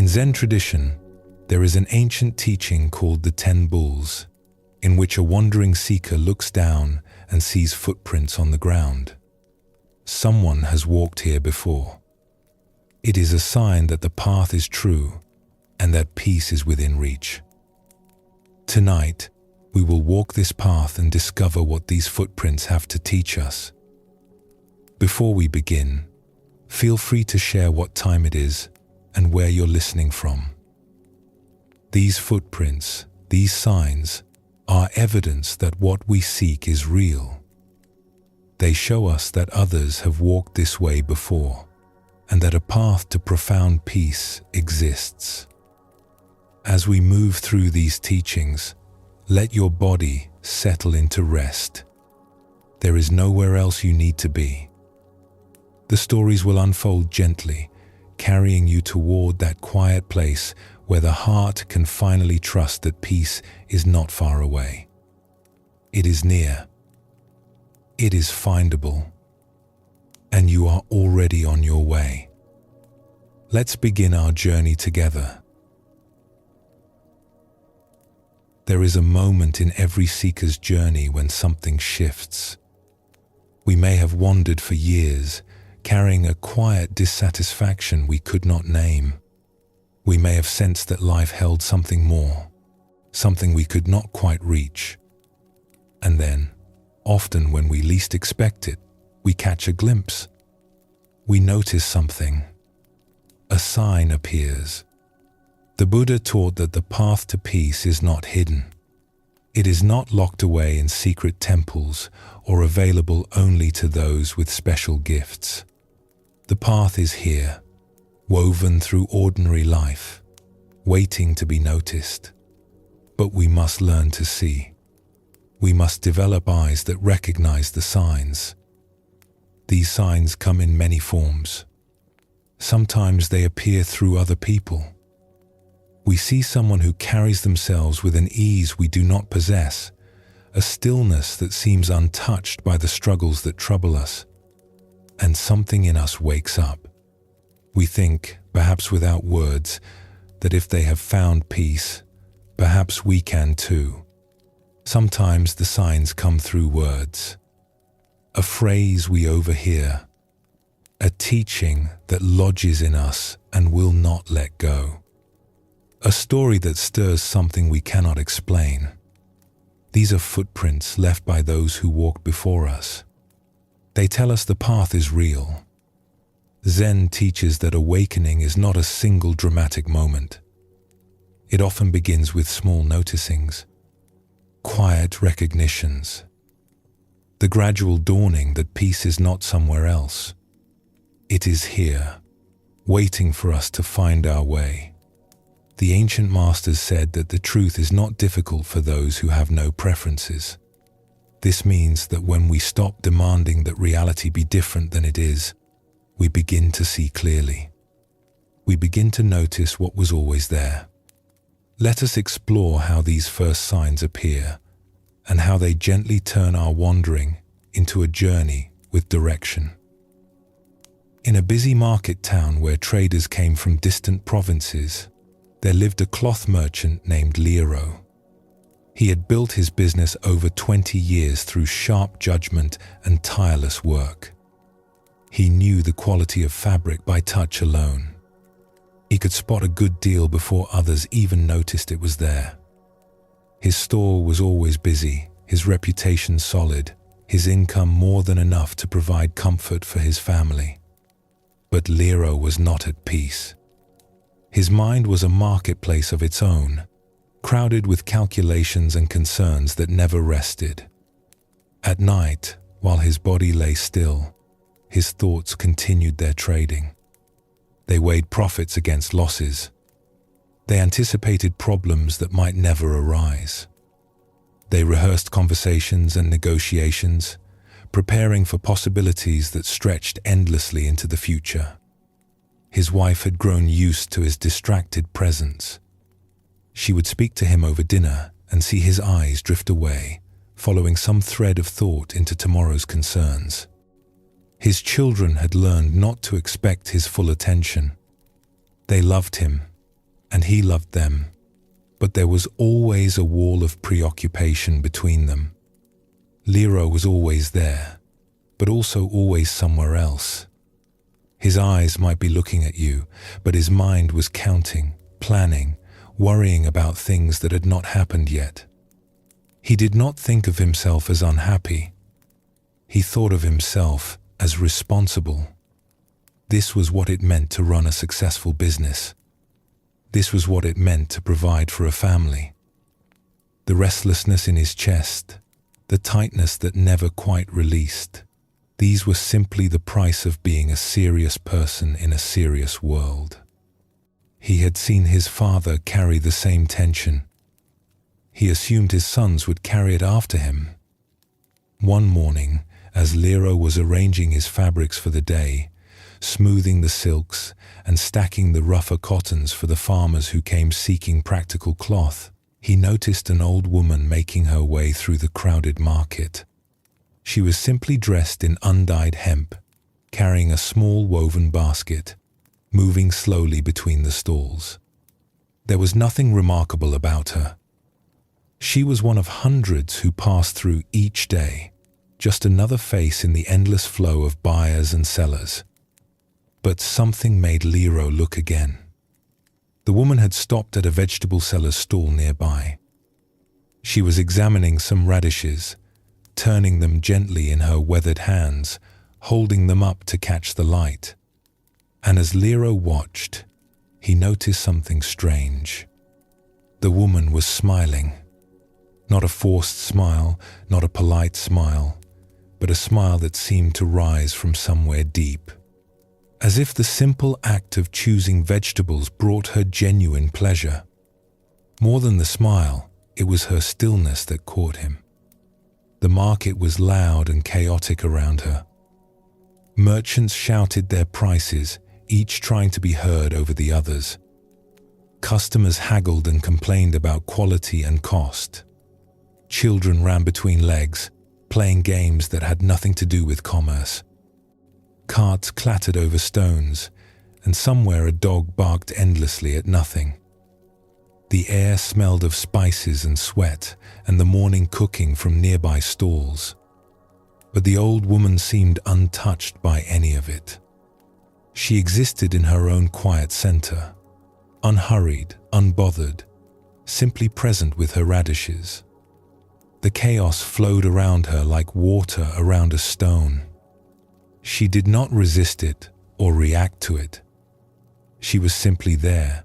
In Zen tradition, there is an ancient teaching called the 10 Bulls, in which a wandering seeker looks down and sees footprints on the ground. Someone has walked here before. It is a sign that the path is true and that peace is within reach. Tonight, we will walk this path and discover what these footprints have to teach us. Before we begin, feel free to share what time it is and where you're listening from. These footprints, these signs, are evidence that what we seek is real. They show us that others have walked this way before, and that a path to profound peace exists. As we move through these teachings, let your body settle into rest. There is nowhere else you need to be. The stories will unfold gently, carrying you toward that quiet place where the heart can finally trust that peace is not far away. It is near. It is findable. And you are already on your way. Let's begin our journey together. There is a moment in every seeker's journey when something shifts. We may have wandered for years, carrying a quiet dissatisfaction we could not name. We may have sensed that life held something more, something we could not quite reach. And then, often when we least expect it, we catch a glimpse. We notice something. A sign appears. The Buddha taught that the path to peace is not hidden. It is not locked away in secret temples or available only to those with special gifts. The path is here, woven through ordinary life, waiting to be noticed. But we must learn to see. We must develop eyes that recognize the signs. These signs come in many forms. Sometimes they appear through other people. We see someone who carries themselves with an ease we do not possess, a stillness that seems untouched by the struggles that trouble us. And something in us wakes up. We think, perhaps without words, that if they have found peace, perhaps we can too. Sometimes the signs come through words. A phrase we overhear. A teaching that lodges in us and will not let go. A story that stirs something we cannot explain. These are footprints left by those who walked before us. They tell us the path is real. Zen teaches that awakening is not a single dramatic moment. It often begins with small noticings, quiet recognitions, the gradual dawning that peace is not somewhere else. It is here, waiting for us to find our way. The ancient masters said that the truth is not difficult for those who have no preferences. This means that when we stop demanding that reality be different than it is, we begin to see clearly. We begin to notice what was always there. Let us explore how these first signs appear and how they gently turn our wandering into a journey with direction. In a busy market town where traders came from distant provinces, there lived a cloth merchant named Lero. He had built his business over 20 years through sharp judgment and tireless work. He knew the quality of fabric by touch alone. He could spot a good deal before others even noticed it was there. His store was always busy, his reputation solid, his income more than enough to provide comfort for his family. But Lero was not at peace. His mind was a marketplace of its own, crowded with calculations and concerns that never rested. At night, while his body lay still, his thoughts continued their trading. They weighed profits against losses. They anticipated problems that might never arise. They rehearsed conversations and negotiations, preparing for possibilities that stretched endlessly into the future. His wife had grown used to his distracted presence. She would speak to him over dinner and see his eyes drift away, following some thread of thought into tomorrow's concerns. His children had learned not to expect his full attention. They loved him, and he loved them. But there was always a wall of preoccupation between them. Lero was always there, but also always somewhere else. His eyes might be looking at you, but his mind was counting, planning, worrying about things that had not happened yet. He did not think of himself as unhappy. He thought of himself as responsible. This was what it meant to run a successful business. This was what it meant to provide for a family. The restlessness in his chest, the tightness that never quite released, these were simply the price of being a serious person in a serious world. He had seen his father carry the same tension. He assumed his sons would carry it after him. One morning, as Lero was arranging his fabrics for the day, smoothing the silks and stacking the rougher cottons for the farmers who came seeking practical cloth, he noticed an old woman making her way through the crowded market. She was simply dressed in undyed hemp, carrying a small woven basket, moving slowly between the stalls. There was nothing remarkable about her. She was one of hundreds who passed through each day, just another face in the endless flow of buyers and sellers. But something made Lero look again. The woman had stopped at a vegetable seller's stall nearby. She was examining some radishes, turning them gently in her weathered hands, holding them up to catch the light. And as Lero watched, he noticed something strange. The woman was smiling. Not a forced smile, not a polite smile, but a smile that seemed to rise from somewhere deep. As if the simple act of choosing vegetables brought her genuine pleasure. More than the smile, it was her stillness that caught him. The market was loud and chaotic around her. Merchants shouted their prices, each trying to be heard over the others. Customers haggled and complained about quality and cost. Children ran between legs, playing games that had nothing to do with commerce. Carts clattered over stones, and somewhere a dog barked endlessly at nothing. The air smelled of spices and sweat and the morning cooking from nearby stalls. But the old woman seemed untouched by any of it. She existed in her own quiet center, unhurried, unbothered, simply present with her radishes. The chaos flowed around her like water around a stone. She did not resist it or react to it. She was simply there,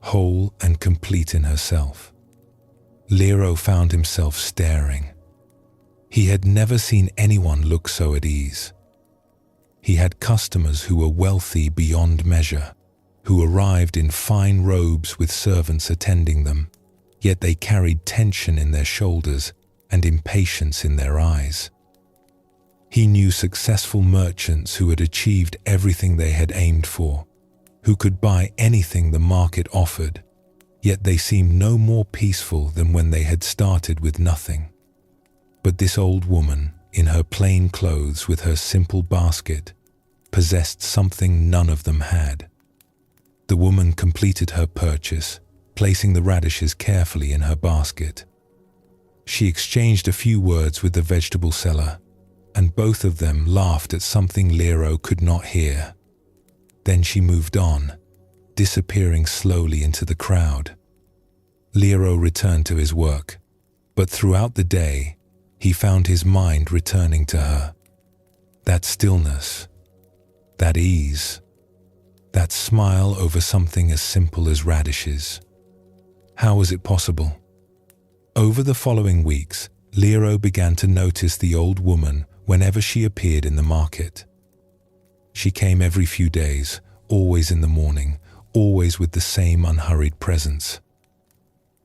whole and complete in herself. Lero found himself staring. He had never seen anyone look so at ease. He had customers who were wealthy beyond measure, who arrived in fine robes with servants attending them, yet they carried tension in their shoulders and impatience in their eyes. He knew successful merchants who had achieved everything they had aimed for, who could buy anything the market offered, yet they seemed no more peaceful than when they had started with nothing. But this old woman, in her plain clothes with her simple basket, possessed something none of them had. The woman completed her purchase, placing the radishes carefully in her basket. She exchanged a few words with the vegetable seller, and both of them laughed at something Lero could not hear. Then she moved on, disappearing slowly into the crowd. Lero returned to his work, but throughout the day, he found his mind returning to her. That stillness, that ease, that smile over something as simple as radishes. How was it possible? Over the following weeks, Lero began to notice the old woman whenever she appeared in the market. She came every few days, always in the morning, always with the same unhurried presence.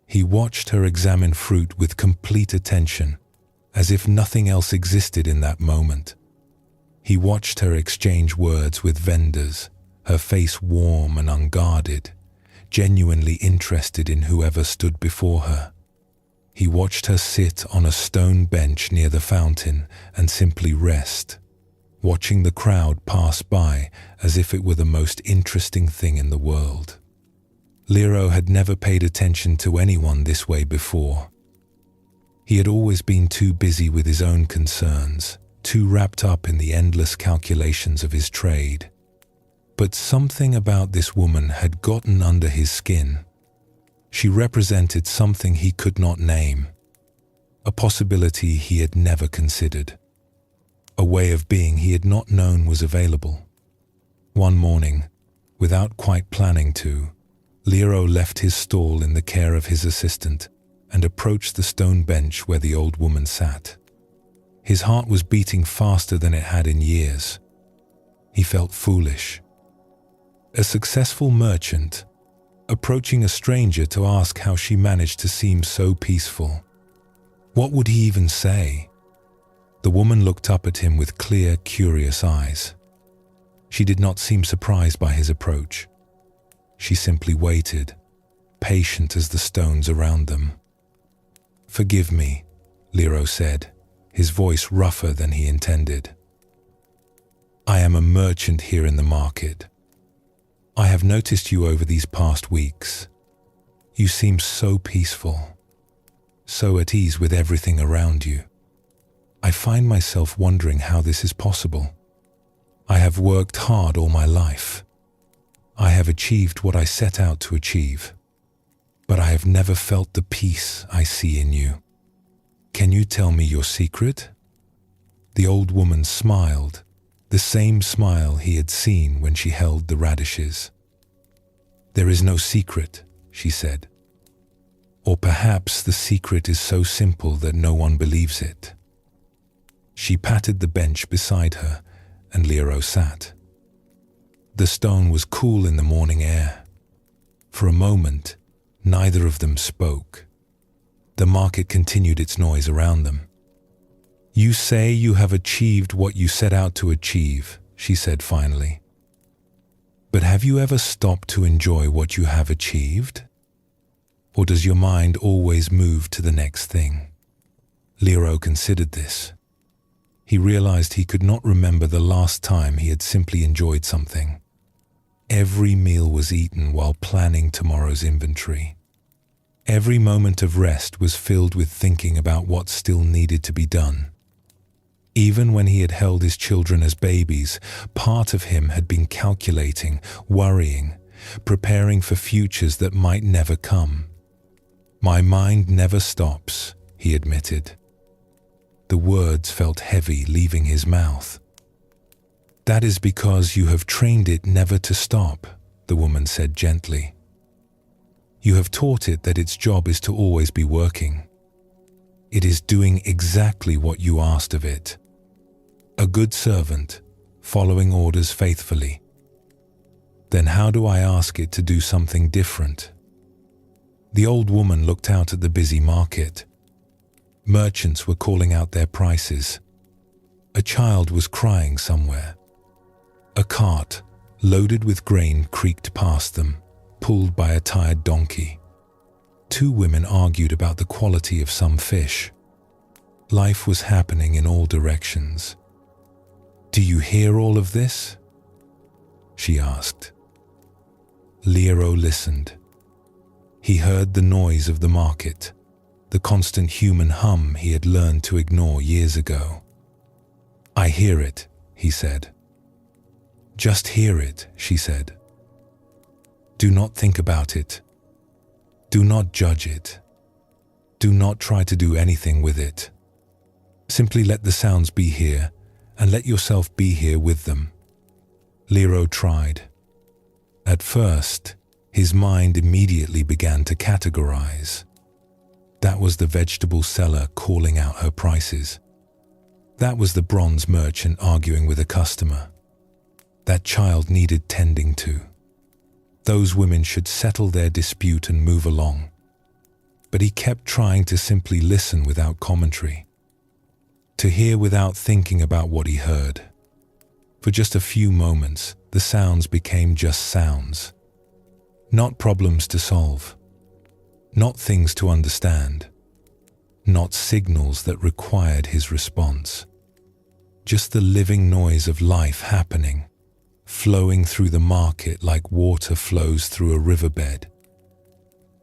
He watched her examine fruit with complete attention, as if nothing else existed in that moment. He watched her exchange words with vendors, her face warm and unguarded, genuinely interested in whoever stood before her. He watched her sit on a stone bench near the fountain and simply rest, watching the crowd pass by as if it were the most interesting thing in the world. Lero had never paid attention to anyone this way before. He had always been too busy with his own concerns, too wrapped up in the endless calculations of his trade. But something about this woman had gotten under his skin. She represented something he could not name, a possibility he had never considered, a way of being he had not known was available. One morning, without quite planning to, Lero left his stall in the care of his assistant and approached the stone bench where the old woman sat. His heart was beating faster than it had in years. He felt foolish. A successful merchant, approaching a stranger to ask how she managed to seem so peaceful. What would he even say? The woman looked up at him with clear, curious eyes. She did not seem surprised by his approach. She simply waited, patient as the stones around them. "Forgive me," Lero said, his voice rougher than he intended. "I am a merchant here in the market. I have noticed you over these past weeks. You seem so peaceful, so at ease with everything around you. I find myself wondering how this is possible. I have worked hard all my life. I have achieved what I set out to achieve, but I have never felt the peace I see in you. Can you tell me your secret?" The old woman smiled, the same smile he had seen when she held the radishes. "There is no secret," she said. "Or perhaps the secret is so simple that no one believes it." She patted the bench beside her, and Lero sat. The stone was cool in the morning air. For a moment, neither of them spoke. The market continued its noise around them. "You say you have achieved what you set out to achieve," she said finally. "But have you ever stopped to enjoy what you have achieved? Or does your mind always move to the next thing?" Lero considered this. He realized he could not remember the last time he had simply enjoyed something. Every meal was eaten while planning tomorrow's inventory. Every moment of rest was filled with thinking about what still needed to be done. Even when he had held his children as babies, part of him had been calculating, worrying, preparing for futures that might never come. "My mind never stops," he admitted. The words felt heavy leaving his mouth. "That is because you have trained it never to stop," the woman said gently. "You have taught it that its job is to always be working. It is doing exactly what you asked of it. A good servant, following orders faithfully. Then how do I ask it to do something different?" The old woman looked out at the busy market. Merchants were calling out their prices. A child was crying somewhere. A cart, loaded with grain, creaked past them, pulled by a tired donkey. Two women argued about the quality of some fish. Life was happening in all directions. "Do you hear all of this?" she asked. Lero listened. He heard the noise of the market, the constant human hum he had learned to ignore years ago. "I hear it," he said. "Just hear it," she said. "Do not think about it. Do not judge it. Do not try to do anything with it. Simply let the sounds be here and let yourself be here with them." Lero tried. At first, his mind immediately began to categorize. That was the vegetable seller calling out her prices. That was the bronze merchant arguing with a customer. That child needed tending to. Those women should settle their dispute and move along. But he kept trying to simply listen without commentary, to hear without thinking about what he heard. For just a few moments, the sounds became just sounds. Not problems to solve. Not things to understand. Not signals that required his response. Just the living noise of life happening, flowing through the market like water flows through a riverbed,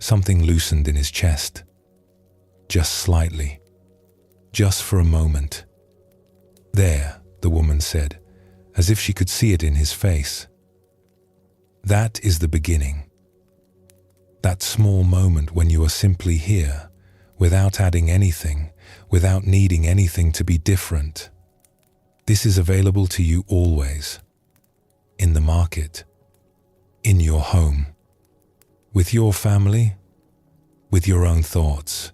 Something loosened in his chest. Just slightly. Just for a moment. "There," the woman said, as if she could see it in his face. That is the beginning. That small moment when you are simply here, without adding anything, without needing anything to be different. This is available to you always. In the market. In your home. With your family. With your own thoughts.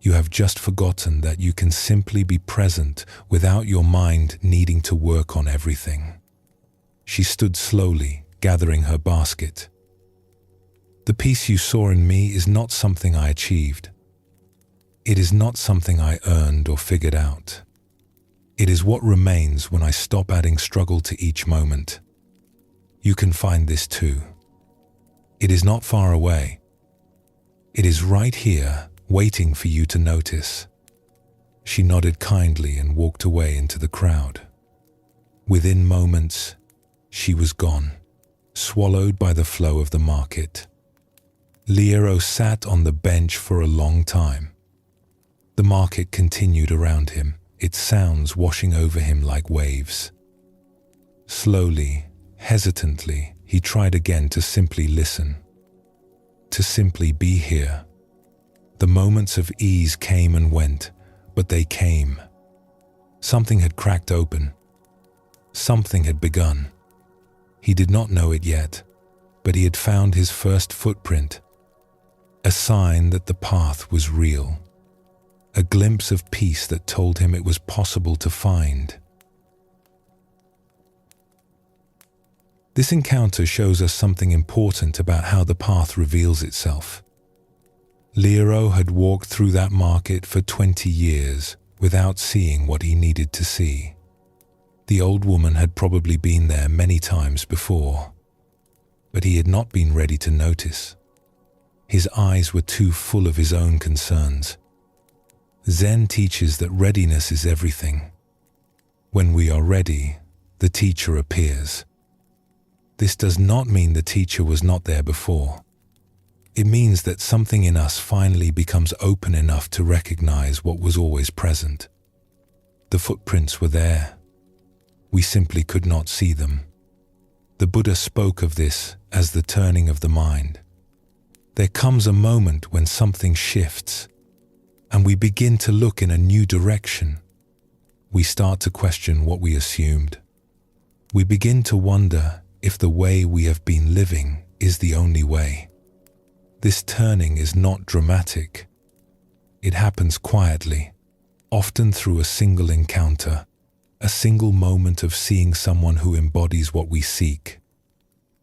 You have just forgotten that you can simply be present without your mind needing to work on everything. She stood slowly, gathering her basket. "The peace you saw in me is not something I achieved. It is not something I earned or figured out. It is what remains when I stop adding struggle to each moment. You can find this too. It is not far away. It is right here, waiting for you to notice." She nodded kindly and walked away into the crowd. Within moments, she was gone, swallowed by the flow of the market. Liero sat on the bench for a long time. The market continued around him, its sounds washing over him like waves. Slowly, hesitantly, he tried again to simply listen. To simply be here. The moments of ease came and went, but they came. Something had cracked open. Something had begun. He did not know it yet, but he had found his first footprint. A sign that the path was real. A glimpse of peace that told him it was possible to find. This encounter shows us something important about how the path reveals itself. Liero had walked through that market for 20 years without seeing what he needed to see. The old woman had probably been there many times before, but he had not been ready to notice. His eyes were too full of his own concerns. Zen teaches that readiness is everything. When we are ready, the teacher appears. This does not mean the teacher was not there before. It means that something in us finally becomes open enough to recognize what was always present. The footprints were there. We simply could not see them. The Buddha spoke of this as the turning of the mind. There comes a moment when something shifts, and we begin to look in a new direction. We start to question what we assumed. We begin to wonder if the way we have been living is the only way. This turning is not dramatic. It happens quietly, often through a single encounter, a single moment of seeing someone who embodies what we seek.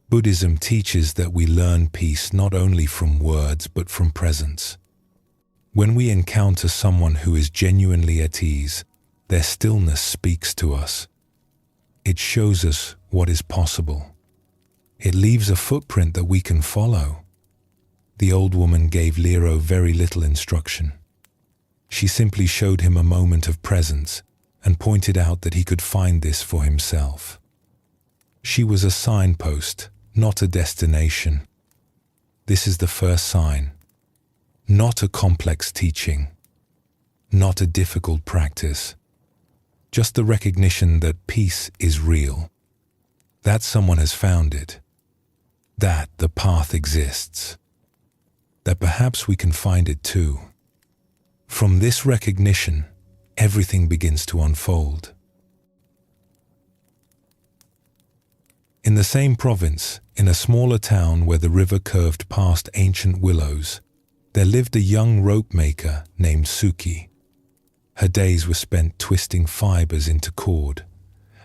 Buddhism teaches that we learn peace not only from words but from presence. When we encounter someone who is genuinely at ease, their stillness speaks to us. It shows us what is possible. It leaves a footprint that we can follow. The old woman gave Liero very little instruction. She simply showed him a moment of presence and pointed out that he could find this for himself. She was a signpost, not a destination. This is the first sign. Not a complex teaching. Not a difficult practice. Just the recognition that peace is real. That someone has found it. That the path exists. That perhaps we can find it too. From this recognition, everything begins to unfold. In the same province, in a smaller town where the river curved past ancient willows, there lived a young rope maker named Suki. Her days were spent twisting fibers into cord,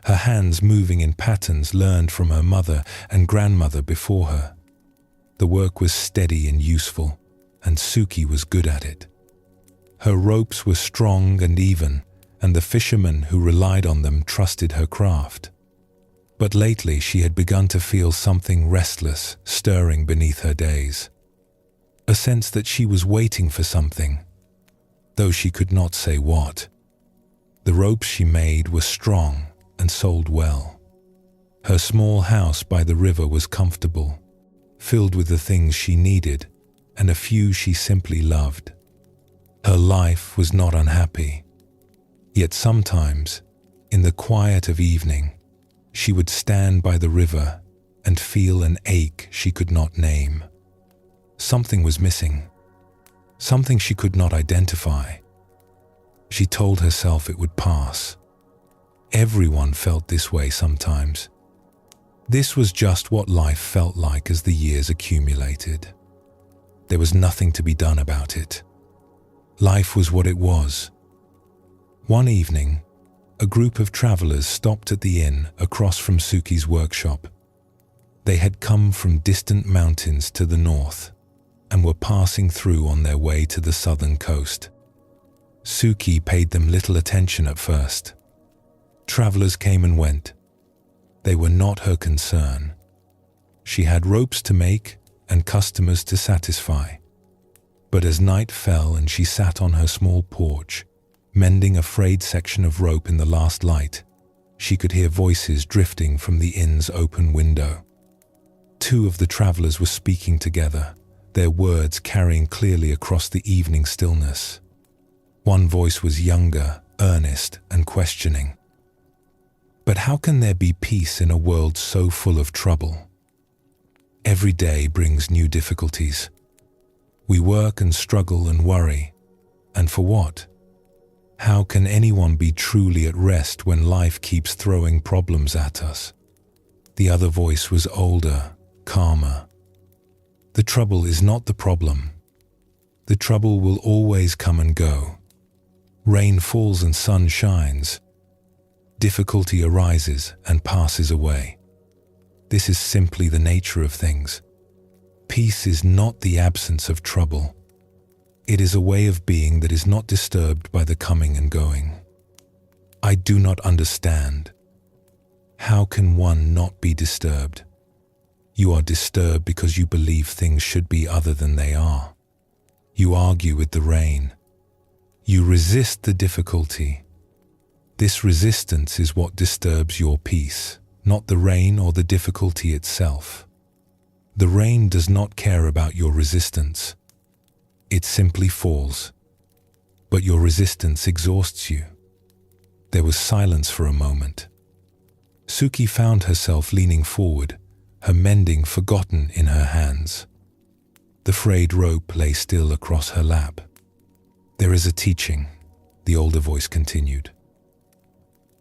her hands moving in patterns learned from her mother and grandmother before her. The work was steady and useful, and Suki was good at it. Her ropes were strong and even, and the fishermen who relied on them trusted her craft. But lately she had begun to feel something restless stirring beneath her days. A sense that she was waiting for something, though she could not say what. The ropes she made were strong and sold well. Her small house by the river was comfortable, filled with the things she needed, and a few she simply loved. Her life was not unhappy. Yet sometimes, in the quiet of evening, she would stand by the river and feel an ache she could not name. Something was missing, something she could not identify. She told herself it would pass. Everyone felt this way sometimes. This was just what life felt like as the years accumulated. There was nothing to be done about it. Life was what it was. One evening, a group of travelers stopped at the inn across from Suki's workshop. They had come from distant mountains to the north and were passing through on their way to the southern coast. Suki paid them little attention at first. Travelers came and went. They were not her concern. She had ropes to make and customers to satisfy. But as night fell and she sat on her small porch, mending a frayed section of rope in the last light, she could hear voices drifting from the inn's open window. Two of the travelers were speaking together, their words carrying clearly across the evening stillness. One voice was younger, earnest, and questioning. But how can there be peace in a world so full of trouble? Every day brings new difficulties. We work and struggle and worry. And for what? How can anyone be truly at rest when life keeps throwing problems at us? The other voice was older, calmer. The trouble is not the problem. The trouble will always come and go. Rain falls and sun shines. Difficulty arises and passes away. This is simply the nature of things. Peace is not the absence of trouble. It is a way of being that is not disturbed by the coming and going. I do not understand. How can one not be disturbed? You are disturbed because you believe things should be other than they are. You argue with the rain. You resist the difficulty. This resistance is what disturbs your peace, not the rain or the difficulty itself. The rain does not care about your resistance. It simply falls. But your resistance exhausts you. There was silence for a moment. Suki found herself leaning forward, her mending forgotten in her hands. The frayed rope lay still across her lap. There is a teaching, the older voice continued.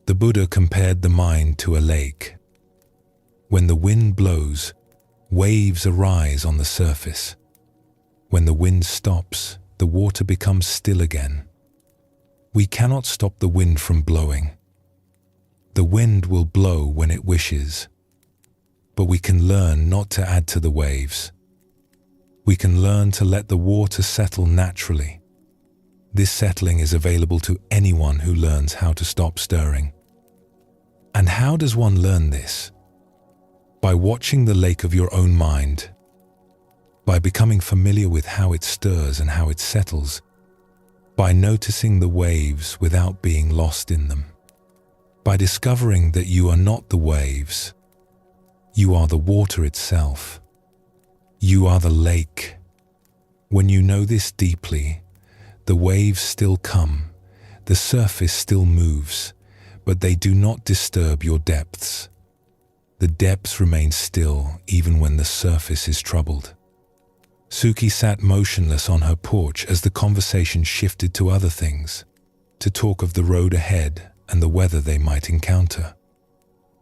The Buddha compared the mind to a lake. When the wind blows, waves arise on the surface. When the wind stops, the water becomes still again. We cannot stop the wind from blowing. The wind will blow when it wishes. But we can learn not to add to the waves. We can learn to let the water settle naturally. This settling is available to anyone who learns how to stop stirring. And how does one learn this? By watching the lake of your own mind. By becoming familiar with how it stirs and how it settles. By noticing the waves without being lost in them. By discovering that you are not the waves. You are the water itself. You are the lake. When you know this deeply, the waves still come, the surface still moves, but they do not disturb your depths. The depths remain still even when the surface is troubled. Suki sat motionless on her porch as the conversation shifted to other things, to talk of the road ahead and the weather they might encounter.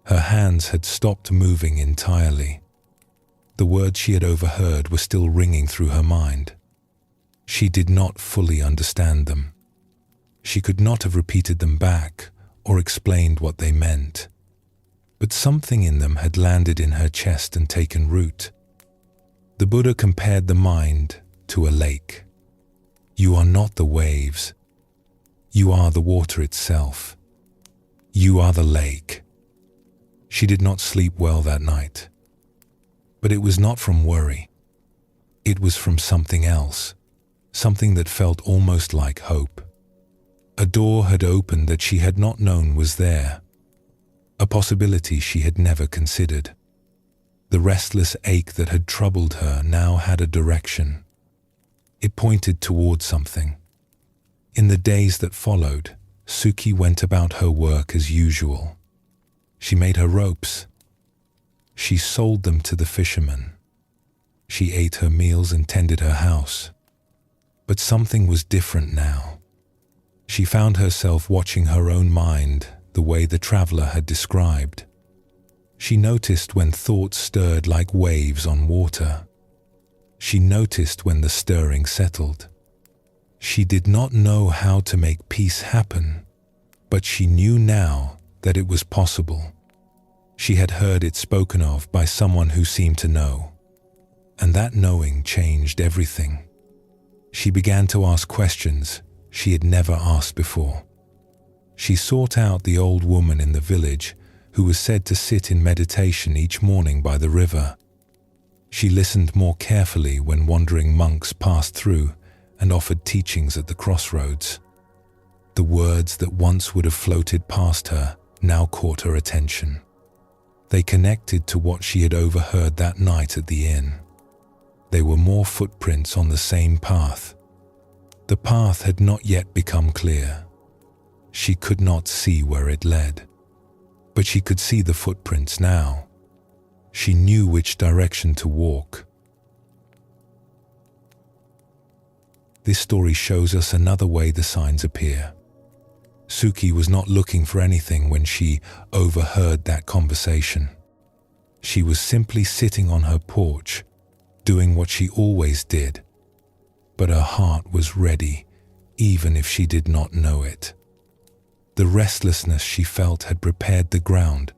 Her hands had stopped moving entirely. The words she had overheard were still ringing through her mind. She did not fully understand them. She could not have repeated them back or explained what they meant. But something in them had landed in her chest and taken root. The Buddha compared the mind to a lake. You are not the waves. You are the water itself. You are the lake. She did not sleep well that night. But it was not from worry. It was from something else, something that felt almost like hope. A door had opened that she had not known was there, a possibility she had never considered. The restless ache that had troubled her now had a direction. It pointed toward something. In the days that followed, Suki went about her work as usual. She made her ropes. She sold them to the fishermen. She ate her meals and tended her house. But something was different now. She found herself watching her own mind the way the traveler had described. She noticed when thoughts stirred like waves on water. She noticed when the stirring settled. She did not know how to make peace happen, but she knew now that it was possible. She had heard it spoken of by someone who seemed to know, and that knowing changed everything. She began to ask questions she had never asked before. She sought out the old woman in the village who was said to sit in meditation each morning by the river. She listened more carefully when wandering monks passed through and offered teachings at the crossroads. The words that once would have floated past her now caught her attention. They connected to what she had overheard that night at the inn. They were more footprints on the same path. The path had not yet become clear. She could not see where it led, but she could see the footprints now. She knew which direction to walk. This story shows us another way the signs appear. Suki was not looking for anything when she overheard that conversation. She was simply sitting on her porch, doing what she always did. But her heart was ready, even if she did not know it. The restlessness she felt had prepared the ground.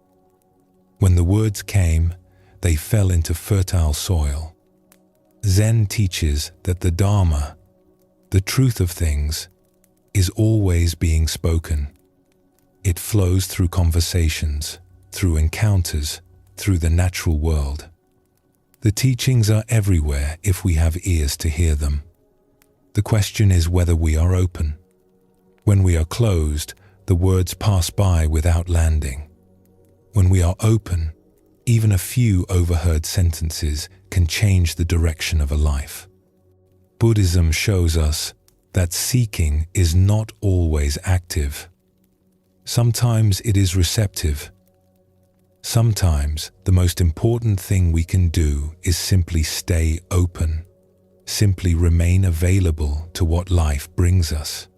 When the words came, they fell into fertile soil. Zen teaches that the Dharma, the truth of things, is always being spoken. It flows through conversations, through encounters, through the natural world. The teachings are everywhere if we have ears to hear them. The question is whether we are open. When we are closed, the words pass by without landing. When we are open, even a few overheard sentences can change the direction of a life. Buddhism shows us that seeking is not always active. Sometimes it is receptive. Sometimes the most important thing we can do is simply stay open, simply remain available to what life brings us.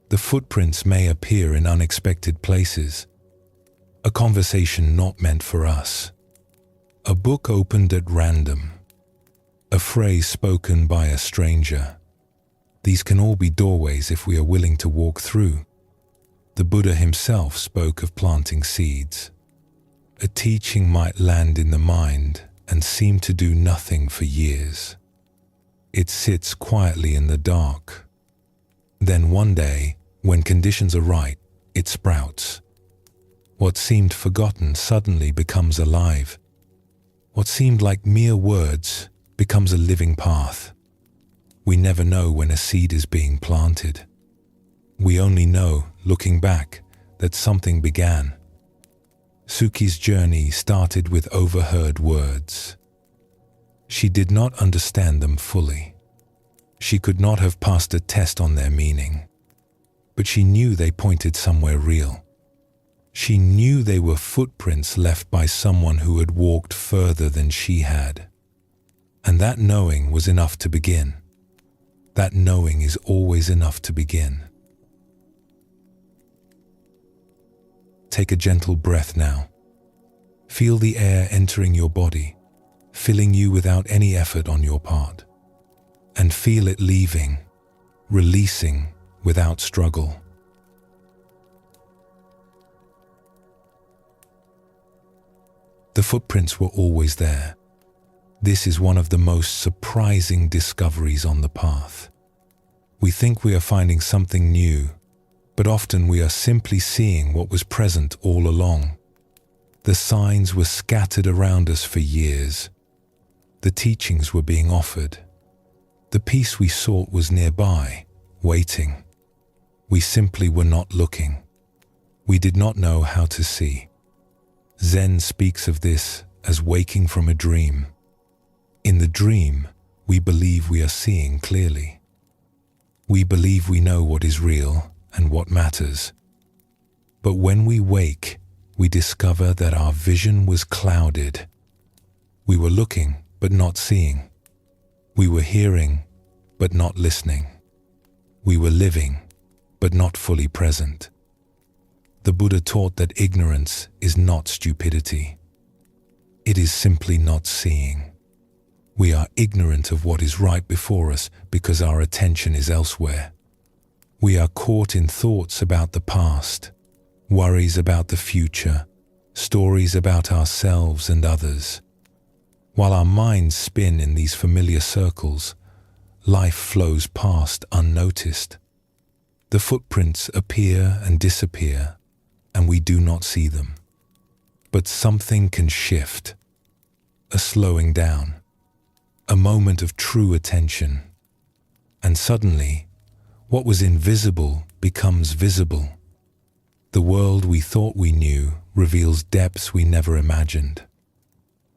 The footprints may appear in unexpected places. A conversation not meant for us. A book opened at random. A phrase spoken by a stranger. These can all be doorways if we are willing to walk through. The Buddha himself spoke of planting seeds. A teaching might land in the mind and seem to do nothing for years. It sits quietly in the dark. Then one day, when conditions are right, it sprouts. What seemed forgotten suddenly becomes alive. What seemed like mere words becomes a living path. We never know when a seed is being planted. We only know, looking back, that something began. Suki's journey started with overheard words. She did not understand them fully. She could not have passed a test on their meaning. But she knew they pointed somewhere real. She knew they were footprints left by someone who had walked further than she had. And that knowing was enough to begin. That knowing is always enough to begin. Take a gentle breath now. Feel the air entering your body, filling you without any effort on your part. And feel it leaving, releasing without struggle. The footprints were always there. This is one of the most surprising discoveries on the path. We think we are finding something new, but often we are simply seeing what was present all along. The signs were scattered around us for years. The teachings were being offered. The peace we sought was nearby, waiting. We simply were not looking. We did not know how to see. Zen speaks of this as waking from a dream. In the dream, we believe we are seeing clearly. We believe we know what is real and what matters. But when we wake, we discover that our vision was clouded. We were looking, but not seeing. We were hearing, but not listening. We were living, but not fully present. The Buddha taught that ignorance is not stupidity. It is simply not seeing. We are ignorant of what is right before us because our attention is elsewhere. We are caught in thoughts about the past, worries about the future, stories about ourselves and others. While our minds spin in these familiar circles, life flows past unnoticed. The footprints appear and disappear, and we do not see them. But something can shift, a slowing down, a moment of true attention, and suddenly, what was invisible becomes visible. The world we thought we knew reveals depths we never imagined.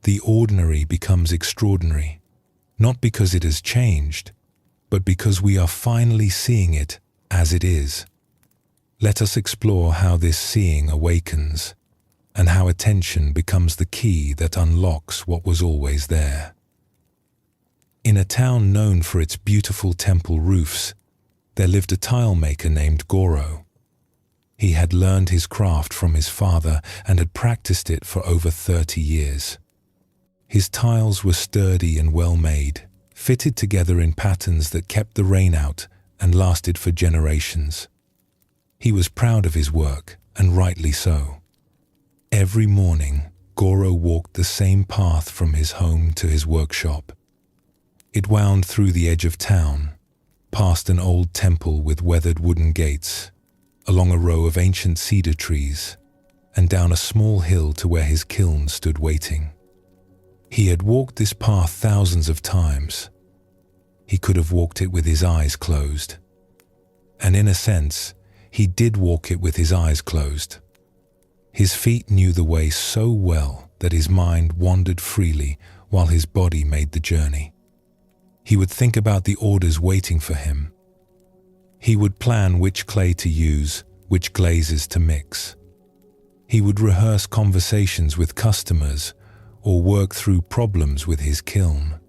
The ordinary becomes extraordinary, not because it has changed, but because we are finally seeing it as it is. Let us explore how this seeing awakens, and how attention becomes the key that unlocks what was always there. In a town known for its beautiful temple roofs, there lived a tile maker named Goro. He had learned his craft from his father and had practiced it for over 30 years. His tiles were sturdy and well made, fitted together in patterns that kept the rain out and lasted for generations. He was proud of his work, and rightly so. Every morning, Goro walked the same path from his home to his workshop. It wound through the edge of town, past an old temple with weathered wooden gates, along a row of ancient cedar trees, and down a small hill to where his kiln stood waiting. He had walked this path thousands of times. He could have walked it with his eyes closed. And in a sense, he did walk it with his eyes closed. His feet knew the way so well that his mind wandered freely while his body made the journey. He would think about the orders waiting for him. He would plan which clay to use, which glazes to mix. He would rehearse conversations with customers or work through problems with his kiln.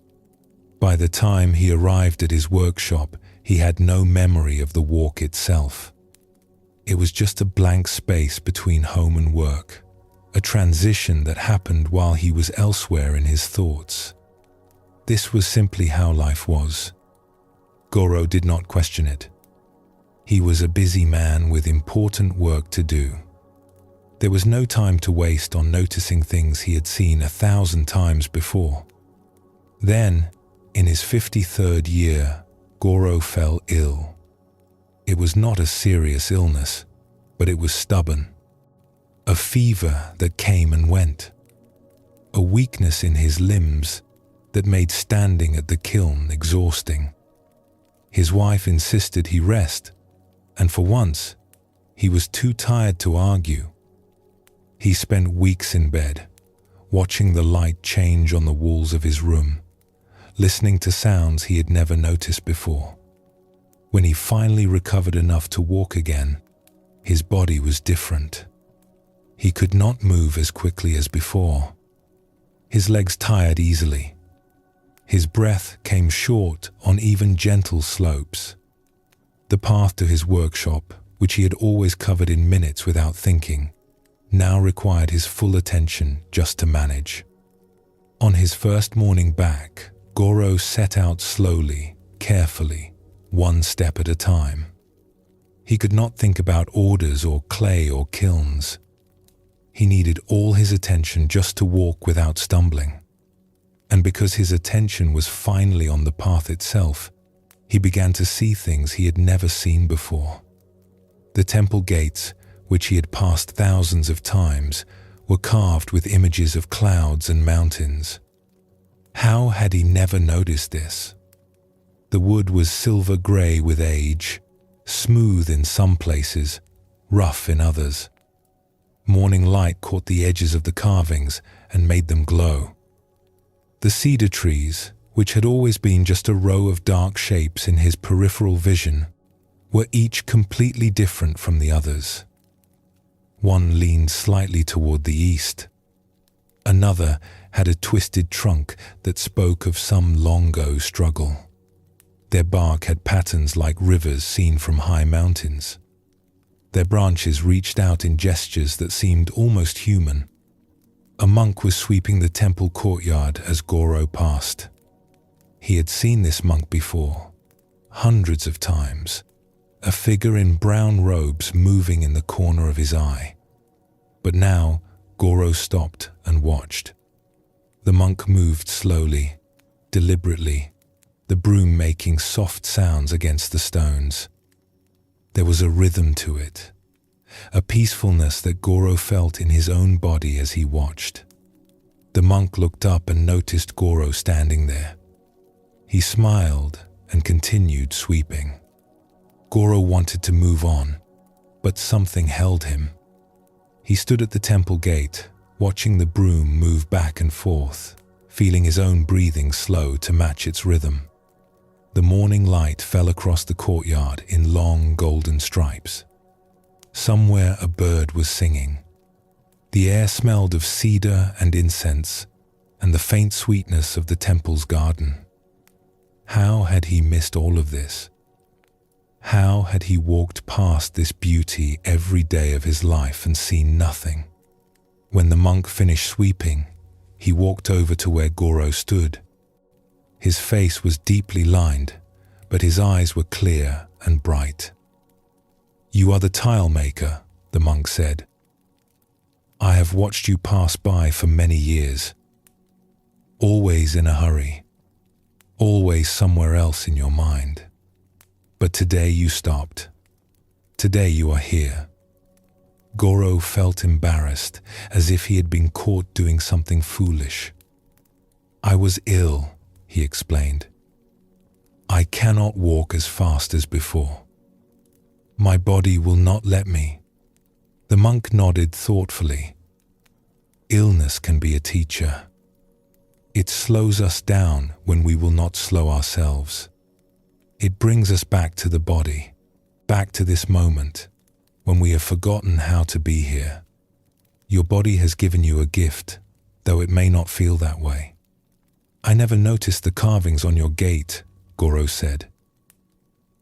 By the time he arrived at his workshop, he had no memory of the walk itself. It was just a blank space between home and work, a transition that happened while he was elsewhere in his thoughts. This was simply how life was. Goro did not question it. He was a busy man with important work to do. There was no time to waste on noticing things he had seen 1,000 times before. Then, in his 53rd year, Goro fell ill. It was not a serious illness, but it was stubborn. A fever that came and went. A weakness in his limbs that made standing at the kiln exhausting. His wife insisted he rest, and for once, he was too tired to argue. He spent weeks in bed, watching the light change on the walls of his room, listening to sounds he had never noticed before. When he finally recovered enough to walk again, his body was different. He could not move as quickly as before. His legs tired easily. His breath came short on even gentle slopes. The path to his workshop, which he had always covered in minutes without thinking, now required his full attention just to manage. On his first morning back, Goro set out slowly, carefully, one step at a time. He could not think about orders or clay or kilns. He needed all his attention just to walk without stumbling. And because his attention was finally on the path itself, he began to see things he had never seen before. The temple gates, which he had passed thousands of times, were carved with images of clouds and mountains. How had he never noticed this? The wood was silver grey with age, smooth in some places, rough in others. Morning light caught the edges of the carvings and made them glow. The cedar trees, which had always been just a row of dark shapes in his peripheral vision, were each completely different from the others. One leaned slightly toward the east. Another had a twisted trunk that spoke of some long-ago struggle. Their bark had patterns like rivers seen from high mountains. Their branches reached out in gestures that seemed almost human. A monk was sweeping the temple courtyard as Goro passed. He had seen this monk before, hundreds of times, a figure in brown robes moving in the corner of his eye. But now, Goro stopped and watched. The monk moved slowly, deliberately, the broom making soft sounds against the stones. There was a rhythm to it, a peacefulness that Goro felt in his own body as he watched. The monk looked up and noticed Goro standing there. He smiled and continued sweeping. Goro wanted to move on, but something held him. He stood at the temple gate, watching the broom move back and forth, feeling his own breathing slow to match its rhythm. The morning light fell across the courtyard in long golden stripes. Somewhere a bird was singing. The air smelled of cedar and incense, and the faint sweetness of the temple's garden. How had he missed all of this? How had he walked past this beauty every day of his life and seen nothing? When the monk finished sweeping, he walked over to where Goro stood. His face was deeply lined, but his eyes were clear and bright. "You are the tile maker," the monk said. "I have watched you pass by for many years. Always in a hurry, always somewhere else in your mind. But today you stopped. Today you are here." Goro felt embarrassed, as if he had been caught doing something foolish. "I was ill," he explained. "I cannot walk as fast as before. My body will not let me." The monk nodded thoughtfully. Illness can be a teacher. It slows us down when we will not slow ourselves. It brings us back to the body, back to this moment, when we have forgotten how to be here. Your body has given you a gift, though it may not feel that way. "I never noticed the carvings on your gate," Goro said.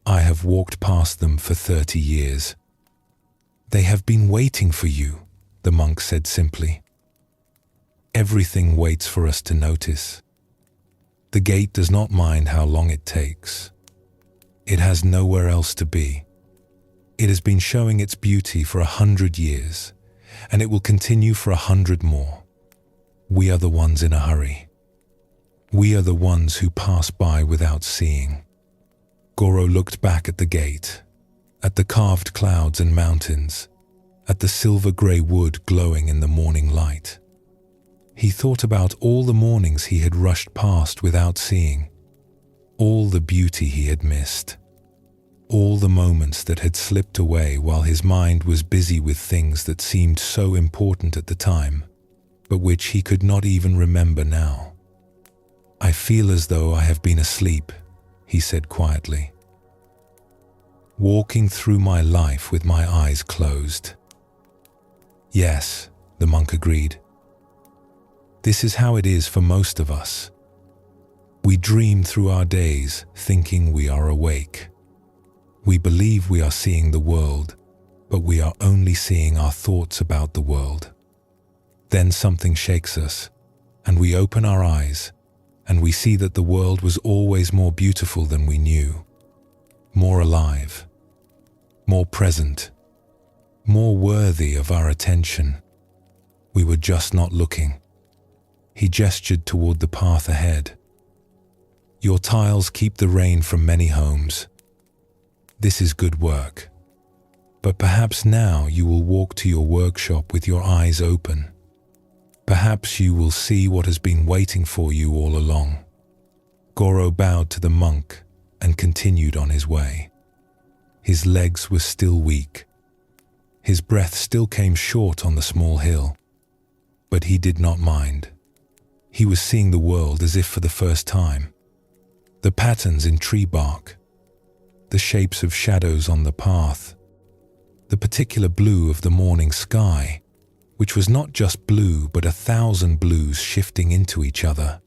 "I have walked past them for 30 years. "They have been waiting for you," the monk said simply. "Everything waits for us to notice. The gate does not mind how long it takes. It has nowhere else to be. It has been showing its beauty for 100 years, and it will continue for 100 more. We are the ones in a hurry. We are the ones who pass by without seeing." Goro looked back at the gate, at the carved clouds and mountains, at the silver-grey wood glowing in the morning light. He thought about all the mornings he had rushed past without seeing, all the beauty he had missed, all the moments that had slipped away while his mind was busy with things that seemed so important at the time, but which he could not even remember now. "I feel as though I have been asleep," he said quietly. "Walking through my life with my eyes closed." "Yes," the monk agreed. "This is how it is for most of us. We dream through our days thinking we are awake. We believe we are seeing the world, but we are only seeing our thoughts about the world. Then something shakes us, and we open our eyes, and we see that the world was always more beautiful than we knew, more alive, more present, more worthy of our attention. We were just not looking." He gestured toward the path ahead. "Your tiles keep the rain from many homes. This is good work. But perhaps now you will walk to your workshop with your eyes open. Perhaps you will see what has been waiting for you all along." Goro bowed to the monk and continued on his way. His legs were still weak. His breath still came short on the small hill. But he did not mind. He was seeing the world as if for the first time, the patterns in tree bark, the shapes of shadows on the path, the particular blue of the morning sky, which was not just blue but 1,000 blues shifting into each other.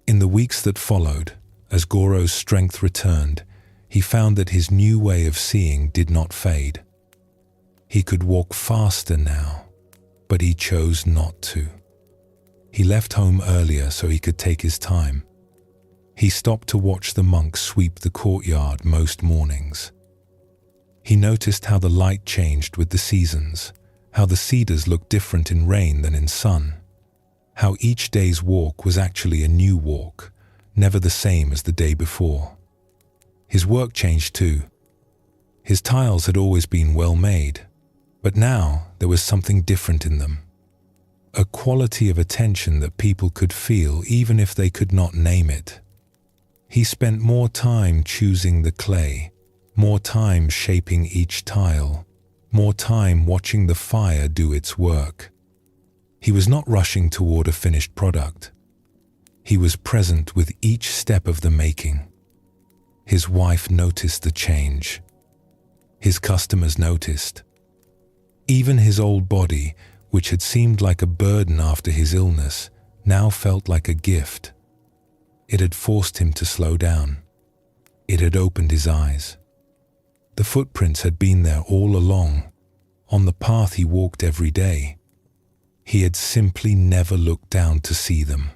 In the weeks that followed, as Goro's strength returned, he found that his new way of seeing did not fade. He could walk faster now, but he chose not to. He left home earlier so he could take his time. He stopped to watch the monks sweep the courtyard most mornings. He noticed how the light changed with the seasons, how the cedars looked different in rain than in sun, how each day's walk was actually a new walk, never the same as the day before. His work changed too. His tiles had always been well made, but now there was something different in them. A quality of attention that people could feel even if they could not name it. He spent more time choosing the clay, more time shaping each tile, more time watching the fire do its work. He was not rushing toward a finished product. He was present with each step of the making. His wife noticed the change. His customers noticed. Even his old body, which had seemed like a burden after his illness, now felt like a gift. It had forced him to slow down. It had opened his eyes. The footprints had been there all along, on the path he walked every day. He had simply never looked down to see them.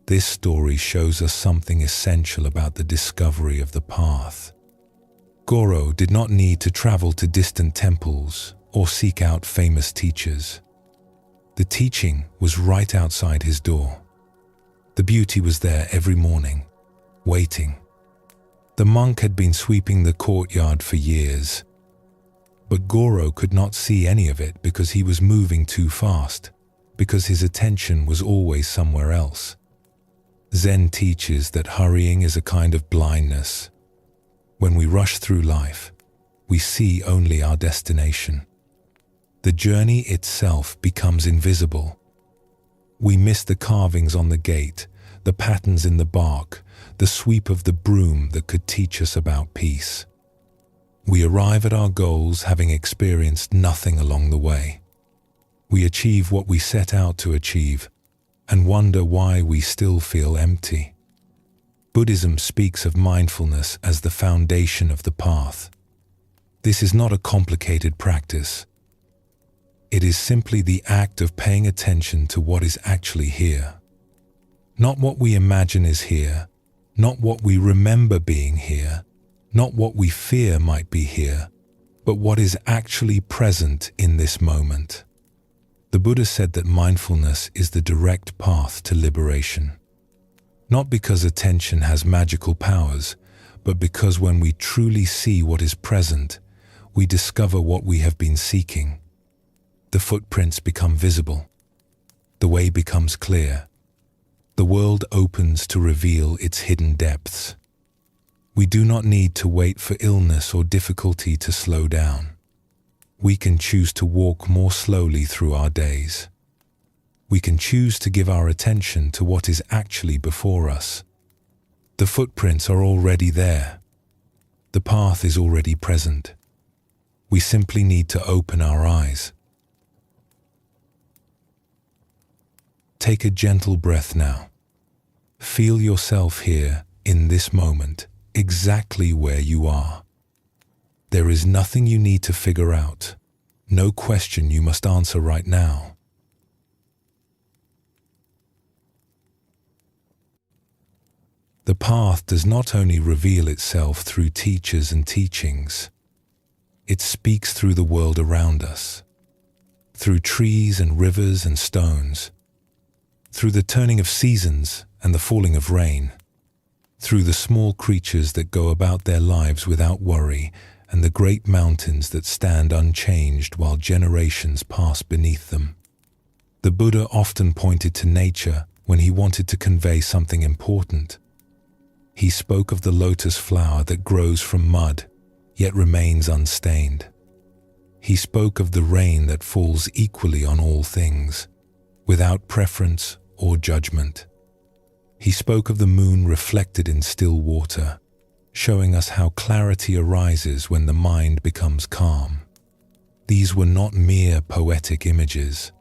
This story shows us something essential about the discovery of the path. Goro did not need to travel to distant temples or seek out famous teachers. The teaching was right outside his door. The beauty was there every morning, waiting. The monk had been sweeping the courtyard for years, but Goro could not see any of it because he was moving too fast, because his attention was always somewhere else. Zen teaches that hurrying is a kind of blindness. When we rush through life, we see only our destination. The journey itself becomes invisible. We miss the carvings on the gate, the patterns in the bark, the sweep of the broom that could teach us about peace. We arrive at our goals having experienced nothing along the way. We achieve what we set out to achieve and wonder why we still feel empty. Buddhism speaks of mindfulness as the foundation of the path. This is not a complicated practice. It is simply the act of paying attention to what is actually here. Not what we imagine is here, not what we remember being here, not what we fear might be here, but what is actually present in this moment. The Buddha said that mindfulness is the direct path to liberation. Not because attention has magical powers, but because when we truly see what is present, we discover what we have been seeking. The footprints become visible. The way becomes clear. The world opens to reveal its hidden depths. We do not need to wait for illness or difficulty to slow down. We can choose to walk more slowly through our days. We can choose to give our attention to what is actually before us. The footprints are already there. The path is already present. We simply need to open our eyes. Take a gentle breath now. Feel yourself here, in this moment, exactly where you are. There is nothing you need to figure out, no question you must answer right now. The path does not only reveal itself through teachers and teachings, it speaks through the world around us, through trees and rivers and stones, through the turning of seasons and the falling of rain, through the small creatures that go about their lives without worry and the great mountains that stand unchanged while generations pass beneath them. The Buddha often pointed to nature when he wanted to convey something important. He spoke of the lotus flower that grows from mud, yet remains unstained. He spoke of the rain that falls equally on all things, without preference or judgment. He spoke of the moon reflected in still water, showing us how clarity arises when the mind becomes calm. These were not mere poetic images.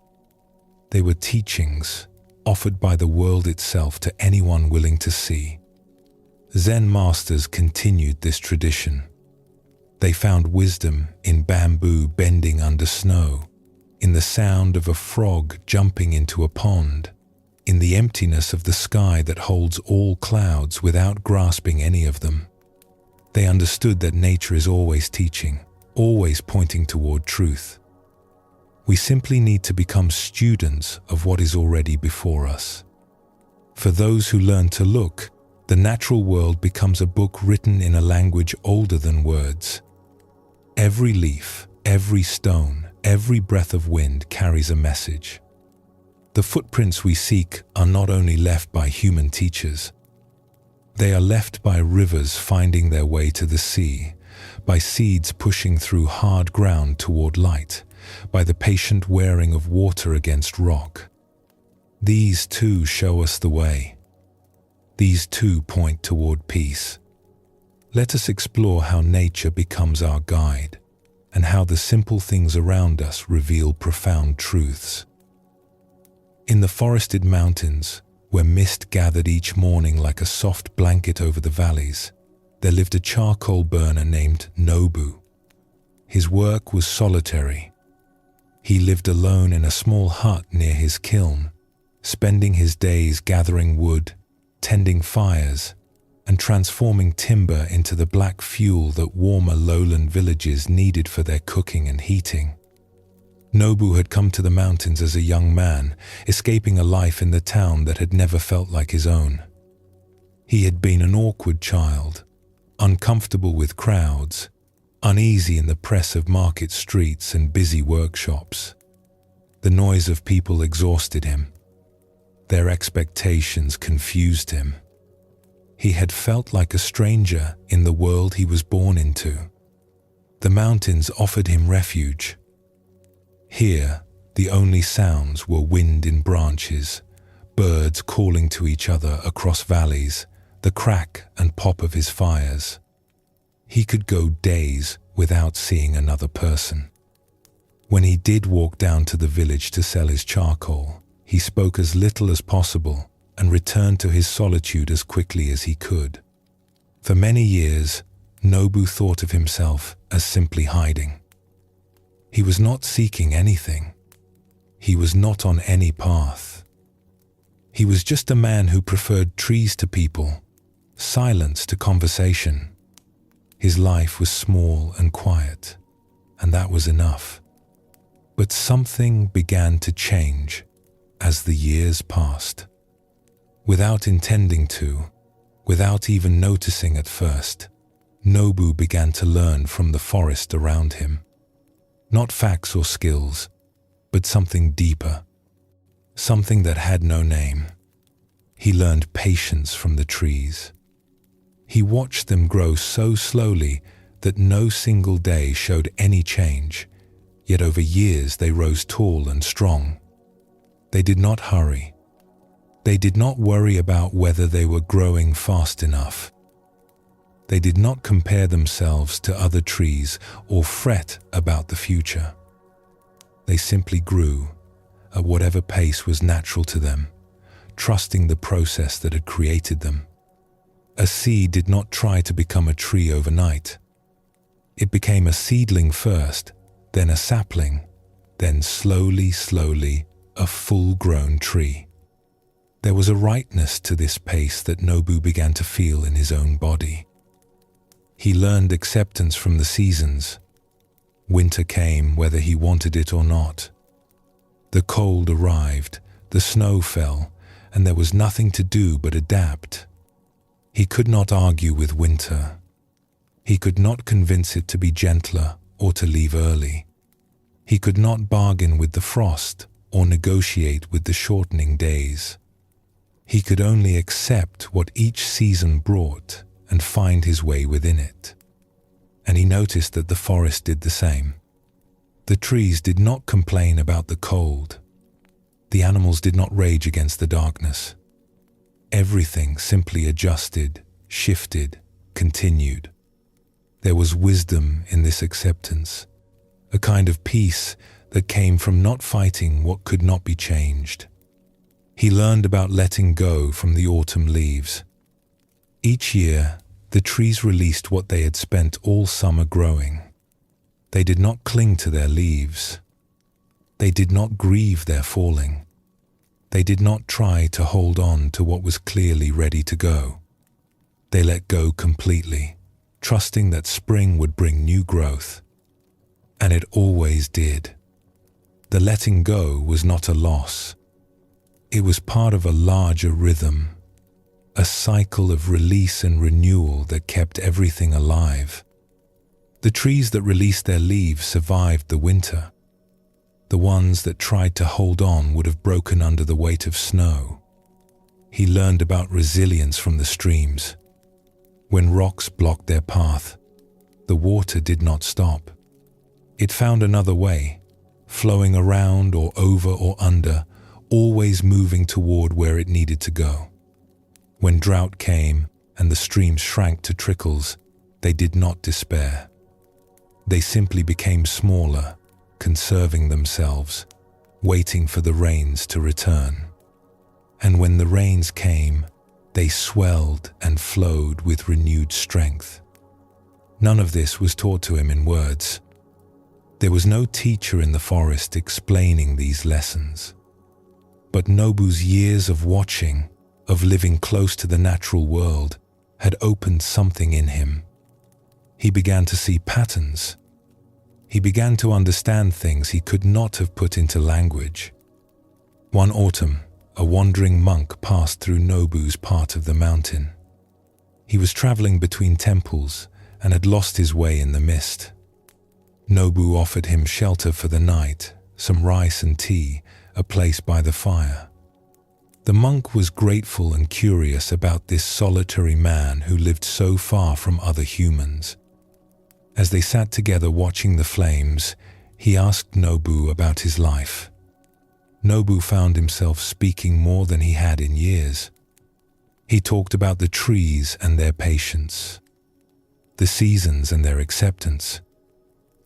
They were teachings offered by the world itself to anyone willing to see. Zen masters continued this tradition. They found wisdom in bamboo bending under snow, in the sound of a frog jumping into a pond, in the emptiness of the sky that holds all clouds without grasping any of them. They understood that nature is always teaching, always pointing toward truth. We simply need to become students of what is already before us. For those who learn to look, the natural world becomes a book written in a language older than words. Every leaf, every stone, every breath of wind carries a message. The footprints we seek are not only left by human teachers. They are left by rivers finding their way to the sea, by seeds pushing through hard ground toward light, by the patient wearing of water against rock. These too show us the way. These too point toward peace. Let us explore how nature becomes our guide, and how the simple things around us reveal profound truths. In the forested mountains, where mist gathered each morning like a soft blanket over the valleys, there lived a charcoal burner named Nobu. His work was solitary. He lived alone in a small hut near his kiln, spending his days gathering wood, tending fires, and transforming timber into the black fuel that warmer lowland villages needed for their cooking and heating. Nobu had come to the mountains as a young man, escaping a life in the town that had never felt like his own. He had been an awkward child, uncomfortable with crowds, uneasy in the press of market streets and busy workshops. The noise of people exhausted him. Their expectations confused him. He had felt like a stranger in the world he was born into. The mountains offered him refuge. Here, the only sounds were wind in branches, birds calling to each other across valleys, the crack and pop of his fires. He could go days without seeing another person. When he did walk down to the village to sell his charcoal, he spoke as little as possible and returned to his solitude as quickly as he could. For many years, Nobu thought of himself as simply hiding. He was not seeking anything. He was not on any path. He was just a man who preferred trees to people, silence to conversation. His life was small and quiet, and that was enough. But something began to change as the years passed. Without intending to, without even noticing at first, Nobu began to learn from the forest around him. Not facts or skills, but something deeper, something that had no name. He learned patience from the trees. He watched them grow so slowly that no single day showed any change, yet over years they rose tall and strong. They did not hurry. They did not worry about whether they were growing fast enough. They did not compare themselves to other trees or fret about the future. They simply grew at whatever pace was natural to them, trusting the process that had created them. A seed did not try to become a tree overnight. It became a seedling first, then a sapling, then slowly, a full-grown tree. There was a rightness to this pace that Nobu began to feel in his own body. He learned acceptance from the seasons. Winter came whether he wanted it or not. The cold arrived, the snow fell, and there was nothing to do but adapt. He could not argue with winter. He could not convince it to be gentler or to leave early. He could not bargain with the frost or negotiate with the shortening days. He could only accept what each season brought and find his way within it. And he noticed that the forest did the same. The trees did not complain about the cold. The animals did not rage against the darkness. Everything simply adjusted, shifted, continued. There was wisdom in this acceptance, a kind of peace that came from not fighting what could not be changed. He learned about letting go from the autumn leaves. Each year, the trees released what they had spent all summer growing. They did not cling to their leaves. They did not grieve their falling. They did not try to hold on to what was clearly ready to go. They let go completely, trusting that spring would bring new growth. And it always did. The letting go was not a loss. It was part of a larger rhythm, a cycle of release and renewal that kept everything alive. The trees that released their leaves survived the winter. The ones that tried to hold on would have broken under the weight of snow. He learned about resilience from the streams. When rocks blocked their path, the water did not stop. It found another way, flowing around or over or under, always moving toward where it needed to go. When drought came and the streams shrank to trickles, they did not despair. They simply became smaller, conserving themselves, waiting for the rains to return. And when the rains came, they swelled and flowed with renewed strength. None of this was taught to him in words. There was no teacher in the forest explaining these lessons. But Nobu's years of watching, of living close to the natural world, had opened something in him. He began to see patterns. He began to understand things he could not have put into language. One autumn, a wandering monk passed through Nobu's part of the mountain. He was traveling between temples and had lost his way in the mist. Nobu offered him shelter for the night, some rice and tea, a place by the fire. The monk was grateful and curious about this solitary man who lived so far from other humans. As they sat together watching the flames, he asked Nobu about his life. Nobu found himself speaking more than he had in years. He talked about the trees and their patience, the seasons and their acceptance,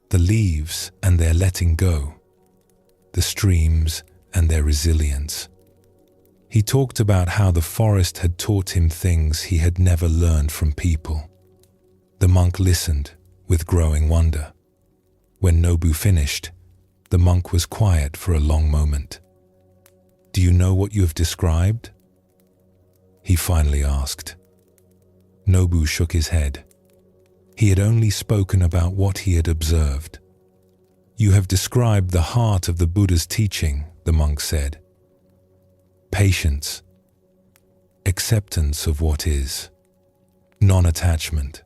the leaves and their letting go, the streams and their resilience. He talked about how the forest had taught him things he had never learned from people. The monk listened with growing wonder. When Nobu finished, the monk was quiet for a long moment. "Do you know what you have described?" he finally asked. Nobu shook his head. He had only spoken about what he had observed. "You have described the heart of the Buddha's teaching," the monk said. "Patience, acceptance of what is, non-attachment,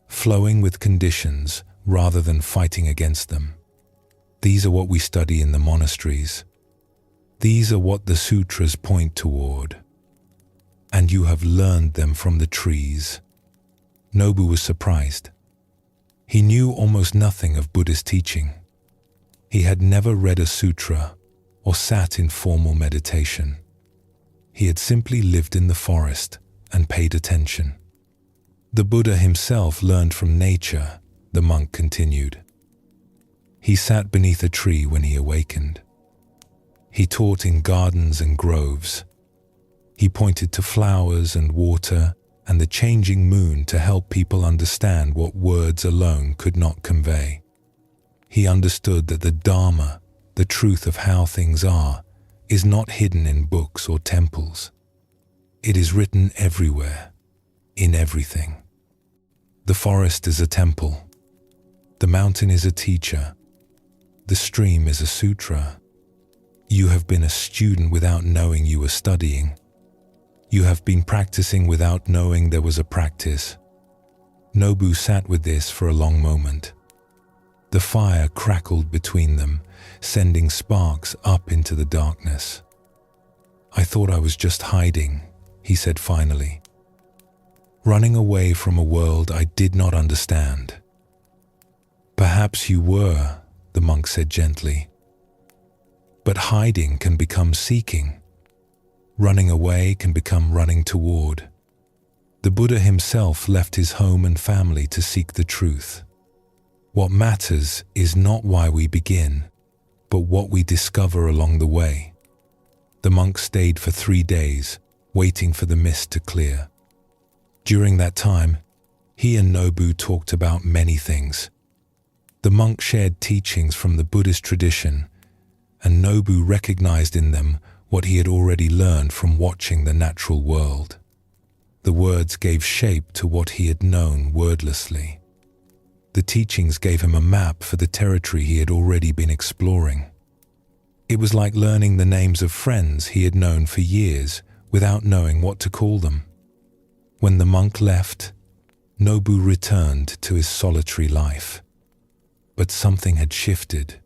flowing with conditions rather than fighting against them. These are what we study in the monasteries. These are what the sutras point toward. And you have learned them from the trees." Nobu was surprised. He knew almost nothing of Buddhist teaching. He had never read a sutra or sat in formal meditation. He had simply lived in the forest and paid attention. "The Buddha himself learned from nature," the monk continued. "He sat beneath a tree when he awakened. He taught in gardens and groves. He pointed to flowers and water and the changing moon to help people understand what words alone could not convey. He understood that the Dharma, the truth of how things are, is not hidden in books or temples. It is written everywhere, in everything. The forest is a temple. The mountain is a teacher. The stream is a sutra. You have been a student without knowing you were studying. You have been practicing without knowing there was a practice." Nobu sat with this for a long moment. The fire crackled between them, sending sparks up into the darkness. "I thought I was just hiding," he said finally. "Running away from a world I did not understand." "Perhaps you were," the monk said gently. "But hiding can become seeking. Running away can become running toward. The Buddha himself left his home and family to seek the truth. What matters is not why we begin, but what we discover along the way. The monk stayed for 3 days, waiting for the mist to clear. During that time, he and Nobu talked about many things. The monk shared teachings from the Buddhist tradition, and Nobu recognized in them what he had already learned from watching the natural world. The words gave shape to what he had known wordlessly. The teachings gave him a map for the territory he had already been exploring. It was like learning the names of friends he had known for years without knowing what to call them. When the monk left, Nobu returned to his solitary life. But something had shifted.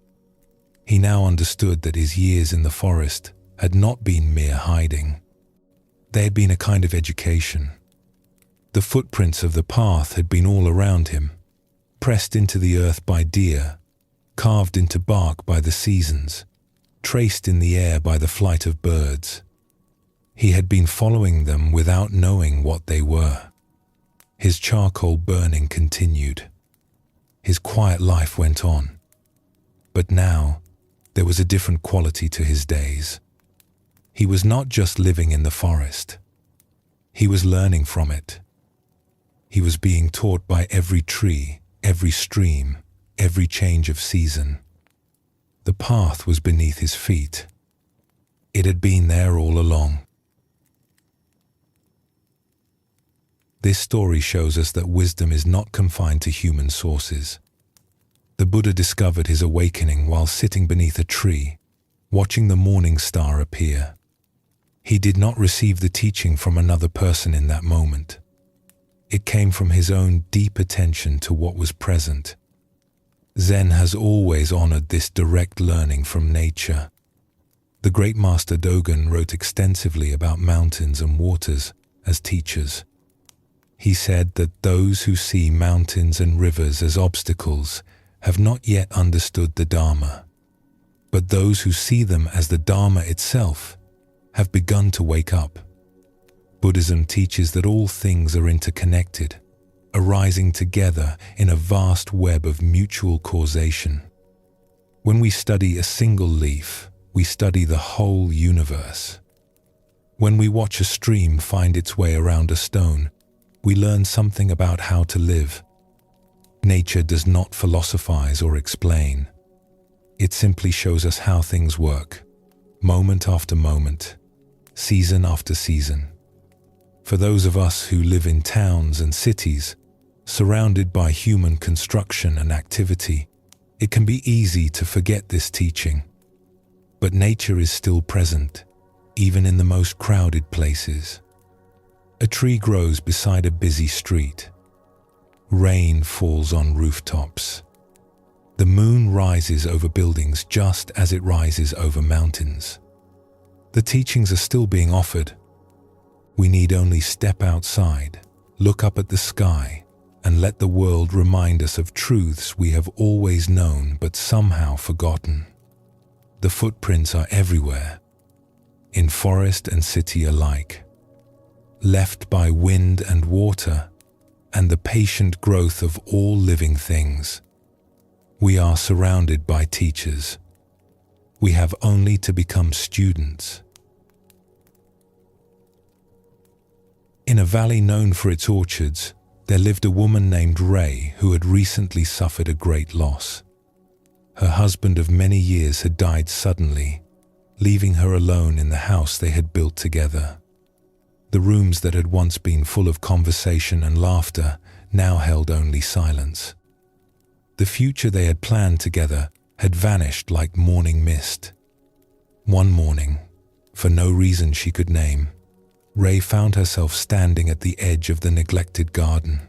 He now understood that his years in the forest had not been mere hiding. They had been a kind of education. The footprints of the path had been all around him, pressed into the earth by deer, carved into bark by the seasons, traced in the air by the flight of birds. He had been following them without knowing what they were. His charcoal burning continued. His quiet life went on. But now, there was a different quality to his days. He was not just living in the forest. He was learning from it. He was being taught by every tree, every stream, every change of season. The path was beneath his feet. It had been there all along. This story shows us that wisdom is not confined to human sources. The Buddha discovered his awakening while sitting beneath a tree, watching the morning star appear. He did not receive the teaching from another person in that moment. It came from his own deep attention to what was present. Zen has always honored this direct learning from nature. The great master Dogen wrote extensively about mountains and waters as teachers. He said that those who see mountains and rivers as obstacles have not yet understood the Dharma, but those who see them as the Dharma itself have begun to wake up. Buddhism teaches that all things are interconnected, arising together in a vast web of mutual causation. When we study a single leaf, we study the whole universe. When we watch a stream find its way around a stone, we learn something about how to live. Nature does not philosophize or explain. It simply shows us how things work, moment after moment, season after season. For those of us who live in towns and cities, surrounded by human construction and activity, it can be easy to forget this teaching. But nature is still present, even in the most crowded places. A tree grows beside a busy street. Rain falls on rooftops. The moon rises over buildings just as it rises over mountains. The teachings are still being offered. We need only step outside, look up at the sky, and let the world remind us of truths we have always known but somehow forgotten. The footprints are everywhere, in forest and city alike, left by wind and water, and the patient growth of all living things. We are surrounded by teachers. We have only to become students. In a valley known for its orchards, there lived a woman named Ray who had recently suffered a great loss. Her husband of many years had died suddenly, leaving her alone in the house they had built together. The rooms that had once been full of conversation and laughter now held only silence. The future they had planned together had vanished like morning mist. One morning, for no reason she could name, Ray found herself standing at the edge of the neglected garden.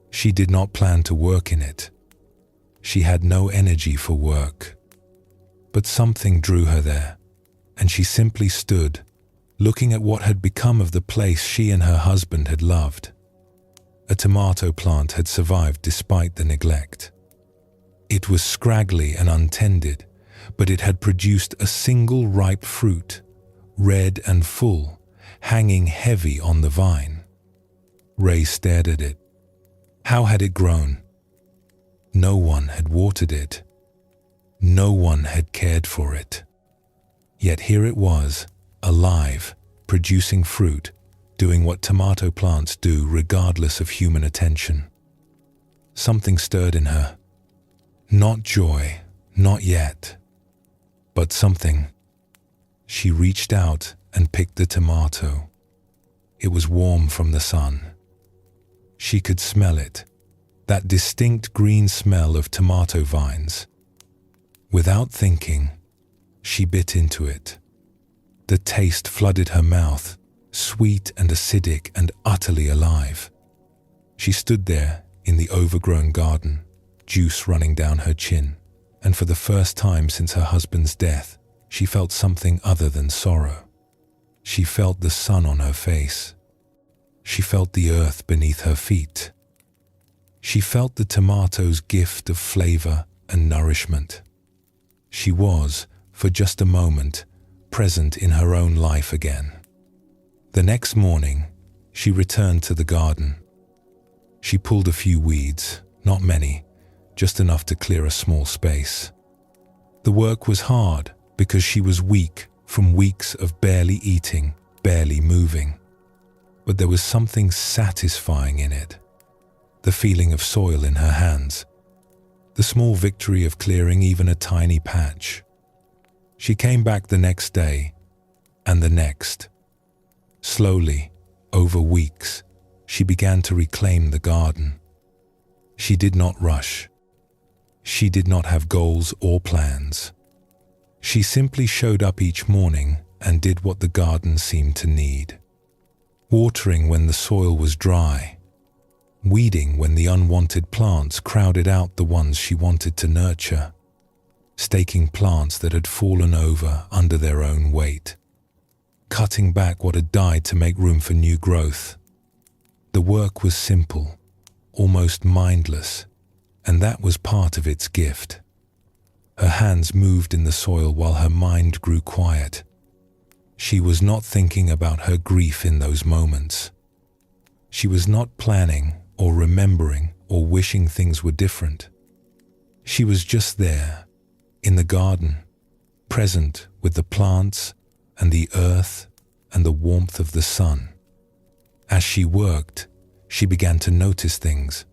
She did not plan to work in it. She had no energy for work. But something drew her there, and she simply stood, looking at what had become of the place she and her husband had loved. A tomato plant had survived despite the neglect. It was scraggly and untended, but it had produced a single ripe fruit, red and full, hanging heavy on the vine. Ray stared at it. How had it grown? No one had watered it. No one had cared for it. Yet here it was, alive, producing fruit, doing what tomato plants do regardless of human attention. Something stirred in her. Not joy, not yet, but something. She reached out and picked the tomato. It was warm from the sun. She could smell it, that distinct green smell of tomato vines. Without thinking, she bit into it. The taste flooded her mouth, sweet and acidic and utterly alive. She stood there in the overgrown garden, juice running down her chin, and for the first time since her husband's death, she felt something other than sorrow. She felt the sun on her face. She felt the earth beneath her feet. She felt the tomato's gift of flavor and nourishment. She was, for just a moment, present in her own life again. The next morning, she returned to the garden. She pulled a few weeds, not many, just enough to clear a small space. The work was hard because she was weak from weeks of barely eating, barely moving. But there was something satisfying in it. The feeling of soil in her hands. The small victory of clearing even a tiny patch. She came back the next day, and the next. Slowly, over weeks, she began to reclaim the garden. She did not rush. She did not have goals or plans. She simply showed up each morning and did what the garden seemed to need. Watering when the soil was dry. Weeding when the unwanted plants crowded out the ones she wanted to nurture. Staking plants that had fallen over under their own weight. Cutting back what had died to make room for new growth. The work was simple, almost mindless, and that was part of its gift. Her hands moved in the soil while her mind grew quiet. She was not thinking about her grief in those moments. She was not planning or remembering or wishing things were different. She was just there, in the garden, present with the plants and the earth and the warmth of the sun. As she worked, she began to notice things.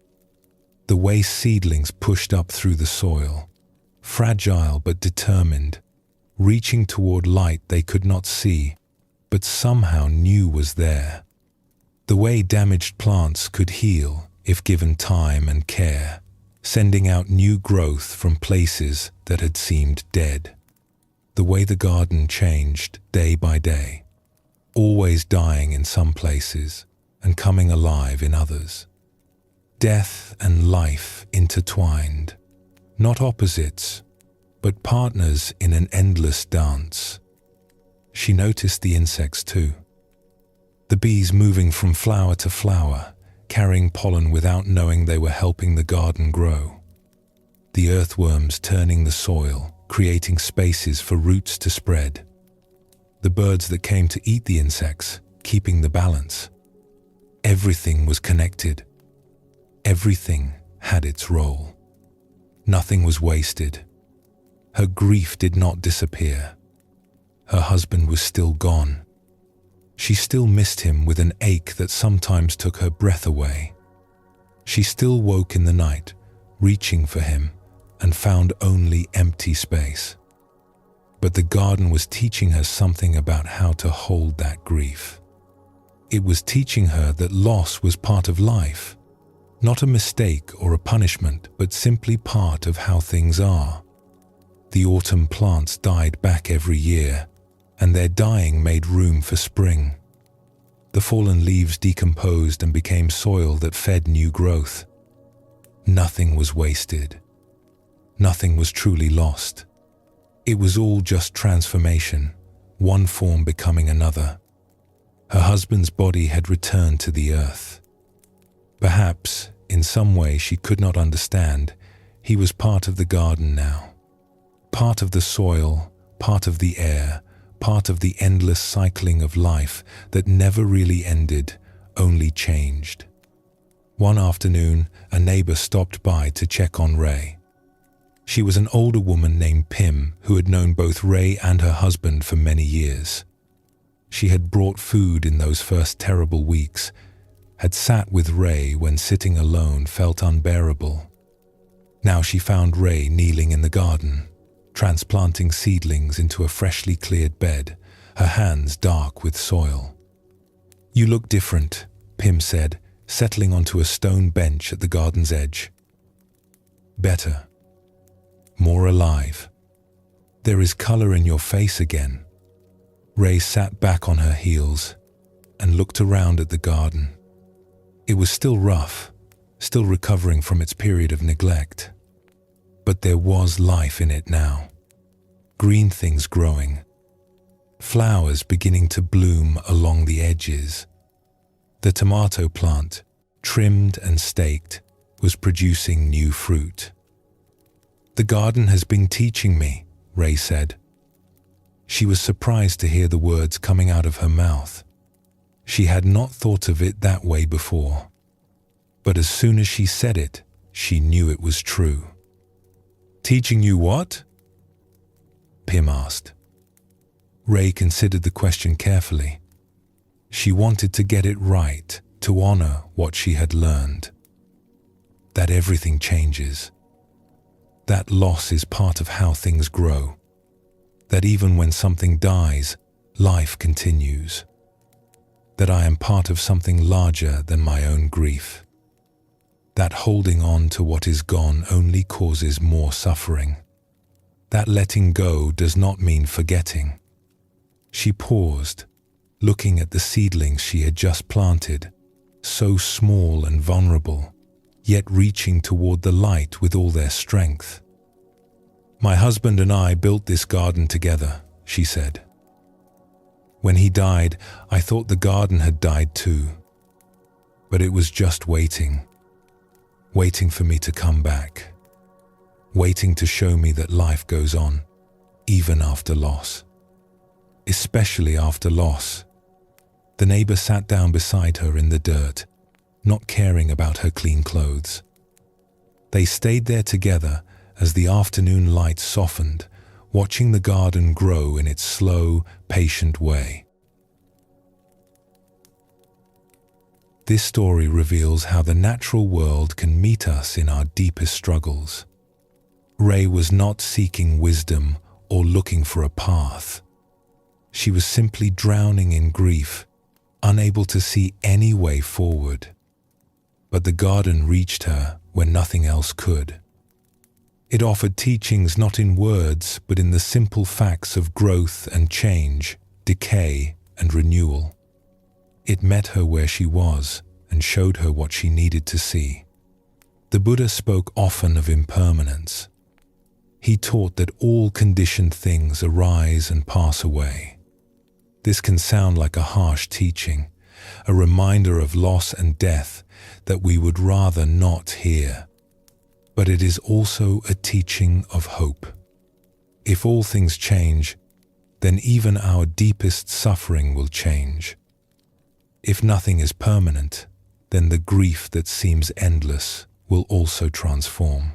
The way seedlings pushed up through the soil, fragile but determined, reaching toward light they could not see, but somehow knew was there. The way damaged plants could heal if given time and care, sending out new growth from places that had seemed dead. The way the garden changed day by day, always dying in some places and coming alive in others. Death and life intertwined, not opposites, but partners in an endless dance. She noticed the insects too. The bees moving from flower to flower, carrying pollen without knowing they were helping the garden grow. The earthworms turning the soil, creating spaces for roots to spread. The birds that came to eat the insects, keeping the balance. Everything was connected. Everything had its role. Nothing was wasted. Her grief did not disappear. Her husband was still gone. She still missed him with an ache that sometimes took her breath away. She still woke in the night, reaching for him, and found only empty space. But the garden was teaching her something about how to hold that grief. It was teaching her that loss was part of life, not a mistake or a punishment, but simply part of how things are. The autumn plants died back every year, and their dying made room for spring. The fallen leaves decomposed and became soil that fed new growth. Nothing was wasted. Nothing was truly lost. It was all just transformation, one form becoming another. Her husband's body had returned to the earth. Perhaps, in some way she could not understand, he was part of the garden now. Part of the soil, part of the air, part of the endless cycling of life that never really ended, only changed. One afternoon, a neighbor stopped by to check on Ray. She was an older woman named Pim who had known both Ray and her husband for many years. She had brought food in those first terrible weeks, had sat with Ray when sitting alone felt unbearable. Now she found Ray kneeling in the garden, transplanting seedlings into a freshly cleared bed, her hands dark with soil. "You look different," Pim said, settling onto a stone bench at the garden's edge. "Better. More alive. There is color in your face again." Ray sat back on her heels and looked around at the garden. It was still rough, still recovering from its period of neglect. But there was life in it now. Green things growing, flowers beginning to bloom along the edges. The tomato plant, trimmed and staked, was producing new fruit. "The garden has been teaching me," Ray said. She was surprised to hear the words coming out of her mouth. She had not thought of it that way before. But as soon as she said it, she knew it was true. "Teaching you what?" Pim asked. Ray considered the question carefully. She wanted to get it right, to honor what she had learned. That everything changes. That loss is part of how things grow. That even when something dies, life continues. That I am part of something larger than my own grief. That holding on to what is gone only causes more suffering. That letting go does not mean forgetting. She paused, looking at the seedlings she had just planted, so small and vulnerable, yet reaching toward the light with all their strength. "My husband and I built this garden together," she said. "When he died, I thought the garden had died too. But it was just waiting for me to come back, waiting to show me that life goes on, even after loss. Especially after loss." The neighbor sat down beside her in the dirt, not caring about her clean clothes. They stayed there together as the afternoon light softened, watching the garden grow in its slow, patient way. This story reveals how the natural world can meet us in our deepest struggles. Ray was not seeking wisdom or looking for a path. She was simply drowning in grief, unable to see any way forward. But the garden reached her when nothing else could. It offered teachings not in words, but in the simple facts of growth and change, decay and renewal. It met her where she was and showed her what she needed to see. The Buddha spoke often of impermanence. He taught that all conditioned things arise and pass away. This can sound like a harsh teaching, a reminder of loss and death that we would rather not hear. But it is also a teaching of hope. If all things change, then even our deepest suffering will change. If nothing is permanent, then the grief that seems endless will also transform.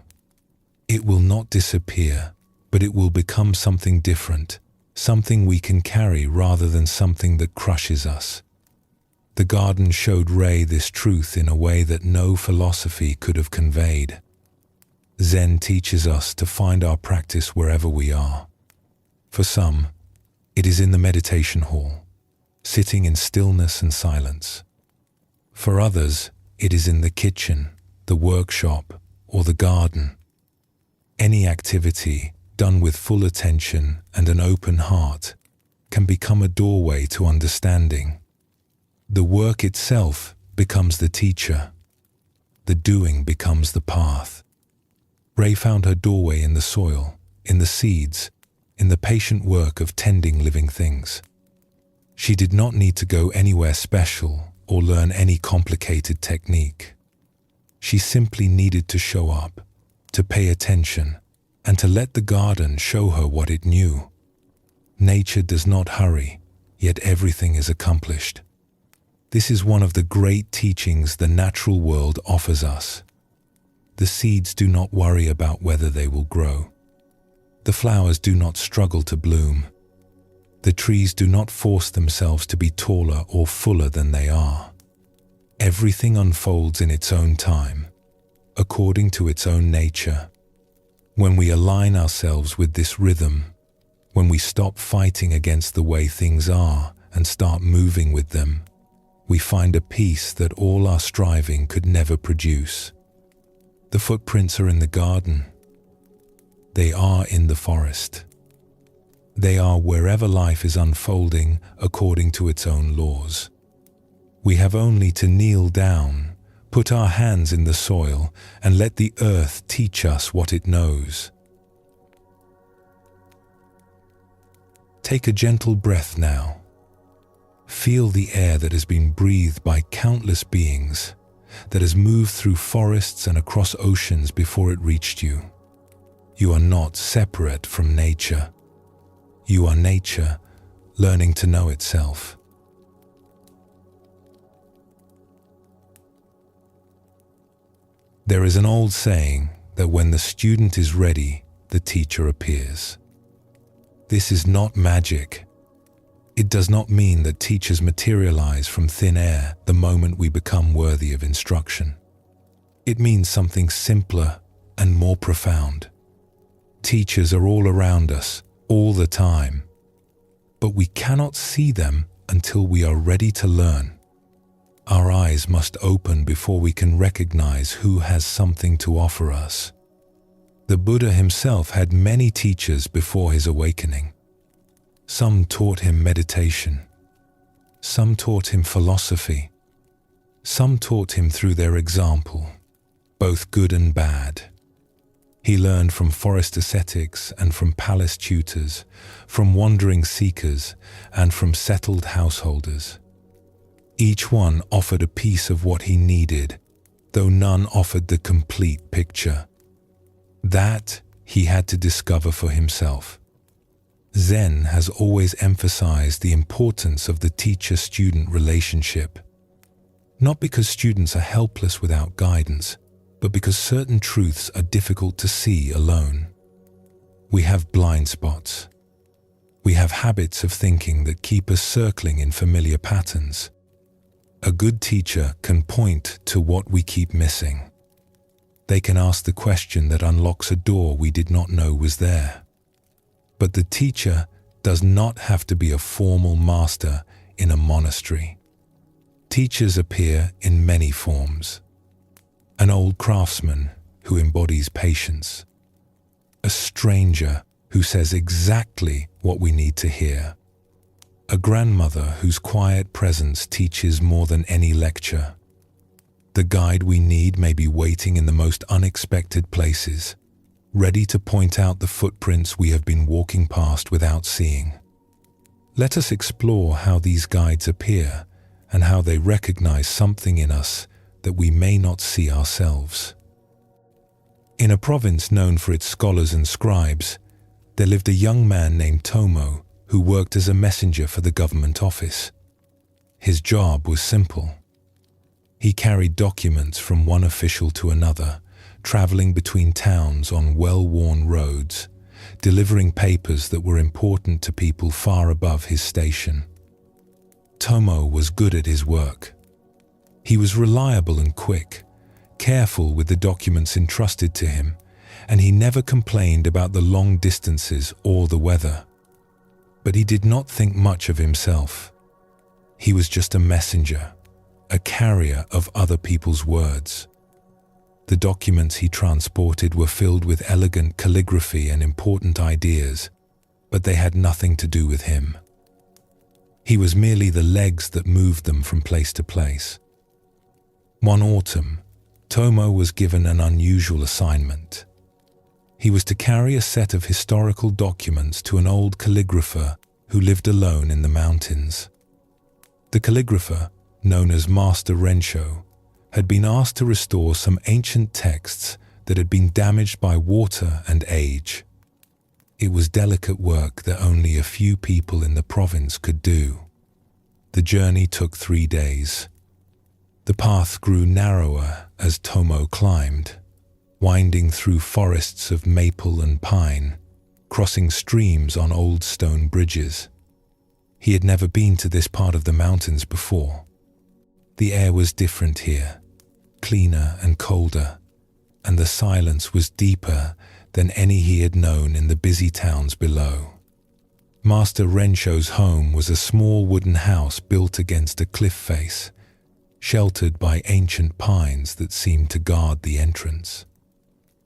It will not disappear, but it will become something different, something we can carry rather than something that crushes us. The garden showed Ray this truth in a way that no philosophy could have conveyed. Zen teaches us to find our practice wherever we are. For some, it is in the meditation hall, sitting in stillness and silence. For others, it is in the kitchen, the workshop, or the garden. Any activity done with full attention and an open heart can become a doorway to understanding. The work itself becomes the teacher. The doing becomes the path. Ray found her doorway in the soil, in the seeds, in the patient work of tending living things. She did not need to go anywhere special or learn any complicated technique. She simply needed to show up, to pay attention, and to let the garden show her what it knew. Nature does not hurry, yet everything is accomplished. This is one of the great teachings the natural world offers us. The seeds do not worry about whether they will grow. The flowers do not struggle to bloom. The trees do not force themselves to be taller or fuller than they are. Everything unfolds in its own time, according to its own nature. When we align ourselves with this rhythm, when we stop fighting against the way things are and start moving with them, we find a peace that all our striving could never produce. The footprints are in the garden. They are in the forest. They are wherever life is unfolding according to its own laws. We have only to kneel down, put our hands in the soil, and let the earth teach us what it knows. Take a gentle breath now. Feel the air that has been breathed by countless beings, that has moved through forests and across oceans before it reached you. You are not separate from nature. You are nature learning to know itself. There is an old saying that when the student is ready, the teacher appears. This is not magic. It does not mean that teachers materialize from thin air the moment we become worthy of instruction. It means something simpler and more profound. Teachers are all around us, all the time, but we cannot see them until we are ready to learn. Our eyes must open before we can recognize who has something to offer us. The Buddha himself had many teachers before his awakening. Some taught him meditation. Some taught him philosophy. Some taught him through their example, both good and bad. He learned from forest ascetics and from palace tutors, from wandering seekers and from settled householders. Each one offered a piece of what he needed, though none offered the complete picture. That he had to discover for himself. Zen has always emphasized the importance of the teacher-student relationship, not because students are helpless without guidance, but because certain truths are difficult to see alone. We have blind spots. We have habits of thinking that keep us circling in familiar patterns. A good teacher can point to what we keep missing. They can ask the question that unlocks a door we did not know was there. But the teacher does not have to be a formal master in a monastery. Teachers appear in many forms. An old craftsman who embodies patience. A stranger who says exactly what we need to hear. A grandmother whose quiet presence teaches more than any lecture. The guide we need may be waiting in the most unexpected places, ready to point out the footprints we have been walking past without seeing. Let us explore how these guides appear and how they recognize something in us that we may not see ourselves. In a province known for its scholars and scribes, there lived a young man named Tomo who worked as a messenger for the government office. His job was simple. He carried documents from one official to another, traveling between towns on well-worn roads, delivering papers that were important to people far above his station. Tomo was good at his work. He was reliable and quick, careful with the documents entrusted to him, and he never complained about the long distances or the weather. But he did not think much of himself. He was just a messenger, a carrier of other people's words. The documents he transported were filled with elegant calligraphy and important ideas, but they had nothing to do with him. He was merely the legs that moved them from place to place. One autumn, Tomo was given an unusual assignment. He was to carry a set of historical documents to an old calligrapher who lived alone in the mountains. The calligrapher, known as Master Rensho, had been asked to restore some ancient texts that had been damaged by water and age. It was delicate work that only a few people in the province could do. The journey took 3 days. The path grew narrower as Tomo climbed, winding through forests of maple and pine, crossing streams on old stone bridges. He had never been to this part of the mountains before. The air was different here, cleaner and colder, and the silence was deeper than any he had known in the busy towns below. Master Rensho's home was a small wooden house built against a cliff face, sheltered by ancient pines that seemed to guard the entrance.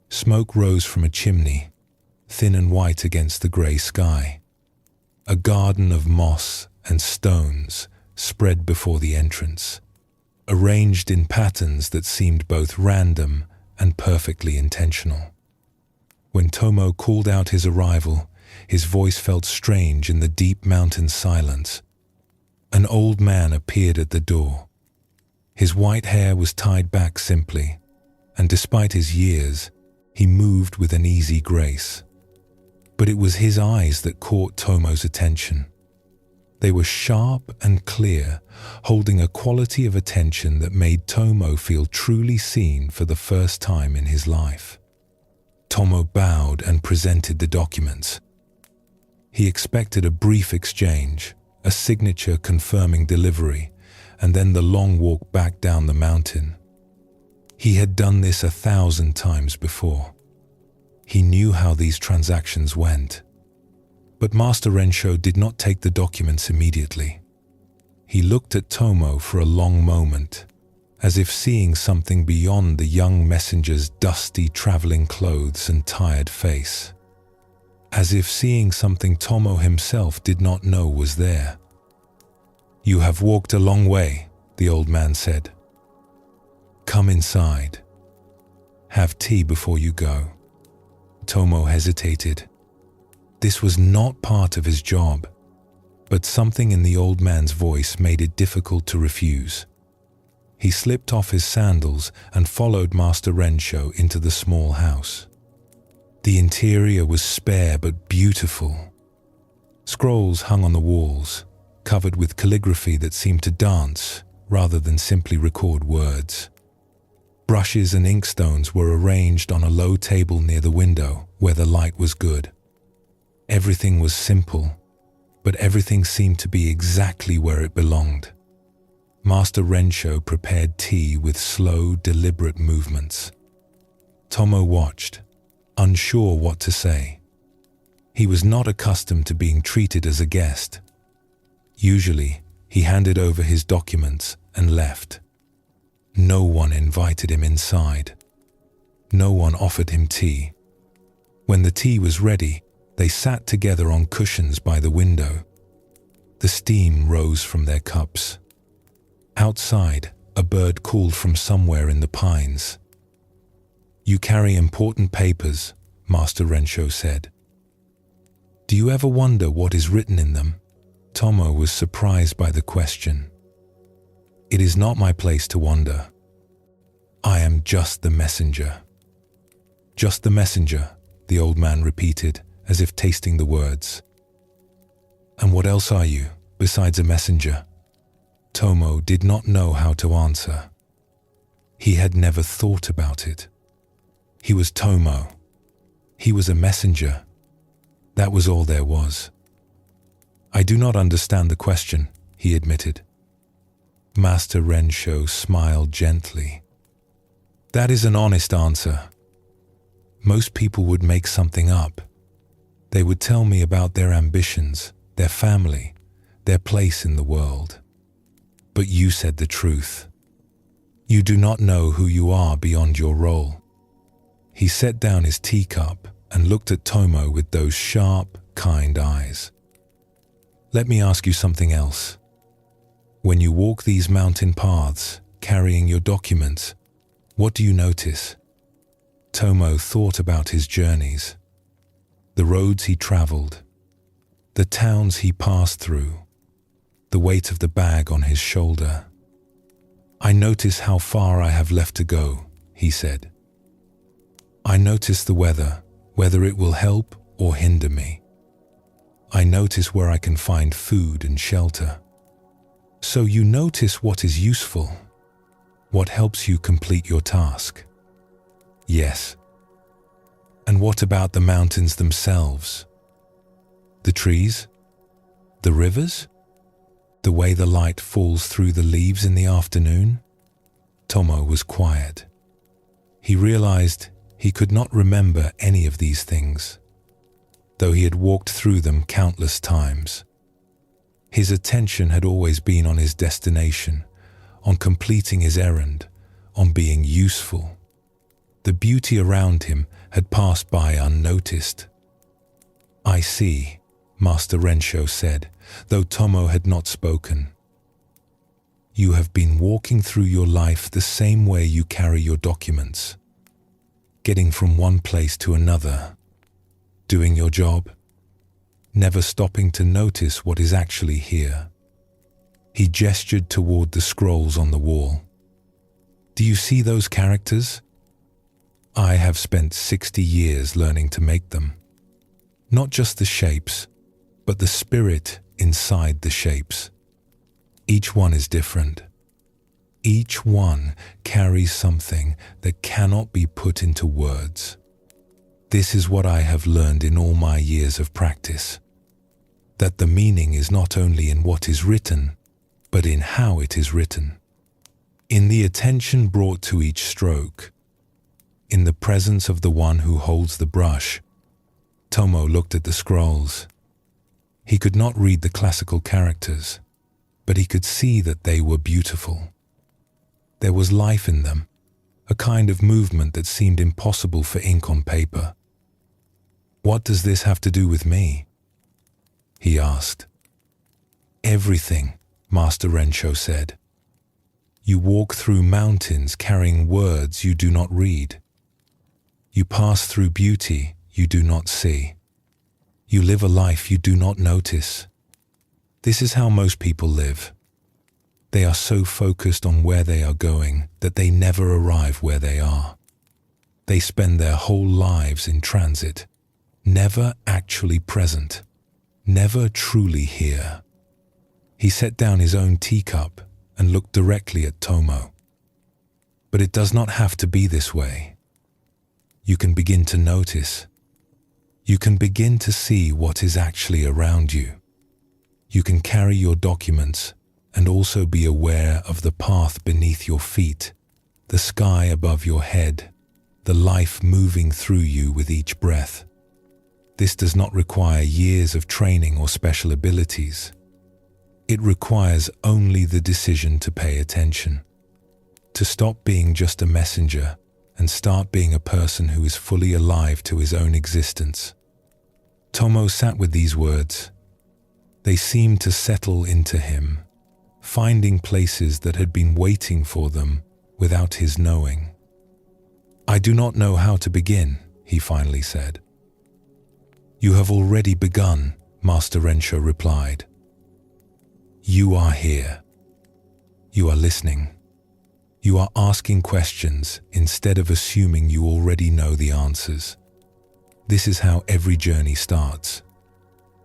Smoke rose from a chimney, thin and white against the grey sky. A garden of moss and stones spread before the entrance, arranged in patterns that seemed both random and perfectly intentional. When Tomo called out his arrival, his voice felt strange in the deep mountain silence. An old man appeared at the door. His white hair was tied back simply, and despite his years, he moved with an easy grace. But it was his eyes that caught Tomo's attention. They were sharp and clear, holding a quality of attention that made Tomo feel truly seen for the first time in his life. Tomo bowed and presented the documents. He expected a brief exchange, a signature confirming delivery, and then the long walk back down the mountain. He had done this 1,000 times before. He knew how these transactions went. But Master Rensho did not take the documents immediately. He looked at Tomo for a long moment, as if seeing something beyond the young messenger's dusty traveling clothes and tired face. As if seeing something Tomo himself did not know was there. "You have walked a long way," the old man said. "Come inside. Have tea before you go." Tomo hesitated. This was not part of his job, but something in the old man's voice made it difficult to refuse. He slipped off his sandals and followed Master Rensho into the small house. The interior was spare but beautiful. Scrolls hung on the walls, covered with calligraphy that seemed to dance rather than simply record words. Brushes and inkstones were arranged on a low table near the window where the light was good. Everything was simple, but everything seemed to be exactly where it belonged. Master Rensho prepared tea with slow, deliberate movements. Tomo watched, unsure what to say. He was not accustomed to being treated as a guest. Usually, he handed over his documents and left. No one invited him inside. No one offered him tea. When the tea was ready, they sat together on cushions by the window. The steam rose from their cups. Outside, a bird called from somewhere in the pines. "You carry important papers," Master Rensho said. "Do you ever wonder what is written in them?" Tomo was surprised by the question. "It is not my place to wonder. I am just the messenger." "Just the messenger," the old man repeated, as if tasting the words. "And what else are you, besides a messenger?" Tomo did not know how to answer. He had never thought about it. He was Tomo. He was a messenger. That was all there was. "I do not understand the question," he admitted. Master Rensho smiled gently. "That is an honest answer. Most people would make something up. They would tell me about their ambitions, their family, their place in the world. But you said the truth. You do not know who you are beyond your role." He set down his teacup and looked at Tomo with those sharp, kind eyes. "Let me ask you something else. When you walk these mountain paths, carrying your documents, what do you notice?" Tomo thought about his journeys, the roads he traveled, the towns he passed through, the weight of the bag on his shoulder. "I notice how far I have left to go," he said. "I notice the weather, whether it will help or hinder me. I notice where I can find food and shelter. So you notice what is useful, what helps you complete your task. Yes. And what about the mountains themselves? The trees? The rivers? The way the light falls through the leaves in the afternoon? Tomo was quiet. He realized he could not remember any of these things, though he had walked through them countless times. His attention had always been on his destination, on completing his errand, on being useful. The beauty around him had passed by unnoticed. "I see," Master Rensho said, though Tomo had not spoken. "You have been walking through your life the same way you carry your documents, getting from one place to another, doing your job, never stopping to notice what is actually here." He gestured toward the scrolls on the wall. "Do you see those characters? I have spent 60 years learning to make them. Not just the shapes, but the spirit inside the shapes. Each one is different. Each one carries something that cannot be put into words. This is what I have learned in all my years of practice, that the meaning is not only in what is written, but in how it is written, in the attention brought to each stroke, in the presence of the one who holds the brush." Tomo looked at the scrolls. He could not read the classical characters, but he could see that they were beautiful. There was life in them, a kind of movement that seemed impossible for ink on paper. "What does this have to do with me?" he asked. "Everything," Master Rensho said. "You walk through mountains carrying words you do not read. You pass through beauty you do not see. You live a life you do not notice. This is how most people live. They are so focused on where they are going that they never arrive where they are. They spend their whole lives in transit, never actually present, never truly here." He set down his own teacup and looked directly at Tomo. "But it does not have to be this way. You can begin to notice. You can begin to see what is actually around you. You can carry your documents and also be aware of the path beneath your feet, the sky above your head, the life moving through you with each breath. This does not require years of training or special abilities. It requires only the decision to pay attention, to stop being just a messenger and start being a person who is fully alive to his own existence." Tomo sat with these words. They seemed to settle into him, finding places that had been waiting for them without his knowing. "I do not know how to begin," he finally said. "You have already begun," Master Rensho replied. "You are here. You are listening. You are asking questions instead of assuming you already know the answers. This is how every journey starts.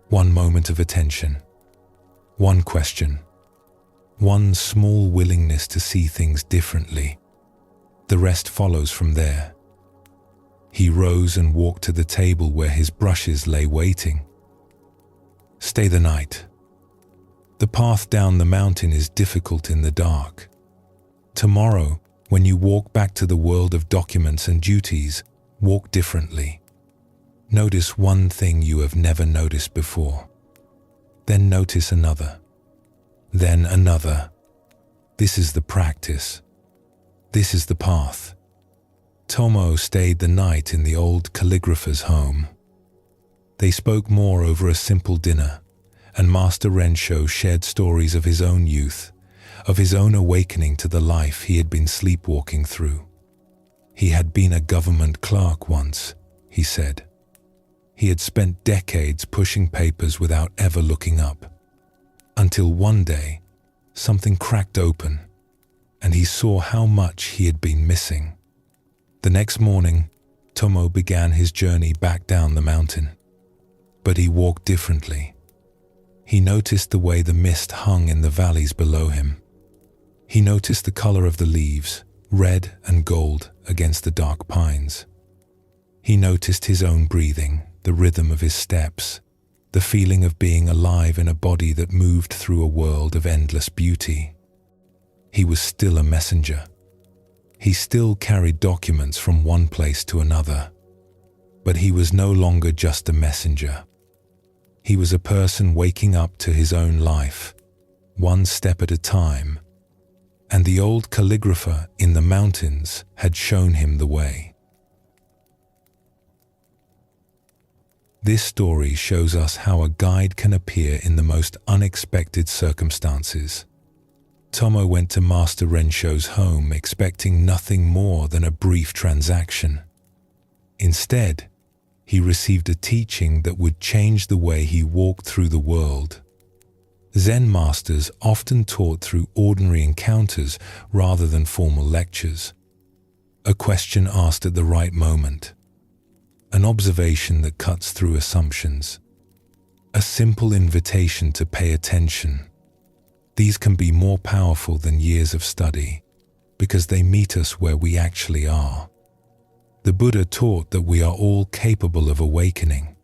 One moment of attention, one question, one small willingness to see things differently. The rest follows from there." He rose and walked to the table where his brushes lay waiting. "Stay the night. The path down the mountain is difficult in the dark. Tomorrow, when you walk back to the world of documents and duties, walk differently. Notice one thing you have never noticed before. Then notice another. Then another. This is the practice. This is the path." Tomo stayed the night in the old calligrapher's home. They spoke more over a simple dinner, and Master Rensho shared stories of his own youth, of his own awakening to the life he had been sleepwalking through. He had been a government clerk once, he said. He had spent decades pushing papers without ever looking up, until one day, something cracked open, and he saw how much he had been missing. The next morning, Tomo began his journey back down the mountain. But he walked differently. He noticed the way the mist hung in the valleys below him. He noticed the color of the leaves, red and gold against the dark pines. He noticed his own breathing, the rhythm of his steps, the feeling of being alive in a body that moved through a world of endless beauty. He was still a messenger. He still carried documents from one place to another. But he was no longer just a messenger. He was a person waking up to his own life, one step at a time, and the old calligrapher in the mountains had shown him the way. This story shows us how a guide can appear in the most unexpected circumstances. Tomo went to Master Rensho's home expecting nothing more than a brief transaction. Instead, he received a teaching that would change the way he walked through the world. Zen masters often taught through ordinary encounters rather than formal lectures. A question asked at the right moment. An observation that cuts through assumptions. A simple invitation to pay attention. These can be more powerful than years of study because they meet us where we actually are. The Buddha taught that we are all capable of awakening.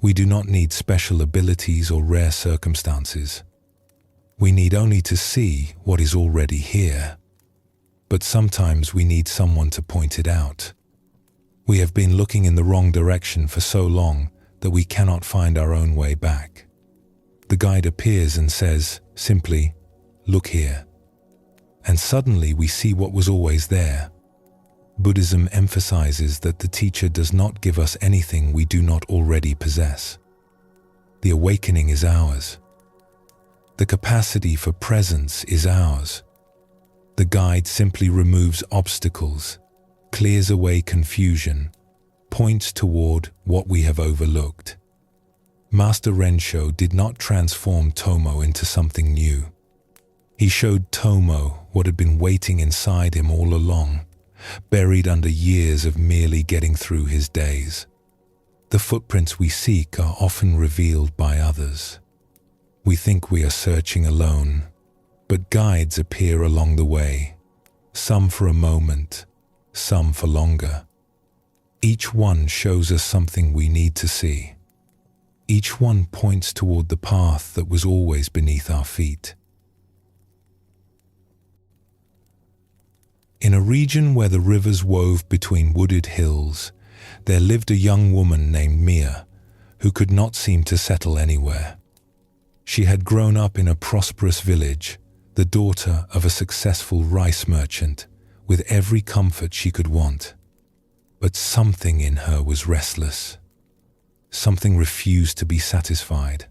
We do not need special abilities or rare circumstances. We need only to see what is already here. But sometimes we need someone to point it out. We have been looking in the wrong direction for so long that we cannot find our own way back. The guide appears and says, simply, "Look here." And suddenly we see what was always there. Buddhism emphasizes that the teacher does not give us anything we do not already possess. The awakening is ours. The capacity for presence is ours. The guide simply removes obstacles, clears away confusion, points toward what we have overlooked. Master Rensho did not transform Tomo into something new. He showed Tomo what had been waiting inside him all along, buried under years of merely getting through his days. The footprints we seek are often revealed by others. We think we are searching alone, but guides appear along the way, some for a moment, some for longer. Each one shows us something we need to see. Each one points toward the path that was always beneath our feet. In a region where the rivers wove between wooded hills, there lived a young woman named Mia, who could not seem to settle anywhere. She had grown up in a prosperous village, the daughter of a successful rice merchant, with every comfort she could want. But something in her was restless. Something refused to be satisfied.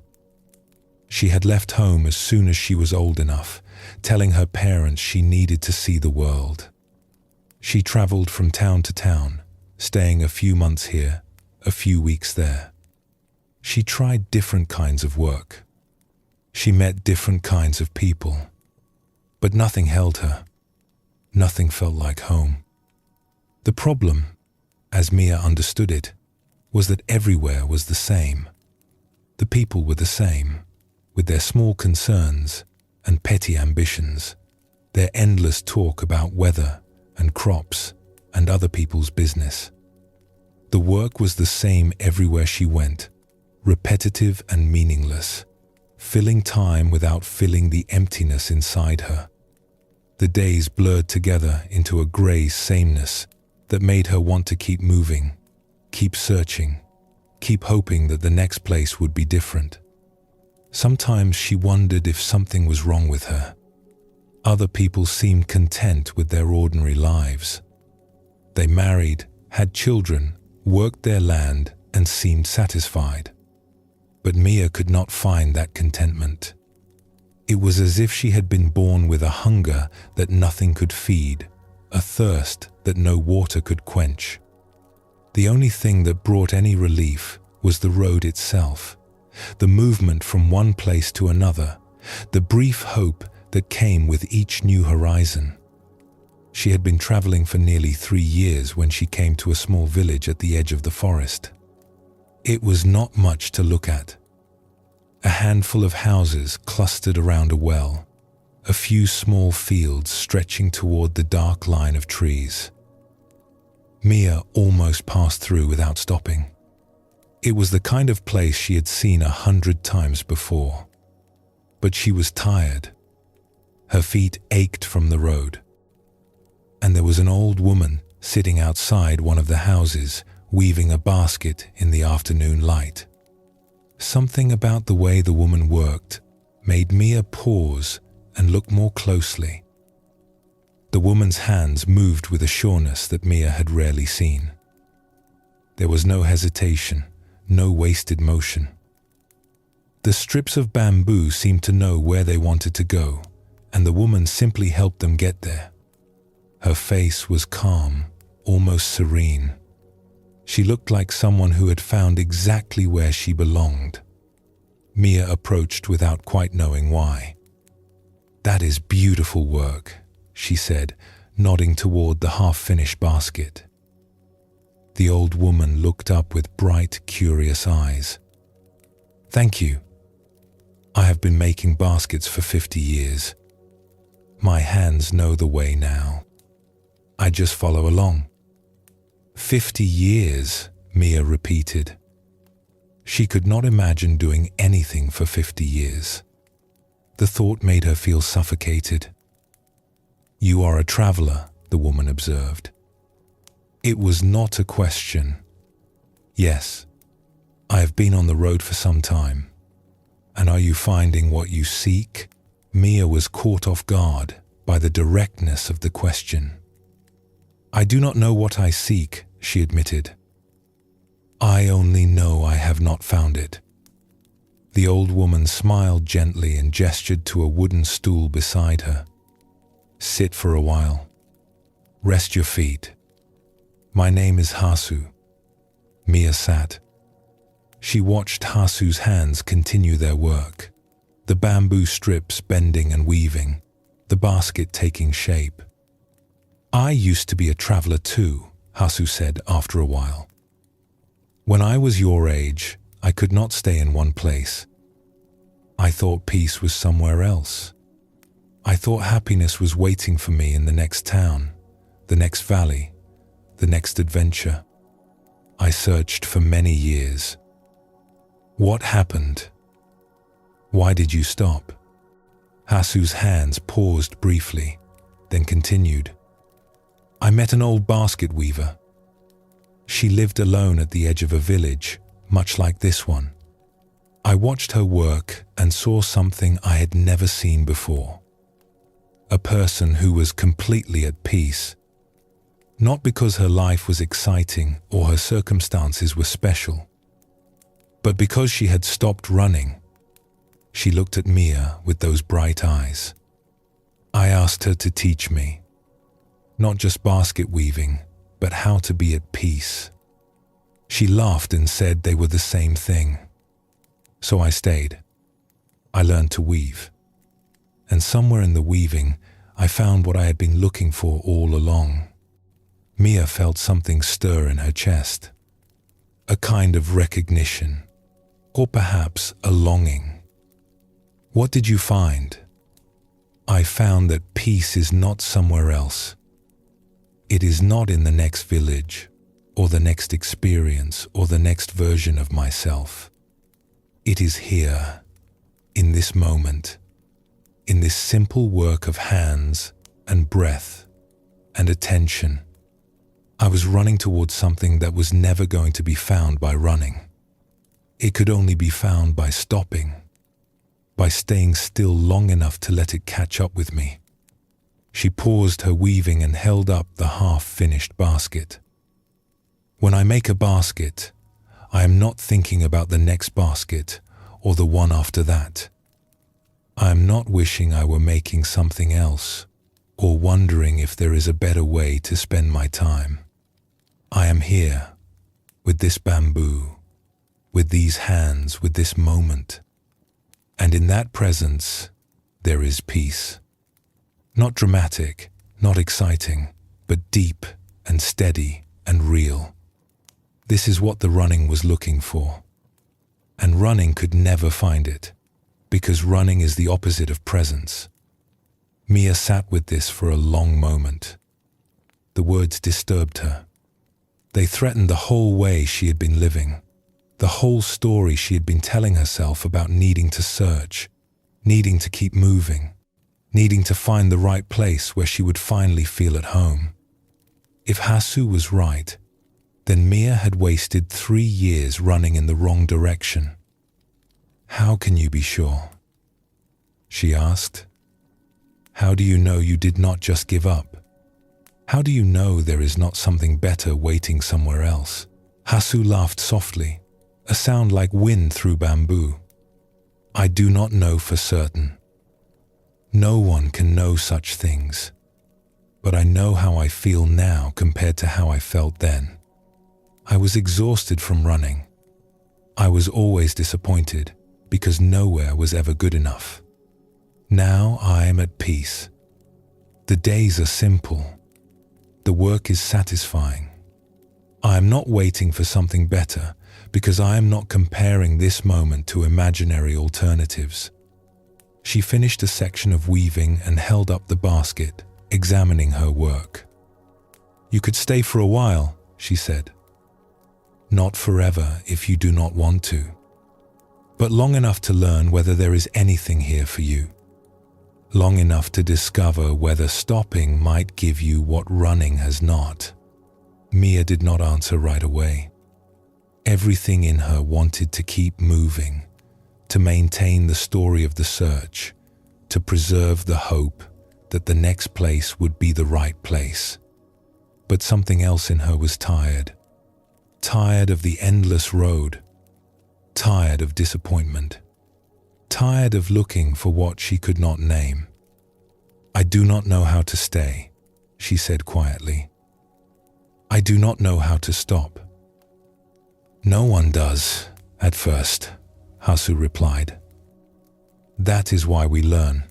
She had left home as soon as she was old enough, telling her parents she needed to see the world. She traveled from town to town, staying a few months here, a few weeks there. She tried different kinds of work. She met different kinds of people. But nothing held her. Nothing felt like home. The problem, as Mia understood it, was that everywhere was the same. The people were the same, with their small concerns and petty ambitions, their endless talk about weather and crops and other people's business. The work was the same everywhere she went, repetitive and meaningless, filling time without filling the emptiness inside her. The days blurred together into a grey sameness that made her want to keep moving, keep searching, keep hoping that the next place would be different. Sometimes she wondered if something was wrong with her. Other people seemed content with their ordinary lives. They married, had children, worked their land, and seemed satisfied. But Mia could not find that contentment. It was as if she had been born with a hunger that nothing could feed, a thirst that no water could quench. The only thing that brought any relief was the road itself, the movement from one place to another, the brief hope that came with each new horizon. She had been traveling for nearly 3 years when she came to a small village at the edge of the forest. It was not much to look at. A handful of houses clustered around a well, a few small fields stretching toward the dark line of trees. Mia almost passed through without stopping. It was the kind of place she had seen 100 times before. But she was tired. Her feet ached from the road. And there was an old woman sitting outside one of the houses, weaving a basket in the afternoon light. Something about the way the woman worked made Mia pause and look more closely. The woman's hands moved with a sureness that Mia had rarely seen. There was no hesitation, no wasted motion. The strips of bamboo seemed to know where they wanted to go, and the woman simply helped them get there. Her face was calm, almost serene. She looked like someone who had found exactly where she belonged. Mia approached without quite knowing why. "That is beautiful work," she said, nodding toward the half-finished basket. The old woman looked up with bright, curious eyes. "Thank you. I have been making baskets for 50 years. My hands know the way now. I just follow along." 50 years, Mia repeated. She could not imagine doing anything for 50 years. The thought made her feel suffocated. "You are a traveler," the woman observed. It was not a question. "Yes, I have been on the road for some time. And are you finding what you seek?" Mia was caught off guard by the directness of the question. "I do not know what I seek," she admitted. "I only know I have not found it." The old woman smiled gently and gestured to a wooden stool beside her. "Sit for a while. Rest your feet. My name is Hasu." Mia sat. She watched Hasu's hands continue their work, the bamboo strips bending and weaving, the basket taking shape. "I used to be a traveler too," Hasu said after a while. "When I was your age, I could not stay in one place. I thought peace was somewhere else. I thought happiness was waiting for me in the next town, the next valley, the next adventure. I searched for many years. What happened? Why did you stop?" Hasu's hands paused briefly, then continued. "I met an old basket weaver. She lived alone at the edge of a village, much like this one. I watched her work and saw something I had never seen before. A person who was completely at peace. Not because her life was exciting or her circumstances were special, but because she had stopped running." She looked at Mia with those bright eyes. "I asked her to teach me, not just basket weaving, but how to be at peace. She laughed and said they were the same thing. So I stayed. I learned to weave. And somewhere in the weaving, I found what I had been looking for all along." Mia felt something stir in her chest. A kind of recognition, or perhaps a longing. "What did you find?" "I found that peace is not somewhere else. It is not in the next village, or the next experience, or the next version of myself. It is here, in this moment, in this simple work of hands and breath and attention. I was running towards something that was never going to be found by running. It could only be found by stopping, by staying still long enough to let it catch up with me." She paused her weaving and held up the half-finished basket. "When I make a basket, I am not thinking about the next basket or the one after that. I am not wishing I were making something else or wondering if there is a better way to spend my time. I am here, with this bamboo, with these hands, with this moment. And in that presence, there is peace. Not dramatic, not exciting, but deep and steady and real." This is what the running was looking for. And running could never find it, because running is the opposite of presence. Mia sat with this for a long moment. The words disturbed her. They threatened the whole way she had been living, the whole story she had been telling herself about needing to search, needing to keep moving, needing to find the right place where she would finally feel at home. If Hasu was right, then Mia had wasted 3 years running in the wrong direction. "How can you be sure?" she asked. "How do you know you did not just give up? How do you know there is not something better waiting somewhere else?" Hasu laughed softly, a sound like wind through bamboo. "I do not know for certain. No one can know such things. But I know how I feel now compared to how I felt then. I was exhausted from running. I was always disappointed because nowhere was ever good enough. Now I am at peace. The days are simple. The work is satisfying. I am not waiting for something better because I am not comparing this moment to imaginary alternatives." She finished a section of weaving and held up the basket, examining her work. "You could stay for a while," she said. "Not forever if you do not want to, but long enough to learn whether there is anything here for you. Long enough to discover whether stopping might give you what running has not." Mia did not answer right away. Everything in her wanted to keep moving, to maintain the story of the search, to preserve the hope that the next place would be the right place. But something else in her was tired. Tired of the endless road. Tired of disappointment. Tired of looking for what she could not name. "I do not know how to stay," she said quietly. "I do not know how to stop." "No one does, at first," Hasu replied. "That is why we learn.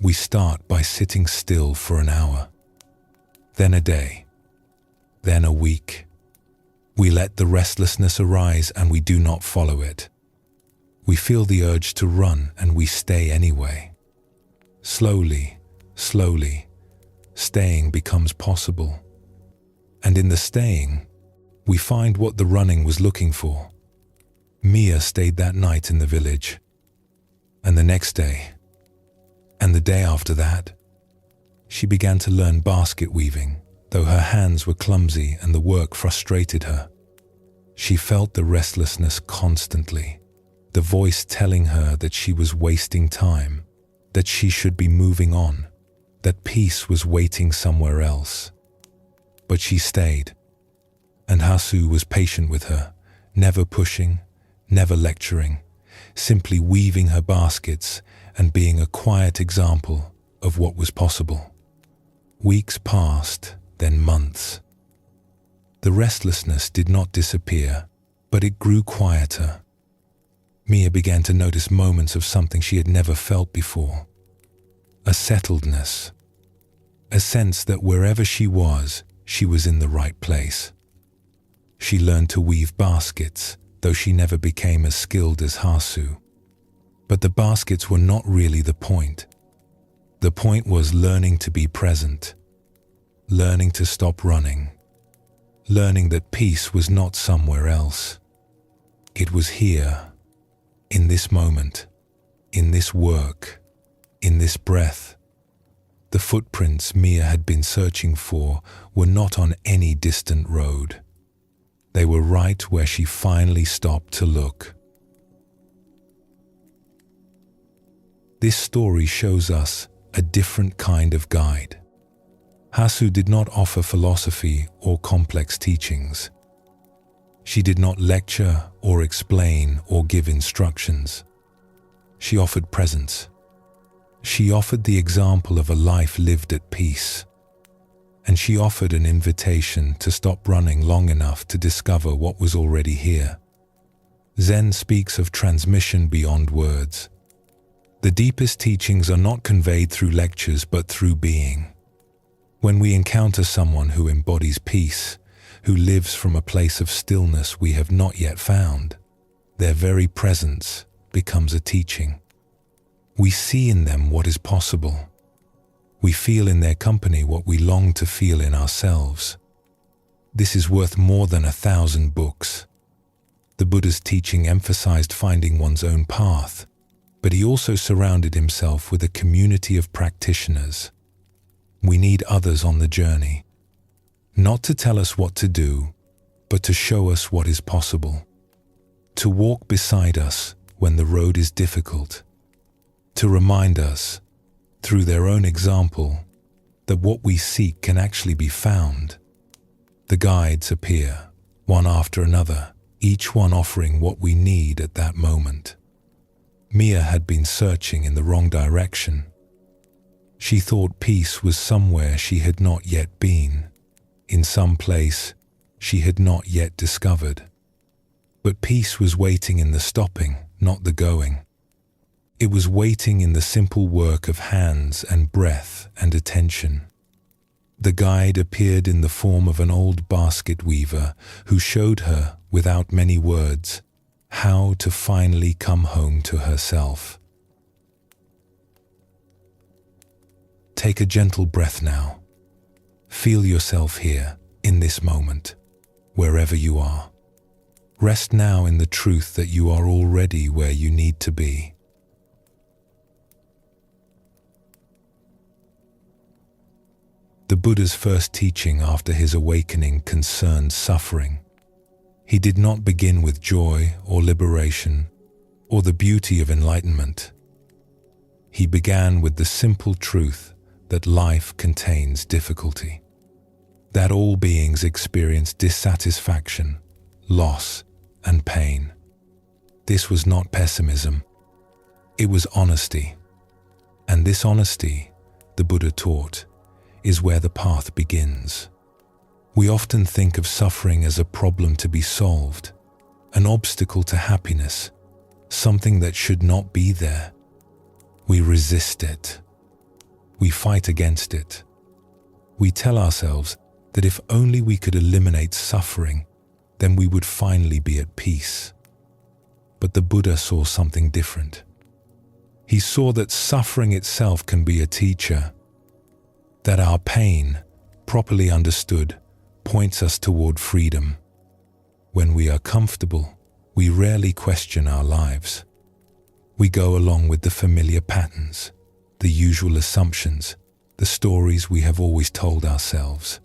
We start by sitting still for an hour, then a day, then a week. We let the restlessness arise and we do not follow it. We feel the urge to run and we stay anyway. Slowly, slowly, staying becomes possible. And in the staying, we find what the running was looking for." Mia stayed that night in the village, and the next day, and the day after that. She began to learn basket weaving, though her hands were clumsy and the work frustrated her. She felt the restlessness constantly, the voice telling her that she was wasting time, that she should be moving on, that peace was waiting somewhere else. But she stayed, and Hasu was patient with her, never pushing, never lecturing, simply weaving her baskets and being a quiet example of what was possible. Weeks passed, then months. The restlessness did not disappear, but it grew quieter. Mia began to notice moments of something she had never felt before. A settledness, a sense that wherever she was in the right place. She learned to weave baskets, though she never became as skilled as Hasu. But the baskets were not really the point. The point was learning to be present, learning to stop running, learning that peace was not somewhere else. It was here, in this moment, in this work, in this breath. The footprints Mia had been searching for were not on any distant road. They were right where she finally stopped to look. This story shows us a different kind of guide. Hasu did not offer philosophy or complex teachings. She did not lecture or explain or give instructions. She offered presence. She offered the example of a life lived at peace. And she offered an invitation to stop running long enough to discover what was already here. Zen speaks of transmission beyond words. The deepest teachings are not conveyed through lectures but through being. When we encounter someone who embodies peace, who lives from a place of stillness we have not yet found. Their very presence becomes a teaching. We see in them what is possible. We feel in their company what we long to feel in ourselves. This is worth more than 1,000 books. The Buddha's teaching emphasized finding one's own path, but he also surrounded himself with a community of practitioners. We need others on the journey, not to tell us what to do, but to show us what is possible, to walk beside us when the road is difficult, to remind us, through their own example, that what we seek can actually be found. The guides appear, one after another, each one offering what we need at that moment. Mia had been searching in the wrong direction. She thought peace was somewhere she had not yet been, in some place she had not yet discovered. But peace was waiting in the stopping, not the going. It was waiting in the simple work of hands and breath and attention. The guide appeared in the form of an old basket weaver who showed her, without many words, how to finally come home to herself. Take a gentle breath now. Feel yourself here, in this moment, wherever you are. Rest now in the truth that you are already where you need to be. The Buddha's first teaching after his awakening concerned suffering. He did not begin with joy or liberation or the beauty of enlightenment. He began with the simple truth that life contains difficulty, that all beings experience dissatisfaction, loss, and pain. This was not pessimism. It was honesty. And this honesty, the Buddha taught, is where the path begins. We often think of suffering as a problem to be solved, an obstacle to happiness, something that should not be there. We resist it. We fight against it. We tell ourselves that if only we could eliminate suffering, then we would finally be at peace. But the Buddha saw something different. He saw that suffering itself can be a teacher, that our pain, properly understood, points us toward freedom. When we are comfortable, we rarely question our lives. We go along with the familiar patterns, the usual assumptions, the stories we have always told ourselves.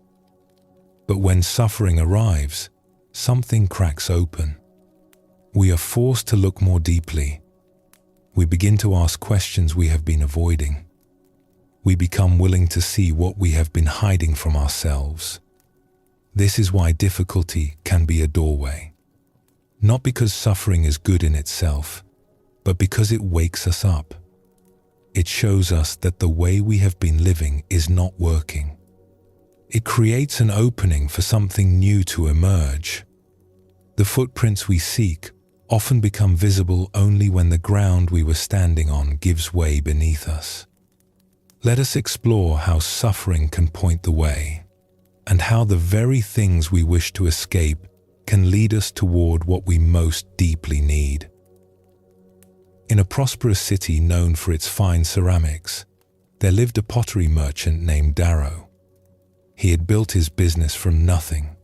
But when suffering arrives, something cracks open. We are forced to look more deeply. We begin to ask questions we have been avoiding. We become willing to see what we have been hiding from ourselves. This is why difficulty can be a doorway. Not because suffering is good in itself, but because it wakes us up. It shows us that the way we have been living is not working. It creates an opening for something new to emerge. The footprints we seek often become visible only when the ground we were standing on gives way beneath us. Let us explore how suffering can point the way, and how the very things we wish to escape can lead us toward what we most deeply need. In a prosperous city known for its fine ceramics, there lived a pottery merchant named Darrow. He had built his business from nothing,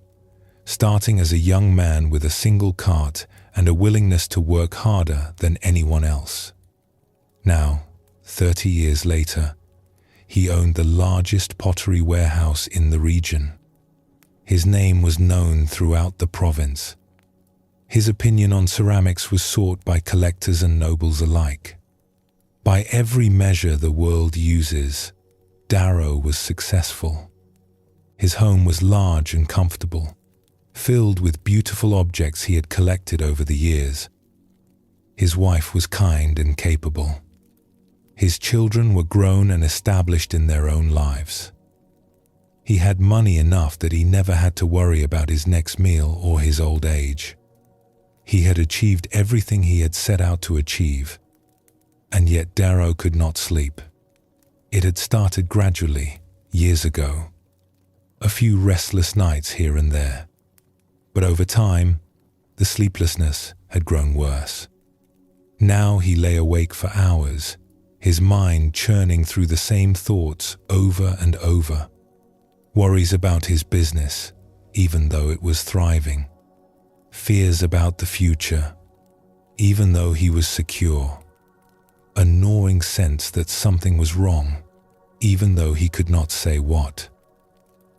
starting as a young man with a single cart and a willingness to work harder than anyone else. Now, 30 years later, he owned the largest pottery warehouse in the region. His name was known throughout the province. His opinion on ceramics was sought by collectors and nobles alike. By every measure the world uses, Darrow was successful. His home was large and comfortable, filled with beautiful objects he had collected over the years. His wife was kind and capable. His children were grown and established in their own lives. He had money enough that he never had to worry about his next meal or his old age. He had achieved everything he had set out to achieve, and yet Darrow could not sleep. It had started gradually, years ago. A few restless nights here and there, But over time, the sleeplessness had grown worse. Now he lay awake for hours, his mind churning through the same thoughts over and over. Worries about his business, even though it was thriving. Fears about the future, even though he was secure. A gnawing sense that something was wrong, even though he could not say what.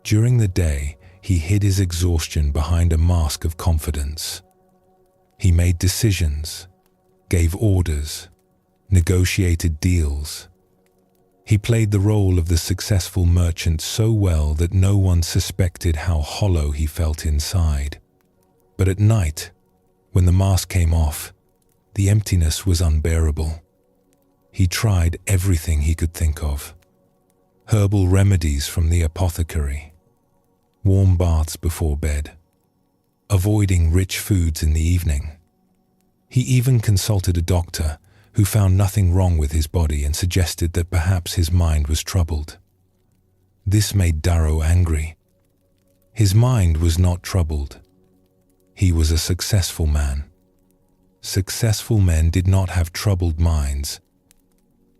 During the day, he hid his exhaustion behind a mask of confidence. He made decisions, gave orders, negotiated deals. He played the role of the successful merchant so well that no one suspected how hollow he felt inside. But at night, when the mask came off, the emptiness was unbearable. He tried everything he could think of. Herbal remedies from the apothecary, warm baths before bed, avoiding rich foods in the evening. He even consulted a doctor who found nothing wrong with his body and suggested that perhaps his mind was troubled. This made Darrow angry. His mind was not troubled. He was a successful man. Successful men did not have troubled minds.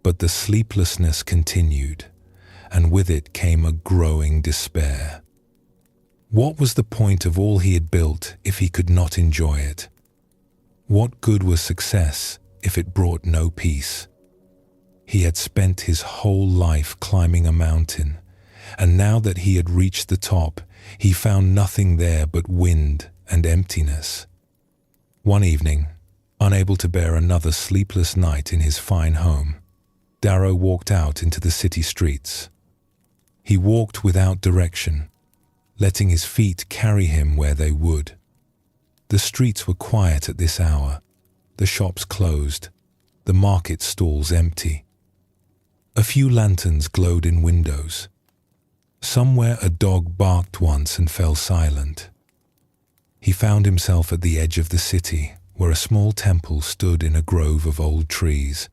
But the sleeplessness continued, and with it came a growing despair. What was the point of all he had built if he could not enjoy it? What good was success if it brought no peace? He had spent his whole life climbing a mountain, and now that he had reached the top, he found nothing there but wind and emptiness. One evening, unable to bear another sleepless night in his fine home, Darrow walked out into the city streets. He walked without direction, letting his feet carry him where they would. The streets were quiet at this hour, the shops closed, the market stalls empty. A few lanterns glowed in windows. Somewhere a dog barked once and fell silent. He found himself at the edge of the city, where a small temple stood in a grove of old trees.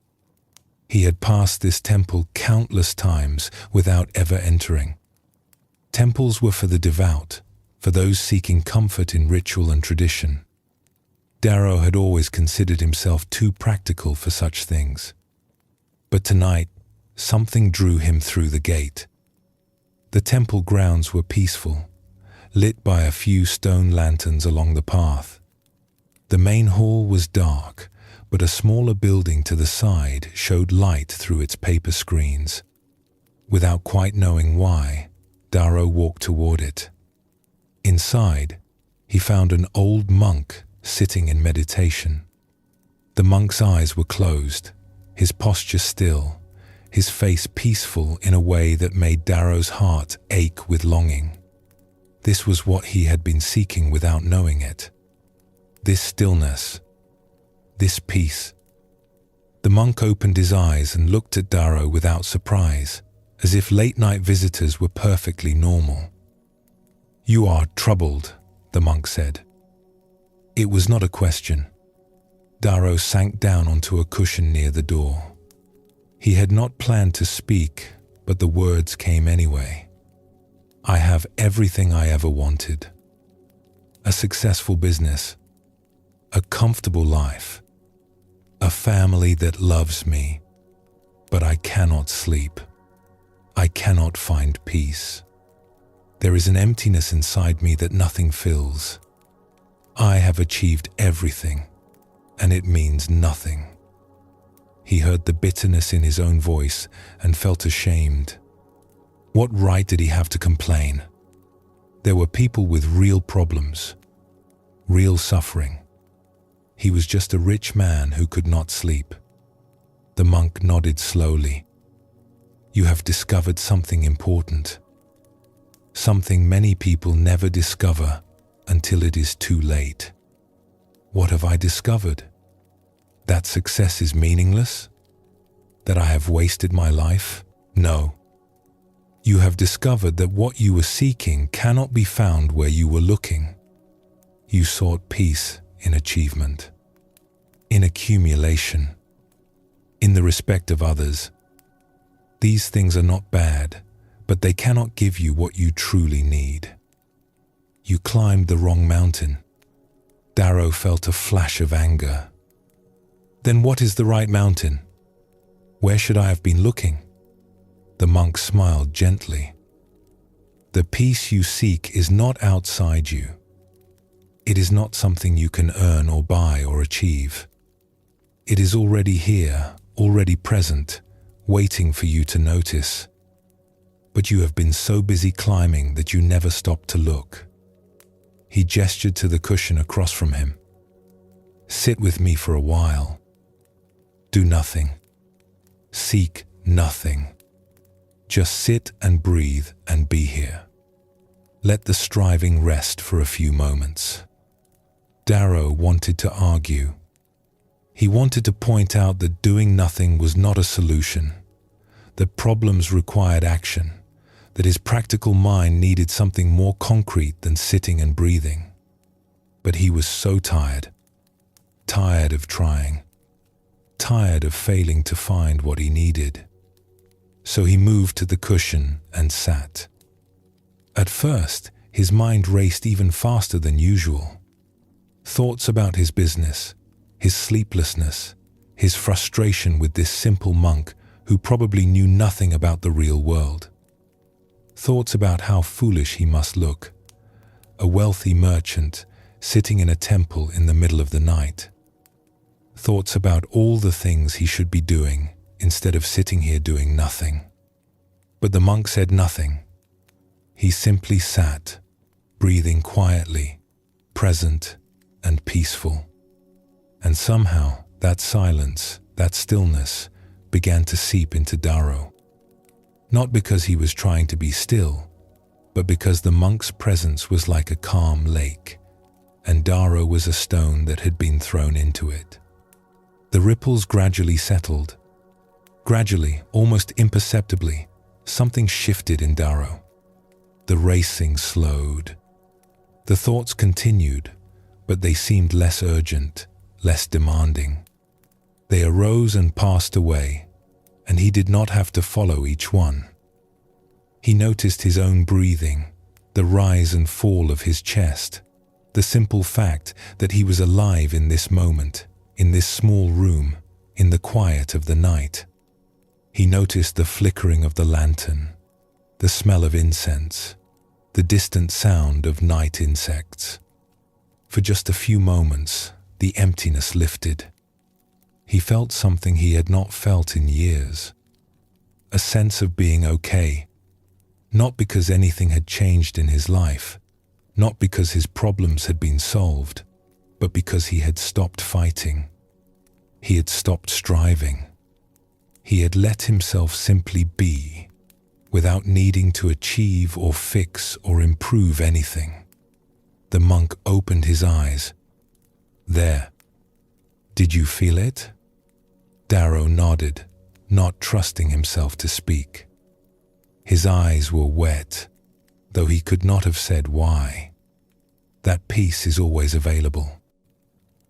He had passed this temple countless times without ever entering. Temples were for the devout, for those seeking comfort in ritual and tradition. Darrow had always considered himself too practical for such things. But tonight, something drew him through the gate. The temple grounds were peaceful, lit by a few stone lanterns along the path. The main hall was dark, but a smaller building to the side showed light through its paper screens. Without quite knowing why, Darrow walked toward it. Inside, he found an old monk sitting in meditation. The monk's eyes were closed, his posture still, his face peaceful in a way that made Darrow's heart ache with longing. This was what he had been seeking without knowing it. This stillness, this peace. The monk opened his eyes and looked at Darrow without surprise, as if late-night visitors were perfectly normal. "You are troubled," the monk said. It was not a question. Darrow sank down onto a cushion near the door. He had not planned to speak, but the words came anyway. "I have everything I ever wanted. A successful business, a comfortable life, a family that loves me, but I cannot sleep. I cannot find peace. There is an emptiness inside me that nothing fills. I have achieved everything, and it means nothing." He heard the bitterness in his own voice and felt ashamed. What right did he have to complain? There were people with real problems, real suffering. He was just a rich man who could not sleep. The monk nodded slowly. "You have discovered something important. Something many people never discover until it is too late." "What have I discovered? That success is meaningless? That I have wasted my life? No. You have discovered that what you were seeking cannot be found where you were looking. You sought peace in achievement, in accumulation, in the respect of others. These things are not bad, but they cannot give you what you truly need. You climbed the wrong mountain. Darrow felt a flash of anger. Then what is the right mountain? Where should I have been looking? The monk smiled gently. The peace you seek is not outside you. It is not something you can earn or buy or achieve. It is already here, already present, waiting for you to notice. But you have been so busy climbing that you never stopped to look. He gestured to the cushion across from him. Sit with me for a while. Do nothing. Seek nothing. Just sit and breathe and be here. Let the striving rest for a few moments. Darrow wanted to argue. He wanted to point out that doing nothing was not a solution, that problems required action, that his practical mind needed something more concrete than sitting and breathing. But he was so tired. Tired of trying. Tired of failing to find what he needed. So he moved to the cushion and sat. At first, his mind raced even faster than usual. Thoughts about his business, his sleeplessness, his frustration with this simple monk who probably knew nothing about the real world. Thoughts about how foolish he must look, a wealthy merchant sitting in a temple in the middle of the night. Thoughts about all the things he should be doing instead of sitting here doing nothing. But the monk said nothing. He simply sat, breathing quietly, present and peaceful. And somehow that silence, that stillness, began to seep into Darrow. Not because he was trying to be still, but because the monk's presence was like a calm lake, and Darrow was a stone that had been thrown into it. The ripples gradually settled. Gradually, almost imperceptibly, something shifted in Darrow. The racing slowed. The thoughts continued, but they seemed less urgent, less demanding. They arose and passed away, and he did not have to follow each one. He noticed his own breathing, the rise and fall of his chest, the simple fact that he was alive in this moment, in this small room, in the quiet of the night. He noticed the flickering of the lantern, the smell of incense, the distant sound of night insects. For just a few moments, the emptiness lifted. He felt something he had not felt in years. A sense of being okay, not because anything had changed in his life, not because his problems had been solved, but because he had stopped fighting. He had stopped striving. He had let himself simply be, without needing to achieve or fix or improve anything. The monk opened his eyes. There. Did you feel it? Darrow nodded, not trusting himself to speak. His eyes were wet, though he could not have said why. That peace is always available.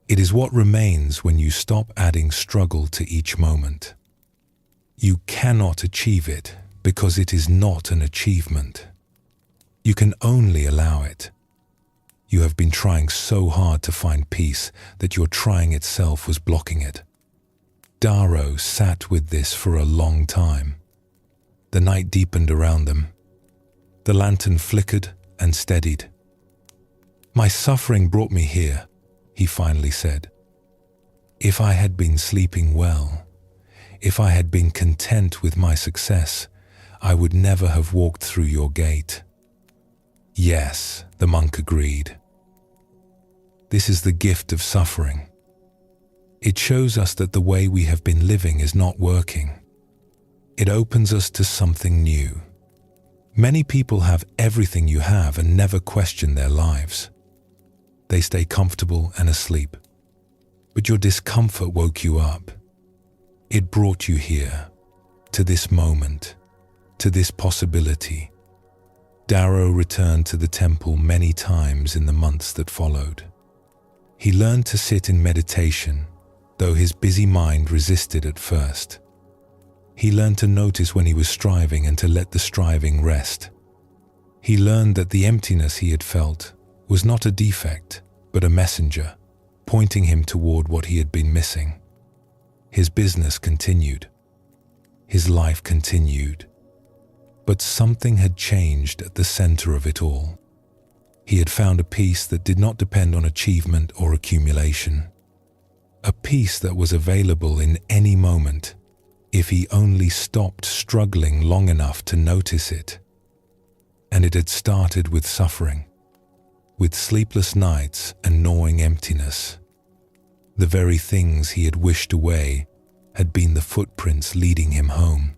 It is what remains when you stop adding struggle to each moment. You cannot achieve it because it is not an achievement. You can only allow it. You have been trying so hard to find peace that your trying itself was blocking it. Darrow sat with this for a long time. The night deepened around them. The lantern flickered and steadied. My suffering brought me here, he finally said. If I had been sleeping well, if I had been content with my success, I would never have walked through your gate. Yes, the monk agreed. This is the gift of suffering. It shows us that the way we have been living is not working. It opens us to something new. Many people have everything you have and never question their lives. They stay comfortable and asleep. But your discomfort woke you up. It brought you here, to this moment, to this possibility. Darrow returned to the temple many times in the months that followed. He learned to sit in meditation, though his busy mind resisted at first. He learned to notice when he was striving and to let the striving rest. He learned that the emptiness he had felt was not a defect, but a messenger, pointing him toward what he had been missing. His business continued. His life continued. But something had changed at the center of it all. He had found a peace that did not depend on achievement or accumulation. A peace that was available in any moment, if he only stopped struggling long enough to notice it. And it had started with suffering, with sleepless nights and gnawing emptiness. The very things he had wished away had been the footprints leading him home.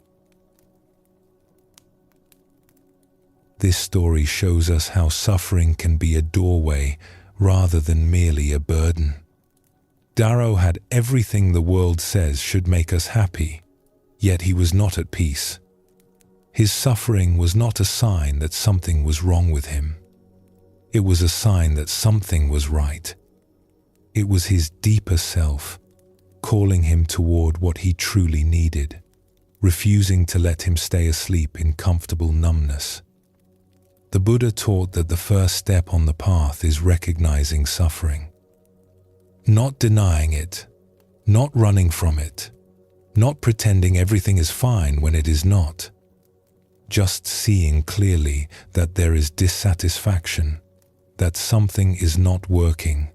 This story shows us how suffering can be a doorway rather than merely a burden. Darrow had everything the world says should make us happy, yet he was not at peace. His suffering was not a sign that something was wrong with him. It was a sign that something was right. It was his deeper self, calling him toward what he truly needed, refusing to let him stay asleep in comfortable numbness. The Buddha taught that the first step on the path is recognizing suffering. Not denying it, not running from it, not pretending everything is fine when it is not. Just seeing clearly that there is dissatisfaction, that something is not working,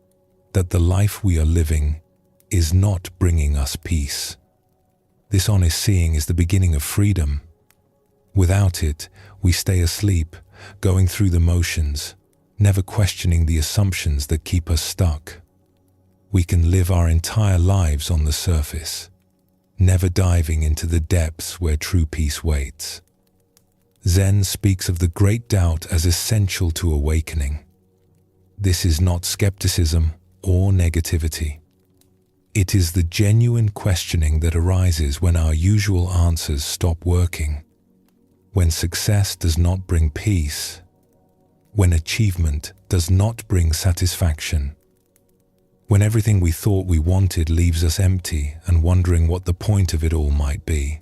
that the life we are living is not bringing us peace. This honest seeing is the beginning of freedom. Without it, we stay asleep, going through the motions, never questioning the assumptions that keep us stuck. We can live our entire lives on the surface, never diving into the depths where true peace waits. Zen speaks of the great doubt as essential to awakening. This is not skepticism or negativity. It is the genuine questioning that arises when our usual answers stop working, when success does not bring peace, when achievement does not bring satisfaction, when everything we thought we wanted leaves us empty and wondering what the point of it all might be.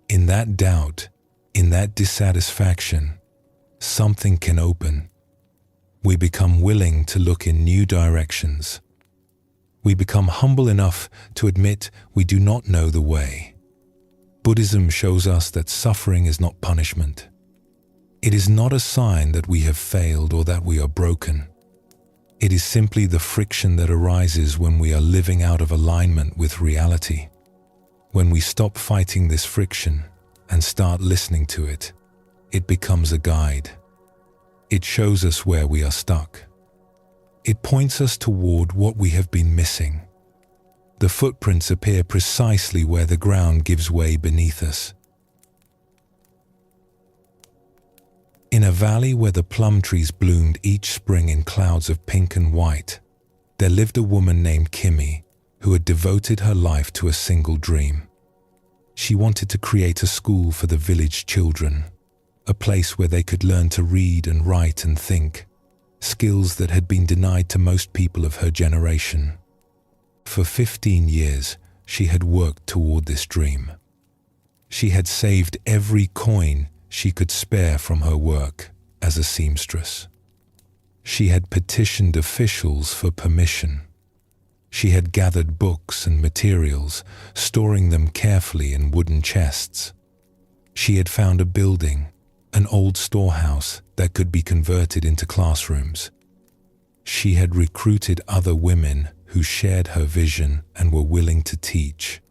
In that doubt, in that dissatisfaction, something can open. We become willing to look in new directions. We become humble enough to admit we do not know the way. Buddhism shows us that suffering is not punishment. It is not a sign that we have failed or that we are broken. It is simply the friction that arises when we are living out of alignment with reality. When we stop fighting this friction and start listening to it, it becomes a guide. It shows us where we are stuck. It points us toward what we have been missing. The footprints appear precisely where the ground gives way beneath us. In a valley where the plum trees bloomed each spring in clouds of pink and white, there lived a woman named Kimmy who had devoted her life to a single dream. She wanted to create a school for the village children, a place where they could learn to read and write and think, skills that had been denied to most people of her generation. For 15 years, she had worked toward this dream. She had saved every coin she could spare from her work as a seamstress. She had petitioned officials for permission. She had gathered books and materials, storing them carefully in wooden chests. She had found a building, an old storehouse that could be converted into classrooms. She had recruited other women who shared her vision and were willing to teach.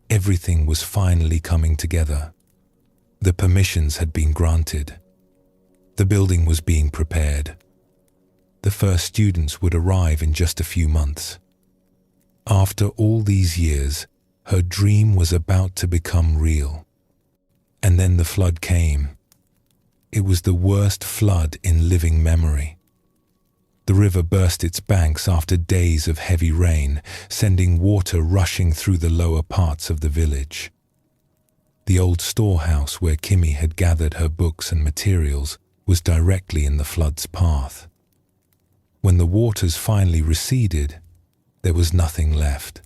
Everything was finally coming together. The permissions had been granted. The building was being prepared. The first students would arrive in just a few months. After all these years, her dream was about to become real. And then the flood came. It was the worst flood in living memory. The river burst its banks after days of heavy rain, sending water rushing through the lower parts of the village. The old storehouse where Kimmy had gathered her books and materials was directly in the flood's path. When the waters finally receded, there was nothing left.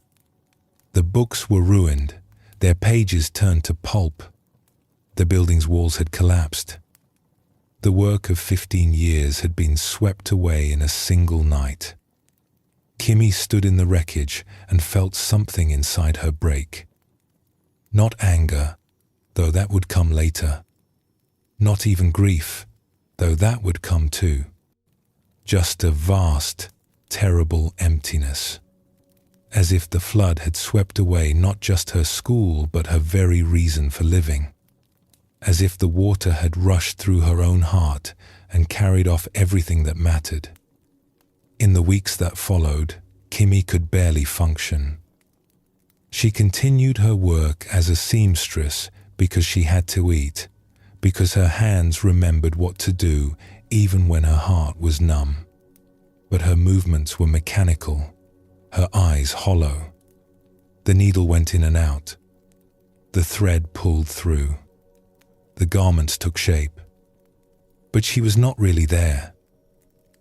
The books were ruined, their pages turned to pulp. The building's walls had collapsed. The work of 15 years had been swept away in a single night. Kimmy stood in the wreckage and felt something inside her break. Not anger, though that would come later. Not even grief, though that would come too. Just a vast, terrible emptiness. As if the flood had swept away not just her school but her very reason for living. As if the water had rushed through her own heart and carried off everything that mattered. In the weeks that followed, Kimmy could barely function. She continued her work as a seamstress because she had to eat, because her hands remembered what to do even when her heart was numb. But her movements were mechanical, her eyes hollow. The needle went in and out. The thread pulled through. The garments took shape. But she was not really there.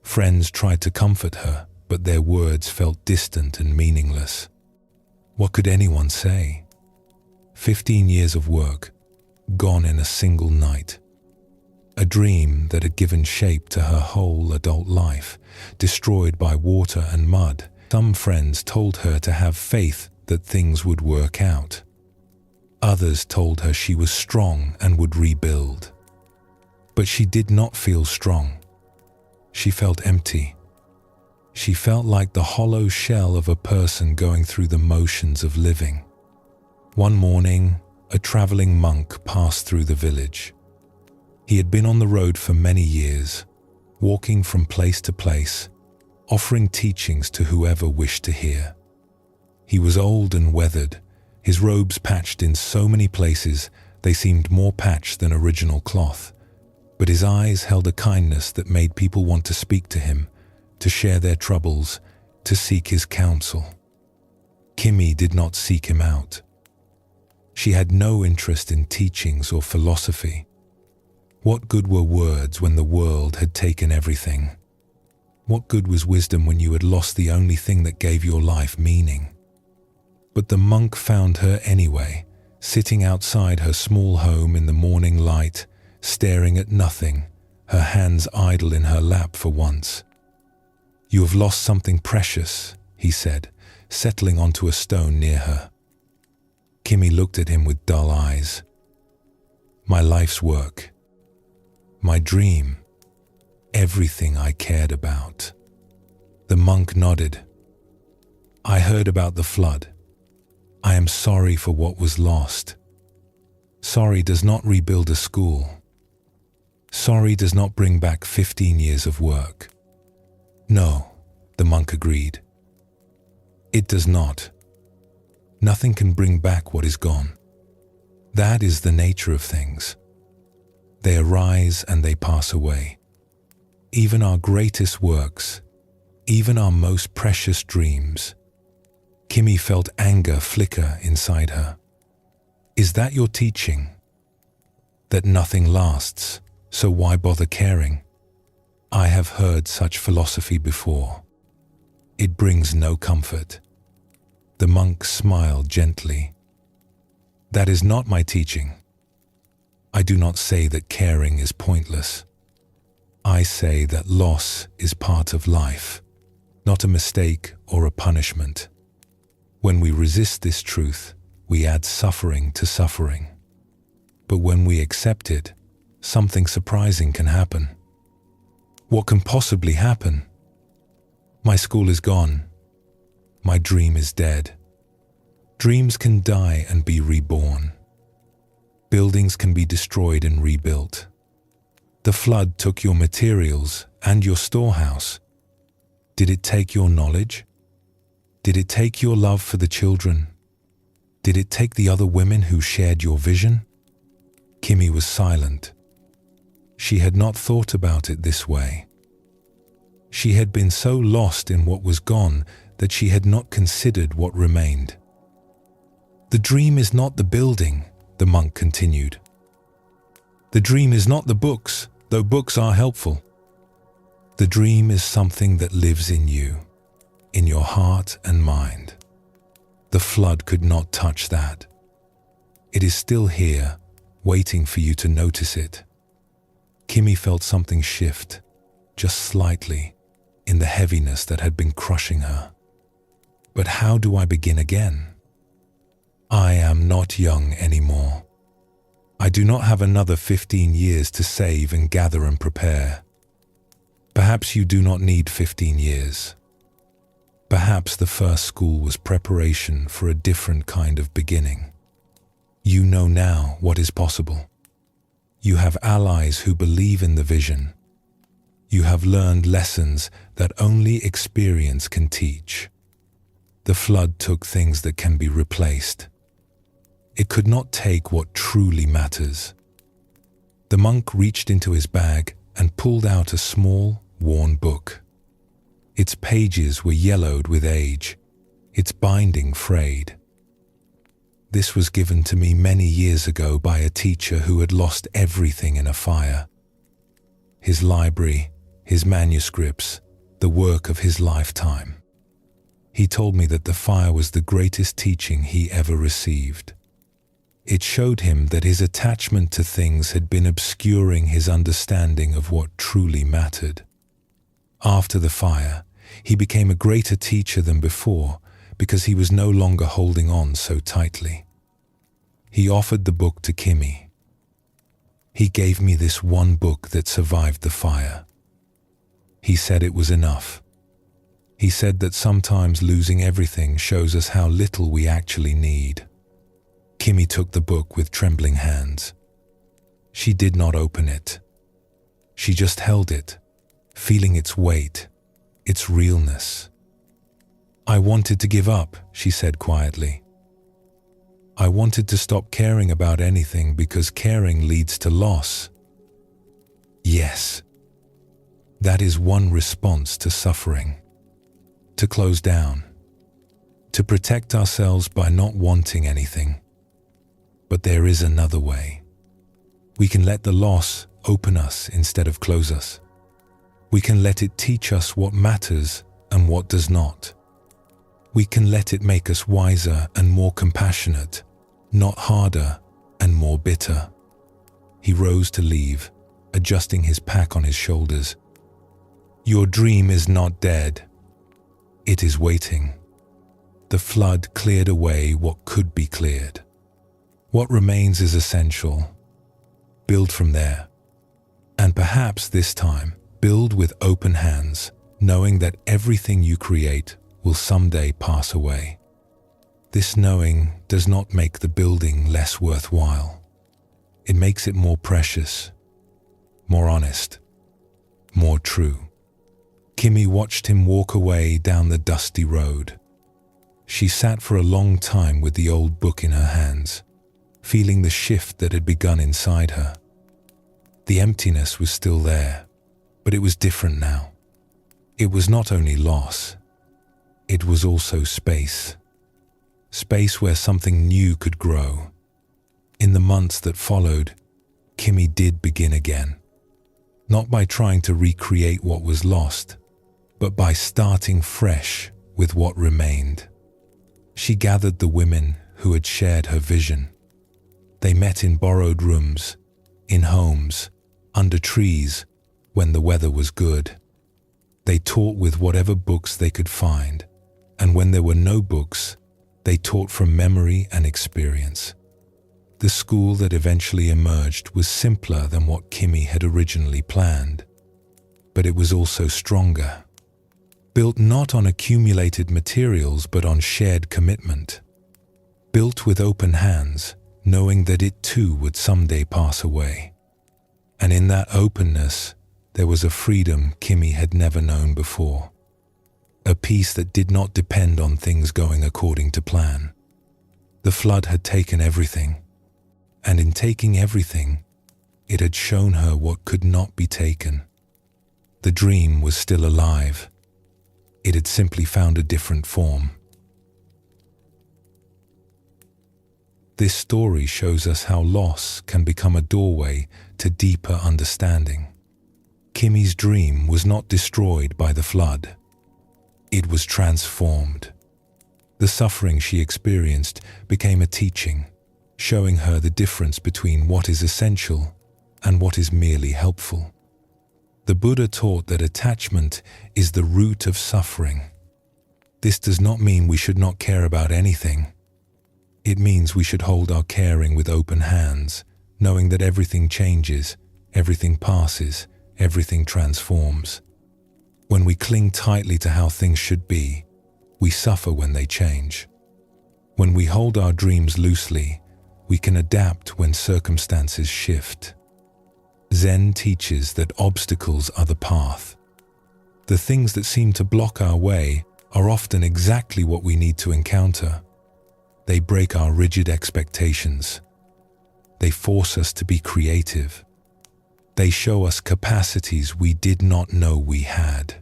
Friends tried to comfort her, but their words felt distant and meaningless. What could anyone say? 15 years of work, gone in a single night. A dream that had given shape to her whole adult life, destroyed by water and mud. Some friends told her to have faith that things would work out. Others told her she was strong and would rebuild. But she did not feel strong. She felt empty. She felt like the hollow shell of a person going through the motions of living. One morning, a traveling monk passed through the village. He had been on the road for many years, walking from place to place, offering teachings to whoever wished to hear. He was old and weathered, his robes patched in so many places they seemed more patched than original cloth, but his eyes held a kindness that made people want to speak to him, to share their troubles, to seek his counsel. Kimmy did not seek him out. She had no interest in teachings or philosophy. What good were words when the world had taken everything? What good was wisdom when you had lost the only thing that gave your life meaning? But the monk found her anyway, sitting outside her small home in the morning light, staring at nothing, her hands idle in her lap for once. "You have lost something precious," he said, settling onto a stone near her. Kimmy looked at him with dull eyes. "My life's work. My dream. Everything I cared about." The monk nodded. "I heard about the flood. I am sorry for what was lost. Sorry does not rebuild a school. Sorry does not bring back 15 years of work." "No," the monk agreed. "It does not. Nothing can bring back what is gone. That is the nature of things. They arise and they pass away. Even our greatest works, even our most precious dreams." Kimmy felt anger flicker inside her. "Is that your teaching? That nothing lasts, so why bother caring? I have heard such philosophy before. It brings no comfort." The monk smiled gently. "That is not my teaching. I do not say that caring is pointless. I say that loss is part of life, not a mistake or a punishment. When we resist this truth, we add suffering to suffering. But when we accept it, something surprising can happen." "What can possibly happen?" "My school is gone. My dream is dead. Dreams can die and be reborn. Buildings can be destroyed and rebuilt. The flood took your materials and your storehouse. Did it take your knowledge? Did it take your love for the children? Did it take the other women who shared your vision?" Kimmy was silent. She had not thought about it this way. She had been so lost in what was gone that she had not considered what remained. "The dream is not the building," the monk continued. "The dream is not the books, though books are helpful. The dream is something that lives in you, in your heart and mind. The flood could not touch that. It is still here, waiting for you to notice it. Kimmy felt something shift, just slightly, in the heaviness that had been crushing her. But how do I begin again? I am not young anymore. I do not have another 15 years to save and gather and prepare. Perhaps you do not need 15 years. Perhaps the first school was preparation for a different kind of beginning. You know now what is possible. You have allies who believe in the vision. You have learned lessons that only experience can teach. The flood took things that can be replaced. It could not take what truly matters. The monk reached into his bag and pulled out a small, worn book. Its pages were yellowed with age, its binding frayed. This was given to me many years ago by a teacher who had lost everything in a fire. His library, his manuscripts, the work of his lifetime. He told me that the fire was the greatest teaching he ever received. It showed him that his attachment to things had been obscuring his understanding of what truly mattered. After the fire, he became a greater teacher than before because he was no longer holding on so tightly. He offered the book to Kimmy. He gave me this one book that survived the fire. He said it was enough. He said that sometimes losing everything shows us how little we actually need. Kimmy took the book with trembling hands. She did not open it. She just held it, feeling its weight, its realness. I wanted to give up, she said quietly. I wanted to stop caring about anything because caring leads to loss. Yes, that is one response to suffering. To close down. To protect ourselves by not wanting anything. But there is another way. We can let the loss open us instead of close us. We can let it teach us what matters and what does not. We can let it make us wiser and more compassionate, not harder and more bitter. He rose to leave, adjusting his pack on his shoulders. Your dream is not dead. It is waiting. The flood cleared away what could be cleared. What remains is essential. Build from there. And perhaps this time, build with open hands, knowing that everything you create will someday pass away. This knowing does not make the building less worthwhile. It makes it more precious, more honest, more true. Kimmy watched him walk away down the dusty road. She sat for a long time with the old book in her hands, feeling the shift that had begun inside her. The emptiness was still there, but it was different now. It was not only loss, it was also space. Space where something new could grow. In the months that followed, Kimmy did begin again. Not by trying to recreate what was lost, but by starting fresh with what remained. She gathered the women who had shared her vision. They met in borrowed rooms, in homes, under trees, when the weather was good. They taught with whatever books they could find, and when there were no books, they taught from memory and experience. The school that eventually emerged was simpler than what Kimmy had originally planned, but it was also stronger. Built not on accumulated materials but on shared commitment. Built with open hands, knowing that it too would someday pass away. And in that openness, there was a freedom Kimmy had never known before. A peace that did not depend on things going according to plan. The flood had taken everything, and in taking everything, it had shown her what could not be taken. The dream was still alive. It had simply found a different form. This story shows us how loss can become a doorway to deeper understanding. Kimmy's dream was not destroyed by the flood. It was transformed. The suffering she experienced became a teaching, showing her the difference between what is essential and what is merely helpful. The Buddha taught that attachment is the root of suffering. This does not mean we should not care about anything. It means we should hold our caring with open hands, knowing that everything changes, everything passes, everything transforms. When we cling tightly to how things should be, we suffer when they change. When we hold our dreams loosely, we can adapt when circumstances shift. Zen teaches that obstacles are the path. The things that seem to block our way are often exactly what we need to encounter. They break our rigid expectations. They force us to be creative. They show us capacities we did not know we had.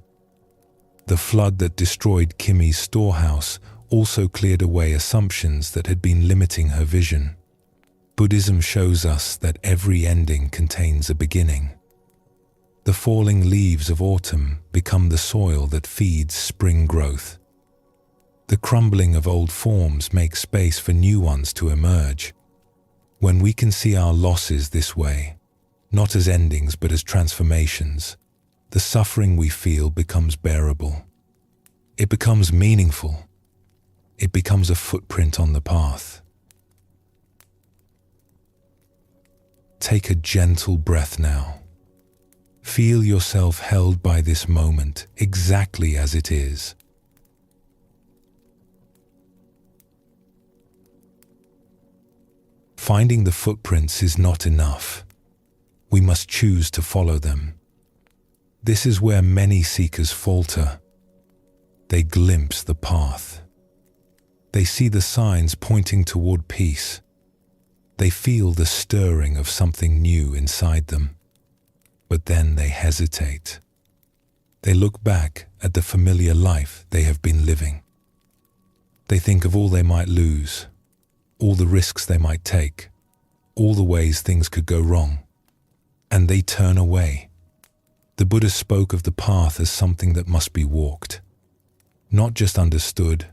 The flood that destroyed Kimmy's storehouse also cleared away assumptions that had been limiting her vision. Buddhism shows us that every ending contains a beginning. The falling leaves of autumn become the soil that feeds spring growth. The crumbling of old forms makes space for new ones to emerge. When we can see our losses this way, not as endings but as transformations, the suffering we feel becomes bearable. It becomes meaningful. It becomes a footprint on the path. Take a gentle breath now. Feel yourself held by this moment exactly as it is. Finding the footprints is not enough. We must choose to follow them. This is where many seekers falter. They glimpse the path. They see the signs pointing toward peace. They feel the stirring of something new inside them. But then they hesitate. They look back at the familiar life they have been living. They think of all they might lose, all the risks they might take, all the ways things could go wrong, and they turn away. The Buddha spoke of the path as something that must be walked, not just understood,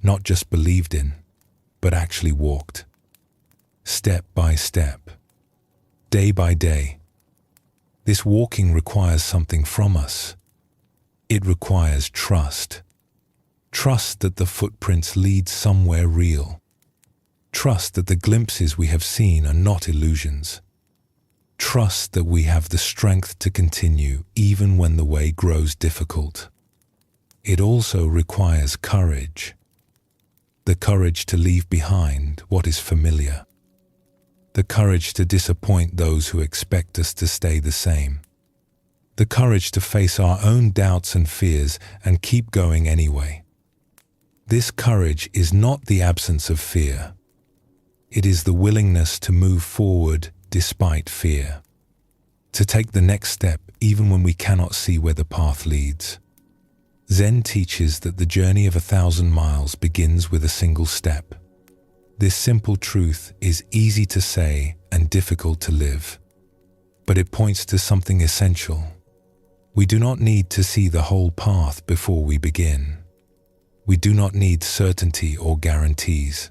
not just believed in, but actually walked. Step by step, day by day. This walking requires something from us. It requires trust. Trust that the footprints lead somewhere real. Trust that the glimpses we have seen are not illusions. Trust that we have the strength to continue even when the way grows difficult. It also requires courage. The courage to leave behind what is familiar. The courage to disappoint those who expect us to stay the same. The courage to face our own doubts and fears and keep going anyway. This courage is not the absence of fear. It is the willingness to move forward despite fear. To take the next step even when we cannot see where the path leads. Zen teaches that the journey of 1,000 miles begins with a single step. This simple truth is easy to say and difficult to live, but it points to something essential. We do not need to see the whole path before we begin. We do not need certainty or guarantees.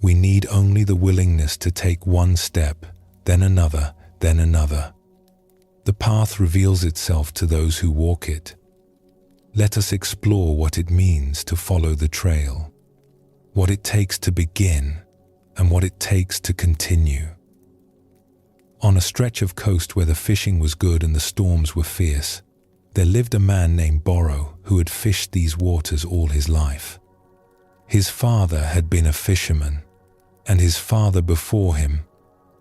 We need only the willingness to take one step, then another, then another. The path reveals itself to those who walk it. Let us explore what it means to follow the trail. What it takes to begin, and what it takes to continue. On a stretch of coast where the fishing was good and the storms were fierce, there lived a man named Boro who had fished these waters all his life. His father had been a fisherman, and his father before him,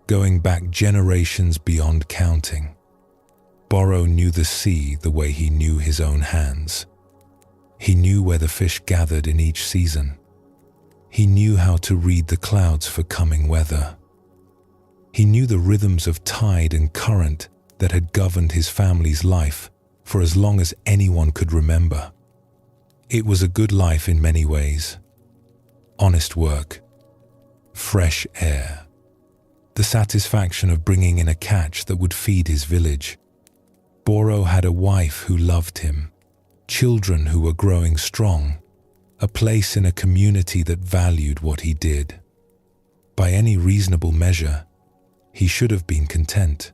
going back generations beyond counting. Boro knew the sea the way he knew his own hands. He knew where the fish gathered in each season. He knew how to read the clouds for coming weather. He knew the rhythms of tide and current that had governed his family's life for as long as anyone could remember. It was a good life in many ways. Honest work, fresh air, the satisfaction of bringing in a catch that would feed his village. Boro had a wife who loved him, children who were growing strong, a place in a community that valued what he did. By any reasonable measure, He should have been content.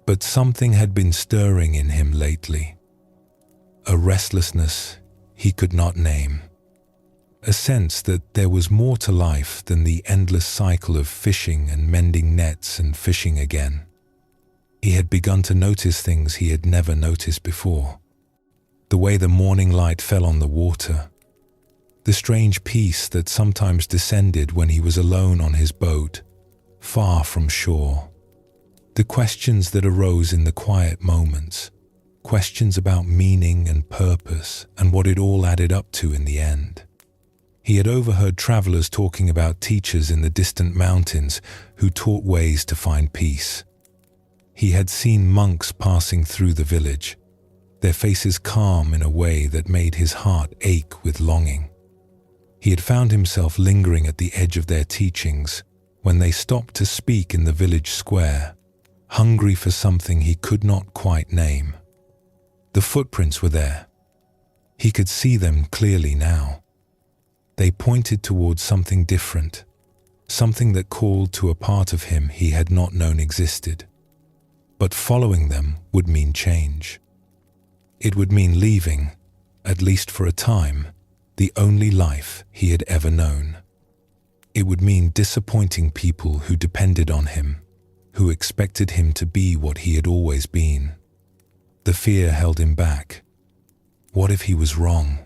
But something had been stirring in him lately. A restlessness he could not name. A sense that there was more to life than the endless cycle of fishing and mending nets and fishing again. He had begun to notice things he had never noticed before. The way the morning light fell on the water. The strange peace that sometimes descended when he was alone on his boat, far from shore. The questions that arose in the quiet moments. Questions about meaning and purpose and what it all added up to in the end. He had overheard travelers talking about teachers in the distant mountains who taught ways to find peace. He had seen monks passing through the village, their faces calm in a way that made his heart ache with longing. He had found himself lingering at the edge of their teachings when they stopped to speak in the village square, hungry for something he could not quite name. The footprints were there. He could see them clearly now. They pointed towards something different, something that called to a part of him he had not known existed. But following them would mean change. It would mean leaving, at least for a time, the only life he had ever known. It would mean disappointing people who depended on him, who expected him to be what he had always been. The fear held him back. What if he was wrong?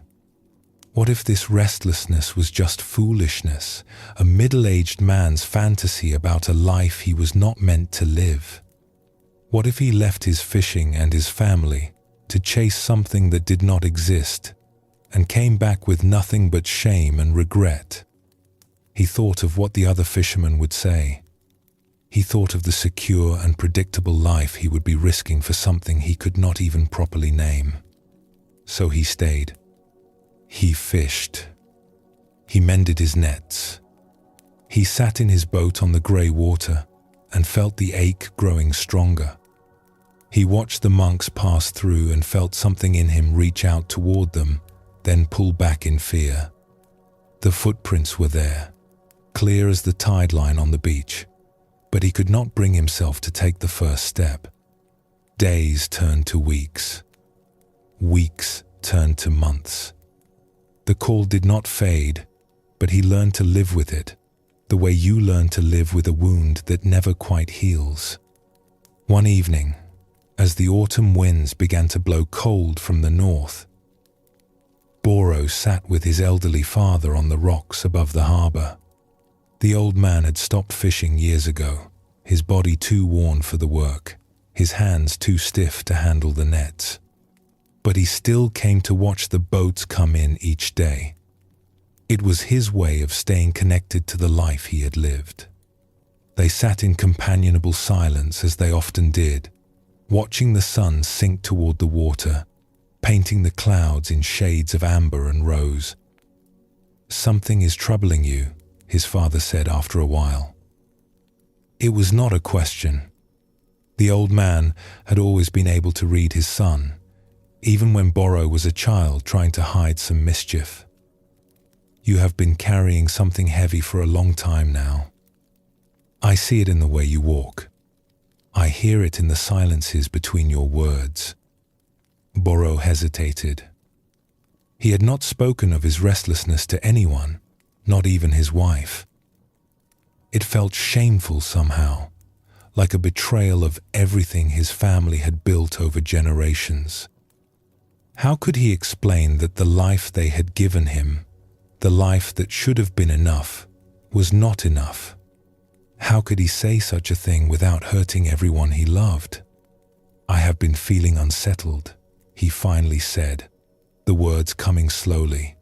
What if this restlessness was just foolishness, a middle-aged man's fantasy about a life he was not meant to live? What if he left his fishing and his family to chase something that did not exist and came back with nothing but shame and regret? He thought of what the other fishermen would say. He thought of the secure and predictable life he would be risking for something he could not even properly name. So he stayed. He fished. He mended his nets. He sat in his boat on the grey water and felt the ache growing stronger. He watched the monks pass through and felt something in him reach out toward them, then pull back in fear. The footprints were there, clear as the tide line on the beach, but he could not bring himself to take the first step. Days turned to weeks. Weeks turned to months. The call did not fade, but he learned to live with it, the way you learn to live with a wound that never quite heals. One evening, as the autumn winds began to blow cold from the north, Boro sat with his elderly father on the rocks above the harbor. The old man had stopped fishing years ago, his body too worn for the work, his hands too stiff to handle the nets. But he still came to watch the boats come in each day. It was his way of staying connected to the life he had lived. They sat in companionable silence as they often did, watching the sun sink toward the water, painting the clouds in shades of amber and rose. "Something is troubling you," his father said after a while. It was not a question. The old man had always been able to read his son, even when Boro was a child trying to hide some mischief. "You have been carrying something heavy for a long time now. I see it in the way you walk. I hear it in the silences between your words." Boro hesitated. He had not spoken of his restlessness to anyone, not even his wife. It felt shameful somehow, like a betrayal of everything his family had built over generations. How could he explain that the life they had given him, the life that should have been enough, was not enough? How could he say such a thing without hurting everyone he loved? "I have been feeling unsettled," he finally said, the words coming slowly.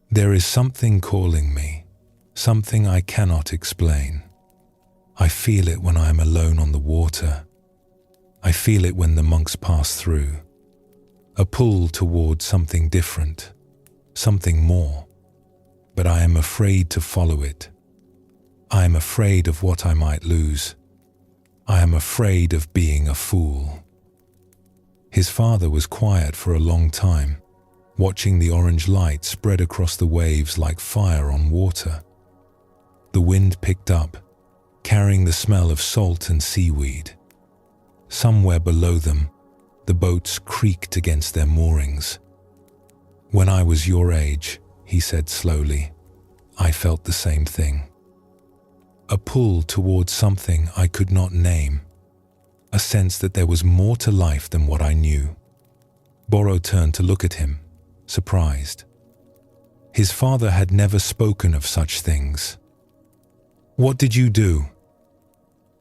"There is something calling me, something I cannot explain. I feel it when I am alone on the water. I feel it when the monks pass through. A pull toward something different, something more. But I am afraid to follow it. I am afraid of what I might lose. I am afraid of being a fool." His father was quiet for a long time, watching the orange light spread across the waves like fire on water. The wind picked up, carrying the smell of salt and seaweed. Somewhere below them, the boats creaked against their moorings. "When I was your age," he said slowly, "I felt the same thing. A pull towards something I could not name, a sense that there was more to life than what I knew." Boro turned to look at him, surprised. His father had never spoken of such things. "What did you do?"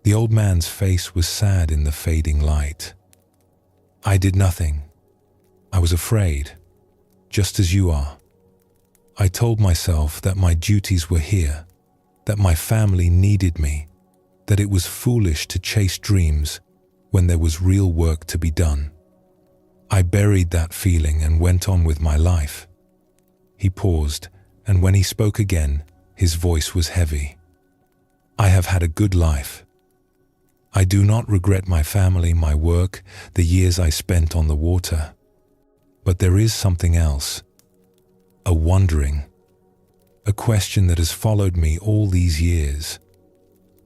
The old man's face was sad in the fading light. "I did nothing. I was afraid, just as you are. I told myself that my duties were here, that my family needed me, that it was foolish to chase dreams when there was real work to be done. I buried that feeling and went on with my life." He paused, and when he spoke again, his voice was heavy. "I have had a good life. I do not regret my family, my work, the years I spent on the water. But there is something else, a wondering, a question that has followed me all these years.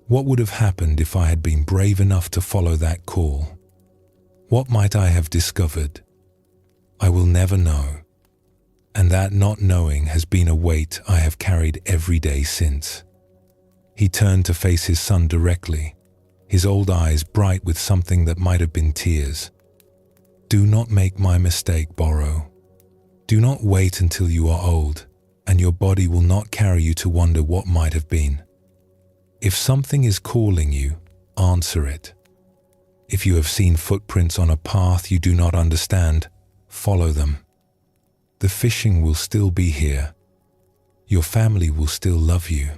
What would have happened if I had been brave enough to follow that call? What might I have discovered? I will never know. And that not knowing has been a weight I have carried every day since." He turned to face his son directly, his old eyes bright with something that might have been tears. "Do not make my mistake, Boro. Do not wait until you are old, and your body will not carry you to wonder what might have been. If something is calling you, answer it. If you have seen footprints on a path you do not understand, follow them. The fishing will still be here. Your family will still love you.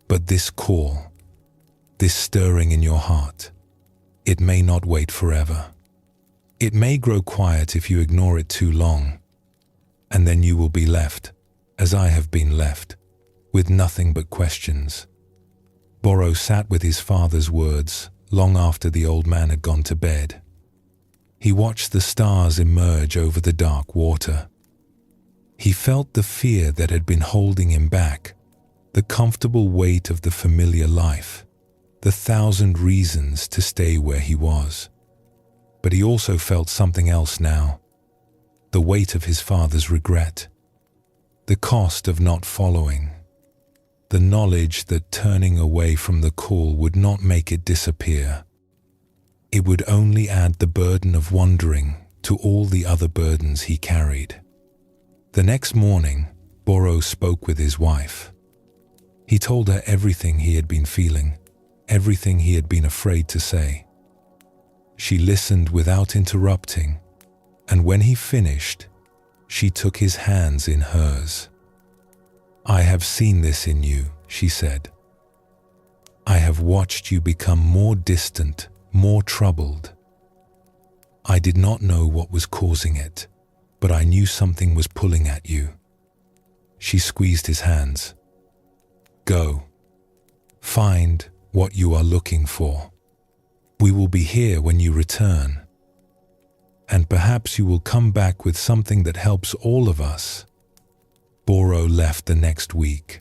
But this call, this stirring in your heart, it may not wait forever. It may grow quiet if you ignore it too long, and then you will be left, as I have been left, with nothing but questions." Boro sat with his father's words long after the old man had gone to bed. He watched the stars emerge over the dark water. He felt the fear that had been holding him back, the comfortable weight of the familiar life, the 1,000 reasons to stay where he was. But he also felt something else now, the weight of his father's regret, the cost of not following, the knowledge that turning away from the call would not make it disappear. It would only add the burden of wandering to all the other burdens he carried. The next morning, Boro spoke with his wife. He told her everything he had been feeling, everything he had been afraid to say. She listened without interrupting, and when he finished, she took his hands in hers. "I have seen this in you," she said. "I have watched you become more distant, more troubled. I did not know what was causing it, but I knew something was pulling at you." She squeezed his hands. "Go. Find what you are looking for. We will be here when you return. And perhaps you will come back with something that helps all of us." Boro left the next week.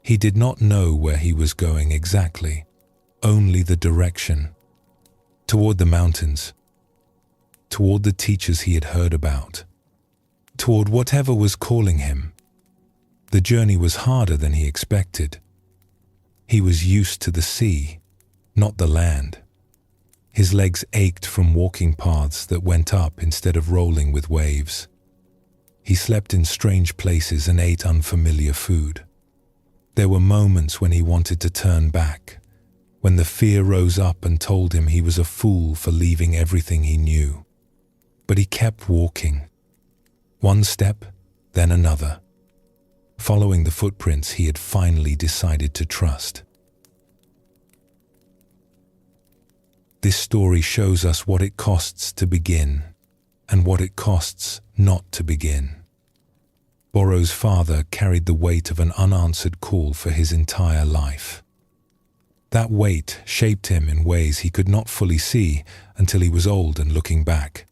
He did not know where he was going exactly, only the direction. Toward the mountains, toward the teachers he had heard about, toward whatever was calling him. The journey was harder than he expected. He was used to the sea, not the land. His legs ached from walking paths that went up instead of rolling with waves. He slept in strange places and ate unfamiliar food. There were moments when he wanted to turn back, when the fear rose up and told him he was a fool for leaving everything he knew. But he kept walking. One step, then another, following the footprints he had finally decided to trust. This story shows us what it costs to begin and what it costs not to begin. Boro's father carried the weight of an unanswered call for his entire life. That weight shaped him in ways he could not fully see until he was old and looking back.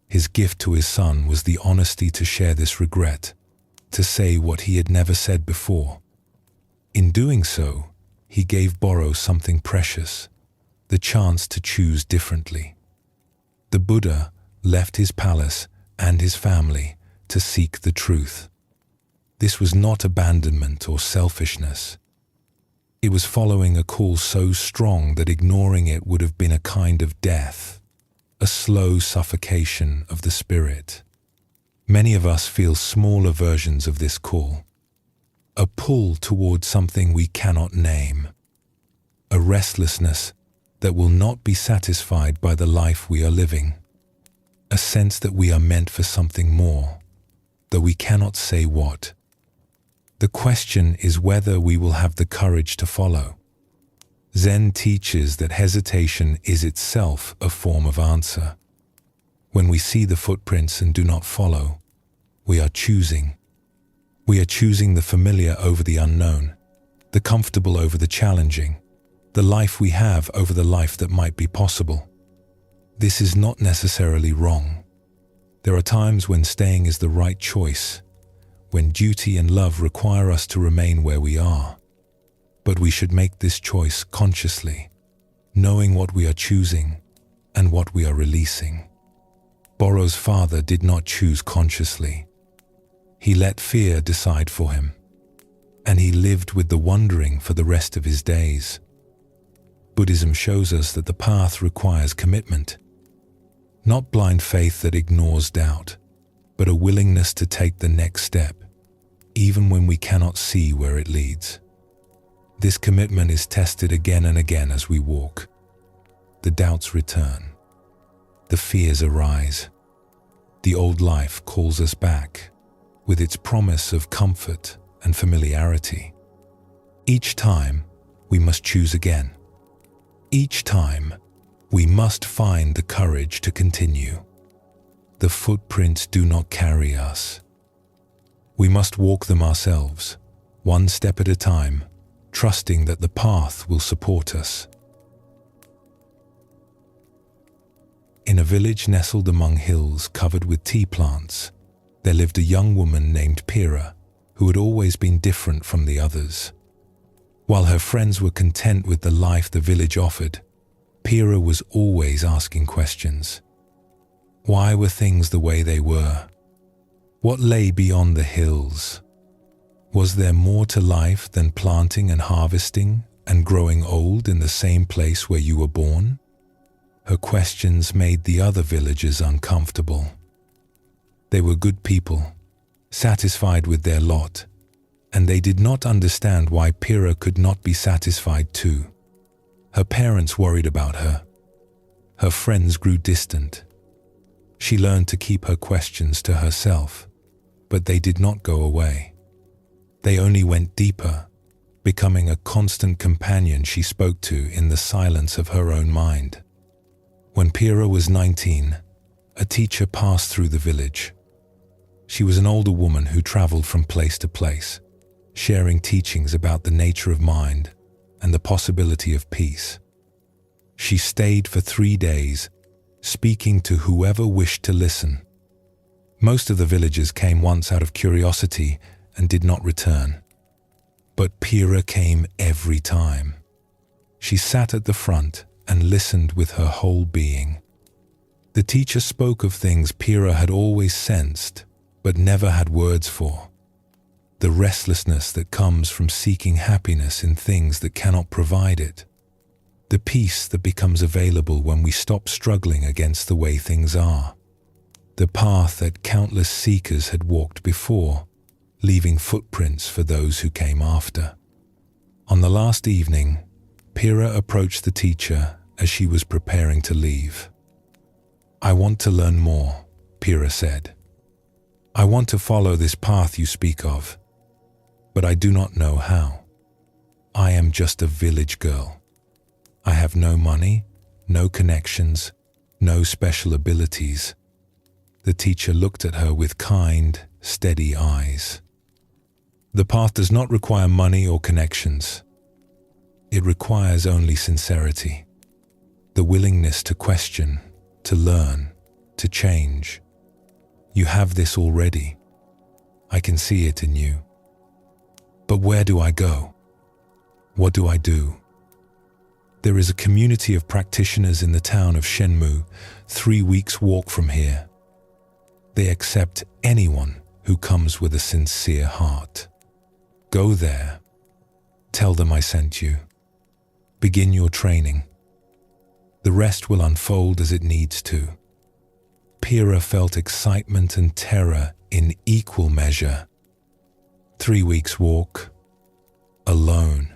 His gift to his son was the honesty to share this regret, to say what he had never said before. In doing so, he gave Boro something precious, the chance to choose differently. The Buddha left his palace and his family to seek the truth. This was not abandonment or selfishness. It was following a call so strong that ignoring it would have been a kind of death, a slow suffocation of the spirit. Many of us feel smaller versions of this call, a pull towards something we cannot name, a restlessness that will not be satisfied by the life we are living, a sense that we are meant for something more, though we cannot say what. The question is whether we will have the courage to follow. Zen teaches that hesitation is itself a form of answer. When we see the footprints and do not follow, we are choosing. We are choosing the familiar over the unknown, the comfortable over the challenging, the life we have over the life that might be possible. This is not necessarily wrong. There are times when staying is the right choice, when duty and love require us to remain where we are. But we should make this choice consciously, knowing what we are choosing and what we are releasing. Boro's father did not choose consciously. He let fear decide for him, and he lived with the wondering for the rest of his days. Buddhism shows us that the path requires commitment, not blind faith that ignores doubt, but a willingness to take the next step, even when we cannot see where it leads. This commitment is tested again and again as we walk. The doubts return. The fears arise. The old life calls us back, with its promise of comfort and familiarity. Each time, we must choose again. Each time, we must find the courage to continue. The footprints do not carry us. We must walk them ourselves, one step at a time, trusting that the path will support us. In a village nestled among hills covered with tea plants, there lived a young woman named Pira, who had always been different from the others. While her friends were content with the life the village offered, Pira was always asking questions. Why were things the way they were? What lay beyond the hills? Was there more to life than planting and harvesting and growing old in the same place where you were born? Her questions made the other villagers uncomfortable. They were good people, satisfied with their lot, and they did not understand why Pira could not be satisfied too. Her parents worried about her. Her friends grew distant. She learned to keep her questions to herself, but they did not go away. They only went deeper, becoming a constant companion she spoke to in the silence of her own mind. When Pira was 19, a teacher passed through the village. She was an older woman who traveled from place to place, sharing teachings about the nature of mind and the possibility of peace. She stayed for 3 days, speaking to whoever wished to listen. Most of the villagers came once out of curiosity and did not return. But Pira came every time. She sat at the front and listened with her whole being. The teacher spoke of things Pira had always sensed, but never had words for. The restlessness that comes from seeking happiness in things that cannot provide it. The peace that becomes available when we stop struggling against the way things are. The path that countless seekers had walked before, leaving footprints for those who came after. On the last evening, Pira approached the teacher as she was preparing to leave. "I want to learn more," Pira said. "I want to follow this path you speak of, but I do not know how. I am just a village girl. I have no money, no connections, no special abilities." The teacher looked at her with kind, steady eyes. The path does not require money or connections. It requires only sincerity, the willingness to question, to learn, to change. You have this already. I can see it in you. But where do I go? What do I do? There is a community of practitioners in the town of Shenmu, 3 weeks' walk from here. They accept anyone who comes with a sincere heart. Go there. Tell them I sent you. Begin your training. The rest will unfold as it needs to. Pira felt excitement and terror in equal measure. 3 weeks' walk, alone,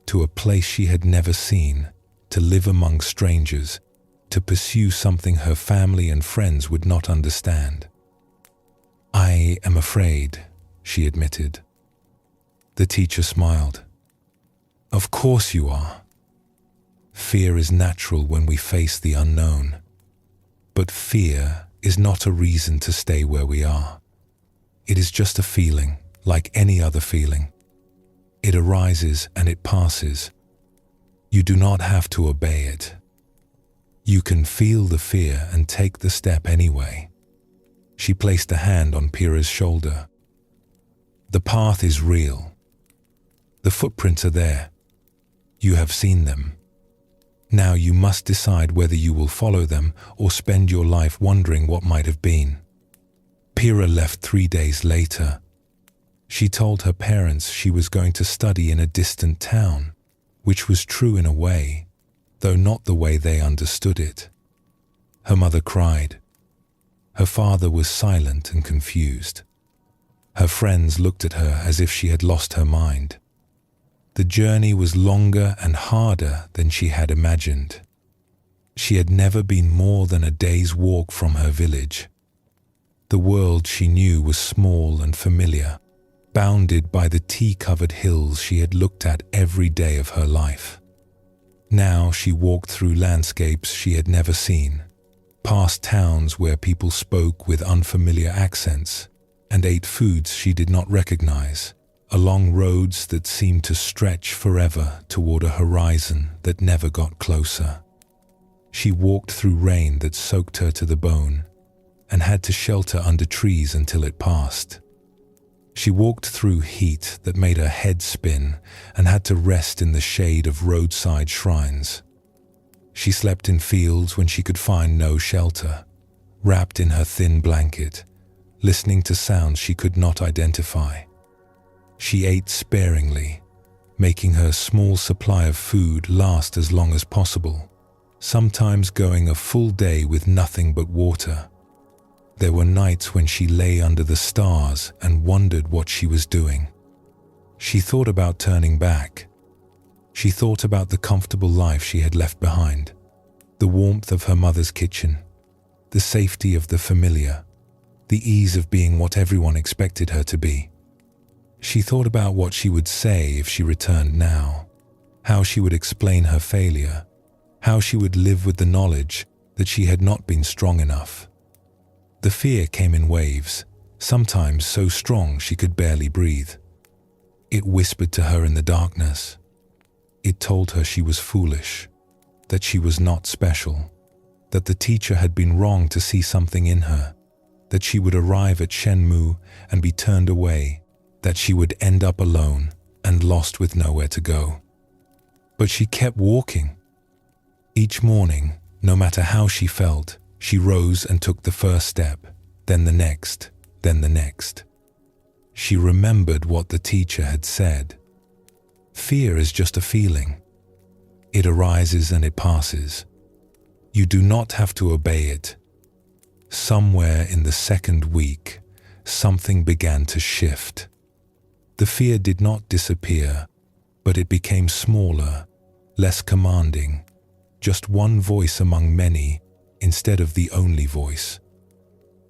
to a place she had never seen, to live among strangers, to pursue something her family and friends would not understand. I am afraid, she admitted. The teacher smiled. Of course you are. Fear is natural when we face the unknown. But fear is not a reason to stay where we are. It is just a feeling, like any other feeling. It arises and it passes. You do not have to obey it. You can feel the fear and take the step anyway. She placed a hand on Pira's shoulder. The path is real. The footprints are there. You have seen them. Now you must decide whether you will follow them or spend your life wondering what might have been. Pira left 3 days later. She told her parents she was going to study in a distant town, which was true in a way, though not the way they understood it. Her mother cried. Her father was silent and confused. Her friends looked at her as if she had lost her mind. The journey was longer and harder than she had imagined. She had never been more than a day's walk from her village. The world she knew was small and familiar, bounded by the tea-covered hills she had looked at every day of her life. Now she walked through landscapes she had never seen, past towns where people spoke with unfamiliar accents, and ate foods she did not recognize, along roads that seemed to stretch forever toward a horizon that never got closer. She walked through rain that soaked her to the bone, and had to shelter under trees until it passed. She walked through heat that made her head spin and had to rest in the shade of roadside shrines. She slept in fields when she could find no shelter, wrapped in her thin blanket, listening to sounds she could not identify. She ate sparingly, making her small supply of food last as long as possible, sometimes going a full day with nothing but water. There were nights when she lay under the stars and wondered what she was doing. She thought about turning back. She thought about the comfortable life she had left behind, the warmth of her mother's kitchen, the safety of the familiar, the ease of being what everyone expected her to be. She thought about what she would say if she returned now, how she would explain her failure, how she would live with the knowledge that she had not been strong enough. The fear came in waves, sometimes so strong she could barely breathe. It whispered to her in the darkness. It told her she was foolish, that she was not special, that the teacher had been wrong to see something in her, that she would arrive at Shenmu and be turned away, that she would end up alone and lost with nowhere to go. But she kept walking. Each morning, no matter how she felt, she rose and took the first step, then the next, then the next. She remembered what the teacher had said. Fear is just a feeling. It arises and it passes. You do not have to obey it. Somewhere in the second week, something began to shift. The fear did not disappear, but it became smaller, less commanding, just one voice among many instead of the only voice.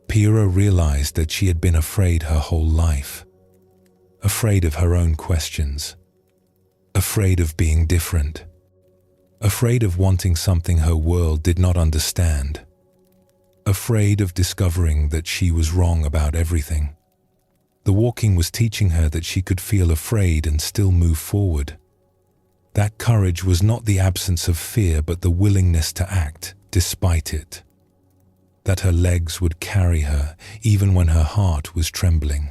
Pira realized that she had been afraid her whole life, afraid of her own questions, afraid of being different, afraid of wanting something her world did not understand, afraid of discovering that she was wrong about everything. The walking was teaching her that she could feel afraid and still move forward. That courage was not the absence of fear, but the willingness to act despite it. That her legs would carry her even when her heart was trembling.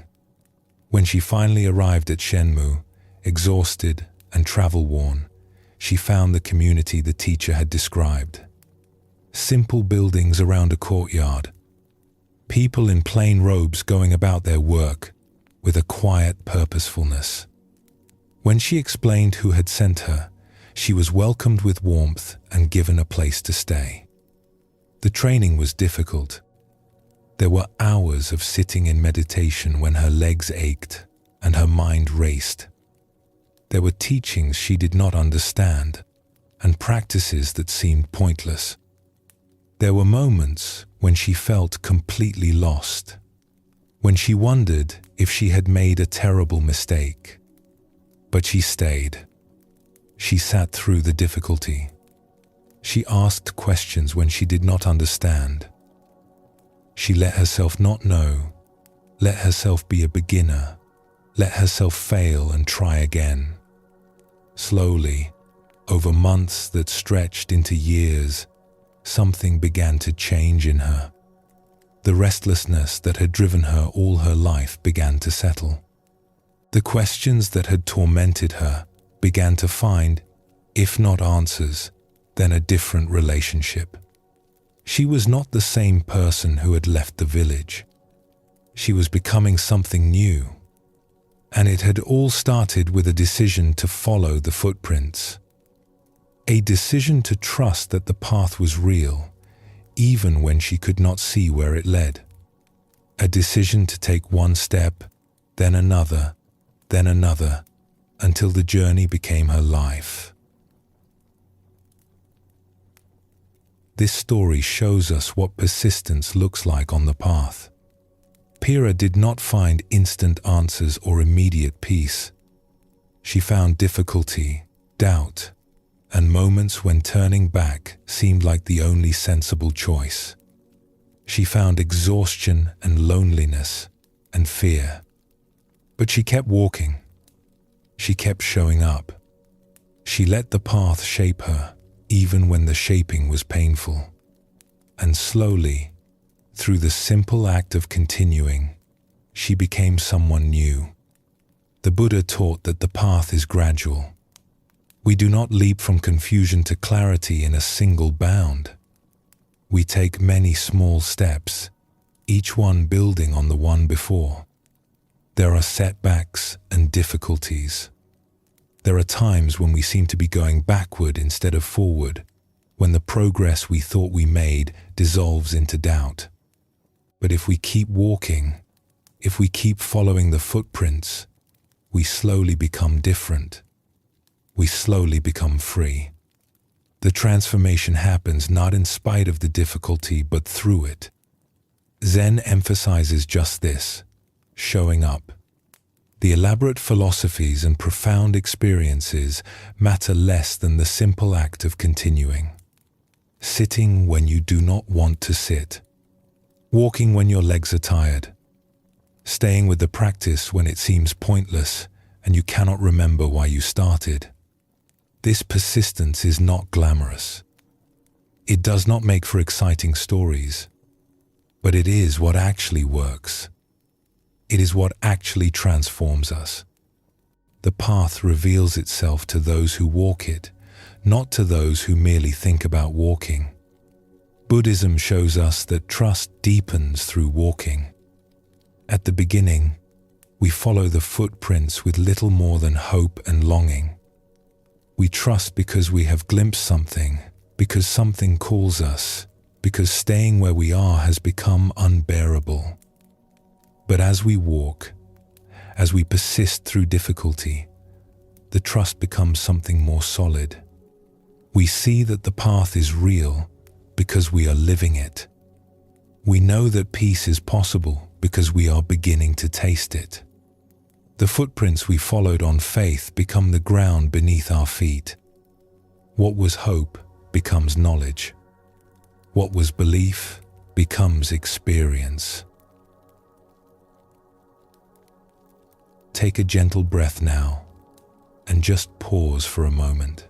When she finally arrived at Shenmu, exhausted and travel-worn, she found the community the teacher had described. Simple buildings around a courtyard, people in plain robes going about their work with a quiet purposefulness. When she explained who had sent her, she was welcomed with warmth and given a place to stay. The training was difficult. There were hours of sitting in meditation when her legs ached and her mind raced. There were teachings she did not understand and practices that seemed pointless. There were moments when she felt completely lost, when she wondered if she had made a terrible mistake. But she stayed. She sat through the difficulty. She asked questions when she did not understand. She let herself not know, let herself be a beginner, let herself fail and try again. Slowly, over months that stretched into years, something began to change in her. The restlessness that had driven her all her life began to settle. The questions that had tormented her began to find, if not answers, then a different relationship. She was not the same person who had left the village. She was becoming something new. And it had all started with a decision to follow the footprints. A decision to trust that the path was real, even when she could not see where it led. A decision to take one step, then another, until the journey became her life. This story shows us what persistence looks like on the path. Pira did not find instant answers or immediate peace. She found difficulty, doubt, and moments when turning back seemed like the only sensible choice. She found exhaustion and loneliness and fear. But she kept walking. She kept showing up. She let the path shape her, even when the shaping was painful. And slowly, through the simple act of continuing, she became someone new. The Buddha taught that the path is gradual. We do not leap from confusion to clarity in a single bound. We take many small steps, each one building on the one before. There are setbacks and difficulties. There are times when we seem to be going backward instead of forward, when the progress we thought we made dissolves into doubt. But if we keep walking, if we keep following the footprints, we slowly become different. We slowly become free. The transformation happens not in spite of the difficulty, but through it. Zen emphasizes just this, showing up. The elaborate philosophies and profound experiences matter less than the simple act of continuing. Sitting when you do not want to sit. Walking when your legs are tired. Staying with the practice when it seems pointless and you cannot remember why you started. This persistence is not glamorous. It does not make for exciting stories, but it is what actually works. It is what actually transforms us. The path reveals itself to those who walk it, not to those who merely think about walking. Buddhism shows us that trust deepens through walking. At the beginning, we follow the footprints with little more than hope and longing. We trust because we have glimpsed something, because something calls us, because staying where we are has become unbearable. But as we walk, as we persist through difficulty, the trust becomes something more solid. We see that the path is real because we are living it. We know that peace is possible because we are beginning to taste it. The footprints we followed on faith become the ground beneath our feet. What was hope becomes knowledge. What was belief becomes experience. Take a gentle breath now and just pause for a moment.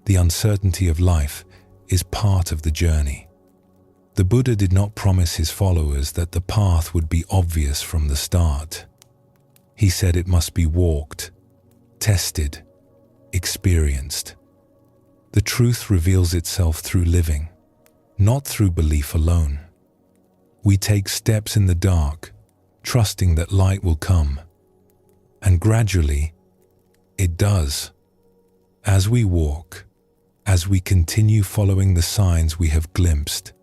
The uncertainty of life is part of the journey. The Buddha did not promise his followers that the path would be obvious from the start. He said it must be walked, tested, experienced. The truth reveals itself through living, not through belief alone. We take steps in the dark, trusting that light will come. And gradually, it does. As we walk, as we continue following the signs we have glimpsed,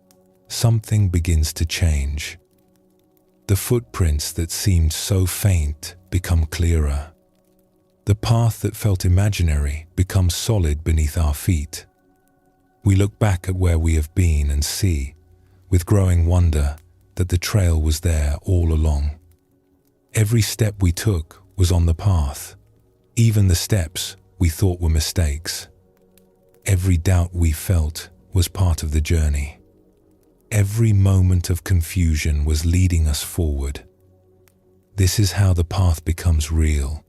something begins to change. The footprints that seemed so faint become clearer. The path that felt imaginary becomes solid beneath our feet. We look back at where we have been and see, with growing wonder, that the trail was there all along. Every step we took was on the path, even the steps we thought were mistakes. Every doubt we felt was part of the journey. Every moment of confusion was leading us forward. This is how the path becomes real.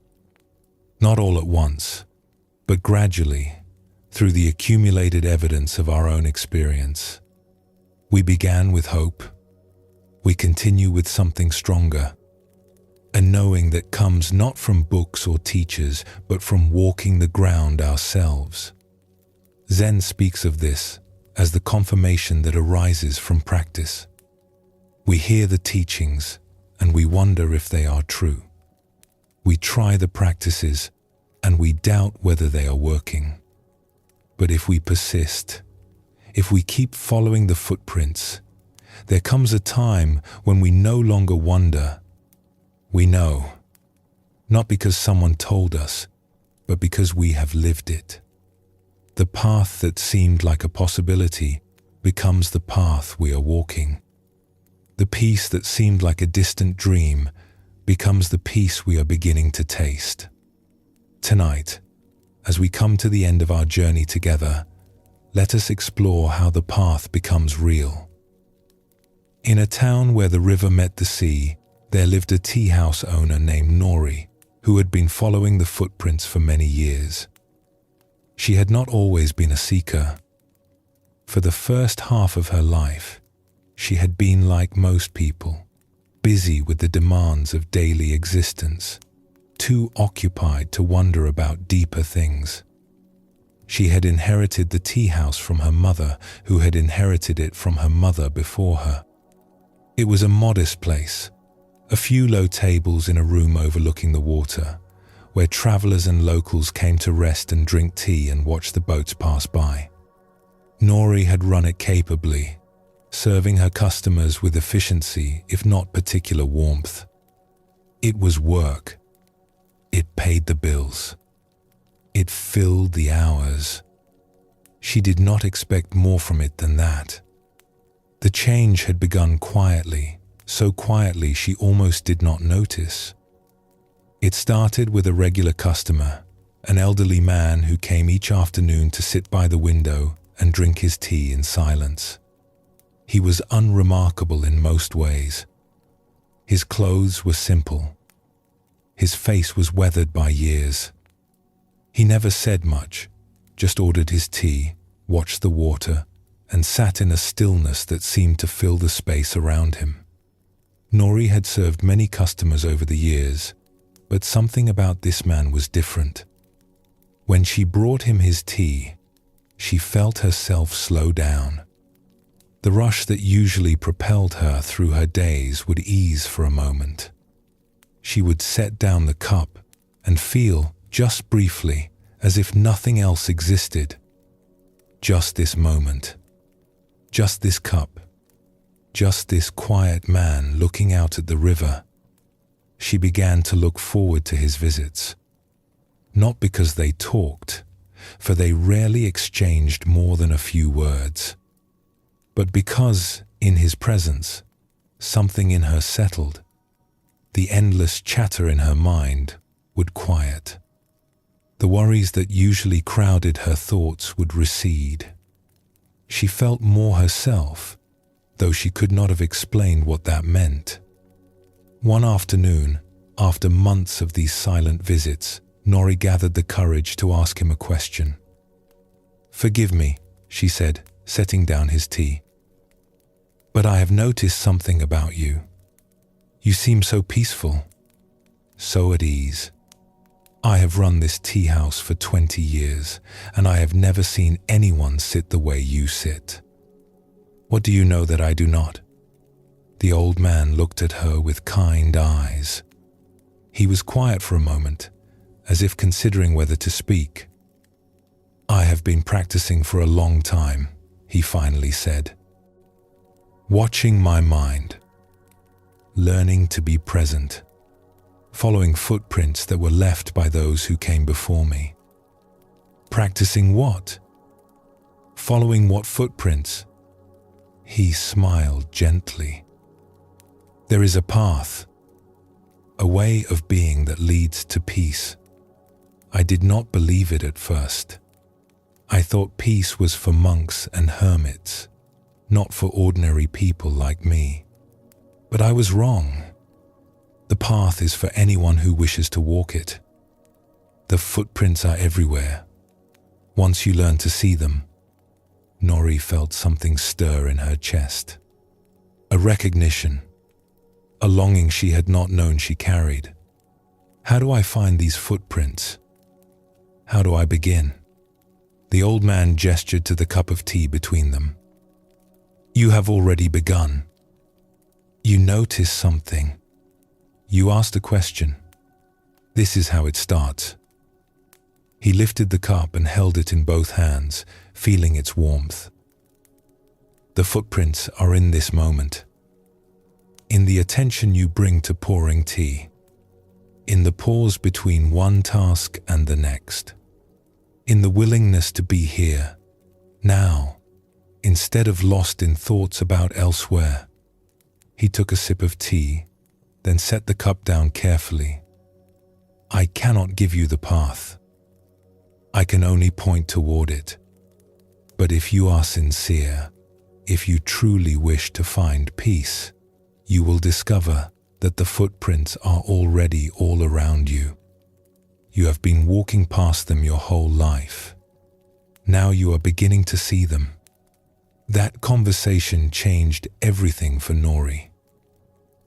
Not all at once, but gradually, through the accumulated evidence of our own experience. We began with hope. We continue with something stronger. A knowing that comes not from books or teachers, but from walking the ground ourselves. Zen speaks of this as the confirmation that arises from practice. We hear the teachings and we wonder if they are true. We try the practices and we doubt whether they are working. But if we persist, if we keep following the footprints, there comes a time when we no longer wonder. We know, not because someone told us, but because we have lived it. The path that seemed like a possibility becomes the path we are walking. The peace that seemed like a distant dream becomes the peace we are beginning to taste. Tonight, as we come to the end of our journey together, let us explore how the path becomes real. In a town where the river met the sea, there lived a tea house owner named Nori, who had been following the footprints for many years. She had not always been a seeker. For the first half of her life, she had been like most people, busy with the demands of daily existence, too occupied to wonder about deeper things. She had inherited the tea house from her mother, who had inherited it from her mother before her. It was a modest place, a few low tables in a room overlooking the water, where travelers and locals came to rest and drink tea and watch the boats pass by. Nori had run it capably, serving her customers with efficiency, if not particular warmth. It was work. It paid the bills. It filled the hours. She did not expect more from it than that. The change had begun quietly, so quietly she almost did not notice. It started with a regular customer, an elderly man who came each afternoon to sit by the window and drink his tea in silence. He was unremarkable in most ways. His clothes were simple. His face was weathered by years. He never said much, just ordered his tea, watched the water, and sat in a stillness that seemed to fill the space around him. Nori had served many customers over the years, but something about this man was different. When she brought him his tea, she felt herself slow down. The rush that usually propelled her through her days would ease for a moment. She would set down the cup and feel, just briefly, as if nothing else existed. Just this moment. Just this cup. Just this quiet man looking out at the river. She began to look forward to his visits. Not because they talked, for they rarely exchanged more than a few words, but because, in his presence, something in her settled. The endless chatter in her mind would quiet. The worries that usually crowded her thoughts would recede. She felt more herself, though she could not have explained what that meant. One afternoon, after months of these silent visits, Nori gathered the courage to ask him a question. "Forgive me," she said, setting down his tea. But I have noticed something about you. You seem so peaceful, so at ease. I have run this tea house for 20 years, and I have never seen anyone sit the way you sit. What do you know that I do not? The old man looked at her with kind eyes. He was quiet for a moment, as if considering whether to speak. I have been practicing for a long time, he finally said. Watching my mind, learning to be present, following footprints that were left by those who came before me. Practicing what? Following what footprints? He smiled gently. There is a path, a way of being that leads to peace. I did not believe it at first. I thought peace was for monks and hermits, not for ordinary people like me. But I was wrong. The path is for anyone who wishes to walk it. The footprints are everywhere. Once you learn to see them, Nori felt something stir in her chest. A recognition, a longing she had not known she carried. How do I find these footprints? How do I begin? The old man gestured to the cup of tea between them. You have already begun. You notice something. You asked a question. This is how it starts. He lifted the cup and held it in both hands, feeling its warmth. The footprints are in this moment. In the attention you bring to pouring tea. In the pause between one task and the next. In the willingness to be here, now, instead of lost in thoughts about elsewhere. He took a sip of tea, then set the cup down carefully. I cannot give you the path. I can only point toward it. But if you are sincere, if you truly wish to find peace, you will discover that the footprints are already all around you. You have been walking past them your whole life. Now you are beginning to see them. That conversation changed everything for Nori.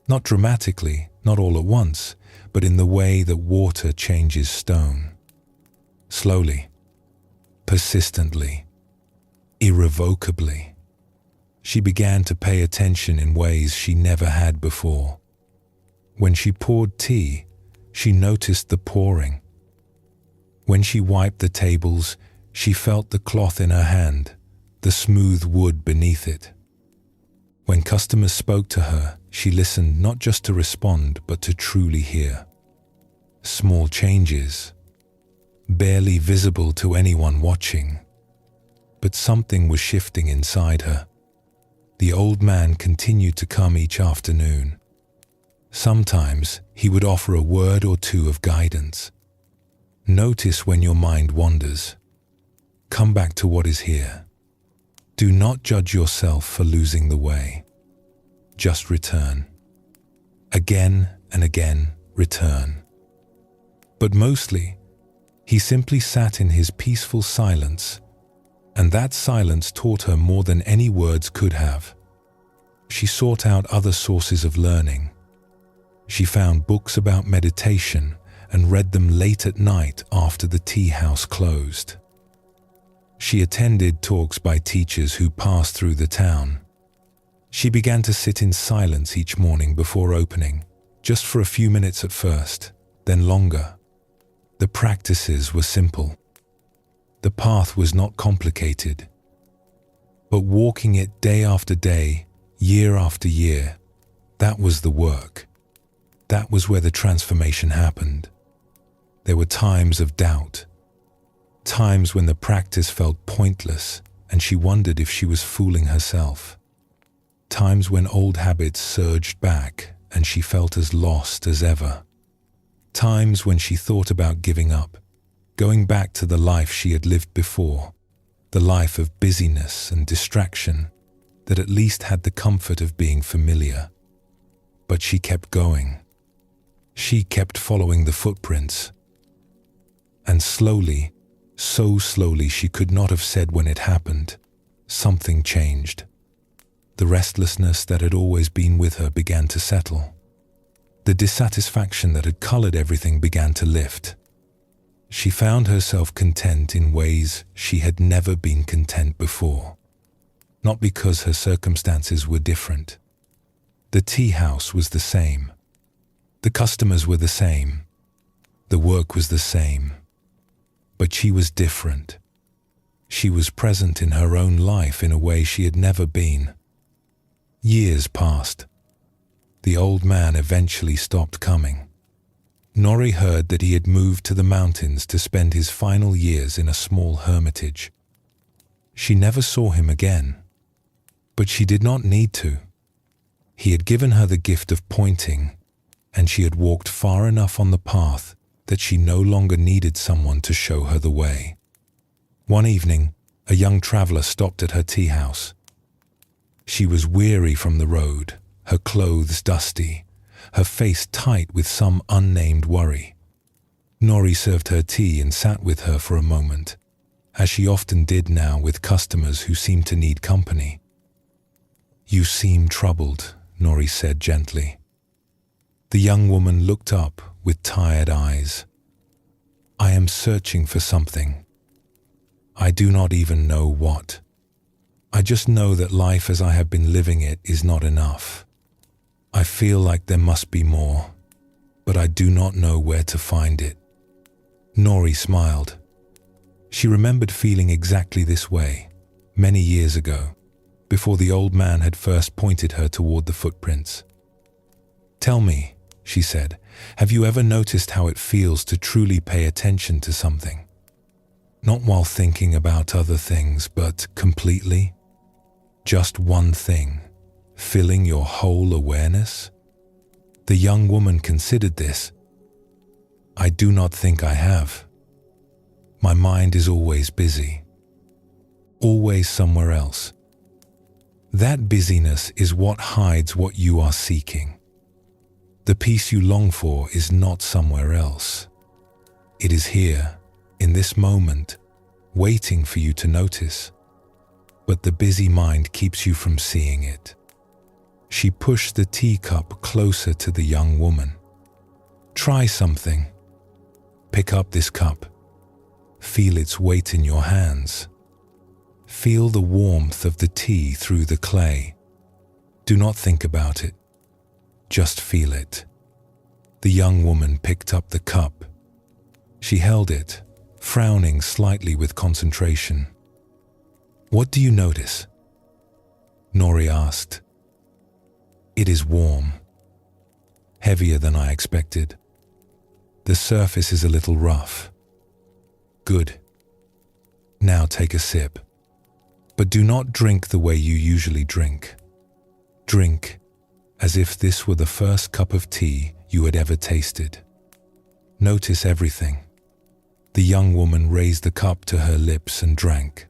Not dramatically, not all at once, but in the way that water changes stone. Slowly, persistently, irrevocably. She began to pay attention in ways she never had before. When she poured tea, she noticed the pouring. When she wiped the tables, she felt the cloth in her hand, the smooth wood beneath it. When customers spoke to her, she listened not just to respond, but to truly hear. Small changes, barely visible to anyone watching. But something was shifting inside her. The old man continued to come each afternoon. Sometimes he would offer a word or two of guidance. Notice when your mind wanders. Come back to what is here. Do not judge yourself for losing the way. Just return. Again and again, return. But mostly, he simply sat in his peaceful silence, and that silence taught her more than any words could have. She sought out other sources of learning. She found books about meditation and read them late at night after the tea house closed. She attended talks by teachers who passed through the town. She began to sit in silence each morning before opening, just for a few minutes at first, then longer. The practices were simple. The path was not complicated. But walking it day after day, year after year, that was the work. That was where the transformation happened. There were times of doubt, times when the practice felt pointless and she wondered if she was fooling herself. Times when old habits surged back and she felt as lost as ever. Times when she thought about giving up, going back to the life she had lived before, the life of busyness and distraction that at least had the comfort of being familiar. But she kept going. She kept following the footprints. And slowly, so slowly she could not have said when it happened, something changed. The restlessness that had always been with her began to settle. The dissatisfaction that had colored everything began to lift. She found herself content in ways she had never been content before. Not because her circumstances were different. The tea house was the same. The customers were the same. The work was the same. But she was different. She was present in her own life in a way she had never been. Years passed. The old man eventually stopped coming. Nori heard that he had moved to the mountains to spend his final years in a small hermitage. She never saw him again, but she did not need to. He had given her the gift of pointing, and she had walked far enough on the path that she no longer needed someone to show her the way. One evening, a young traveler stopped at her tea house. She was weary from the road, her clothes dusty, her face tight with some unnamed worry. Nori served her tea and sat with her for a moment, as she often did now with customers who seemed to need company. "You seem troubled," Nori said gently. The young woman looked up with tired eyes. "I am searching for something. I do not even know what. I just know that life as I have been living it is not enough. I feel like there must be more, but I do not know where to find it." Nori smiled. She remembered feeling exactly this way, many years ago, before the old man had first pointed her toward the footprints. "Tell me," she said, "have you ever noticed how it feels to truly pay attention to something? Not while thinking about other things, but completely? Just one thing, filling your whole awareness?" The young woman considered this. "I do not think I have. My mind is always busy. Always somewhere else. That busyness is what hides what you are seeking. The peace you long for is not somewhere else. It is here, in this moment, waiting for you to notice. But the busy mind keeps you from seeing it." She pushed the teacup closer to the young woman. "Try something. Pick up this cup. Feel its weight in your hands. Feel the warmth of the tea through the clay. Do not think about it. Just feel it." The young woman picked up the cup. She held it, frowning slightly with concentration. "What do you notice?" Nori asked. "It is warm. Heavier than I expected. The surface is a little rough." "Good. Now take a sip. But do not drink the way you usually drink. Drink as if this were the first cup of tea you had ever tasted. Notice everything." The young woman raised the cup to her lips and drank.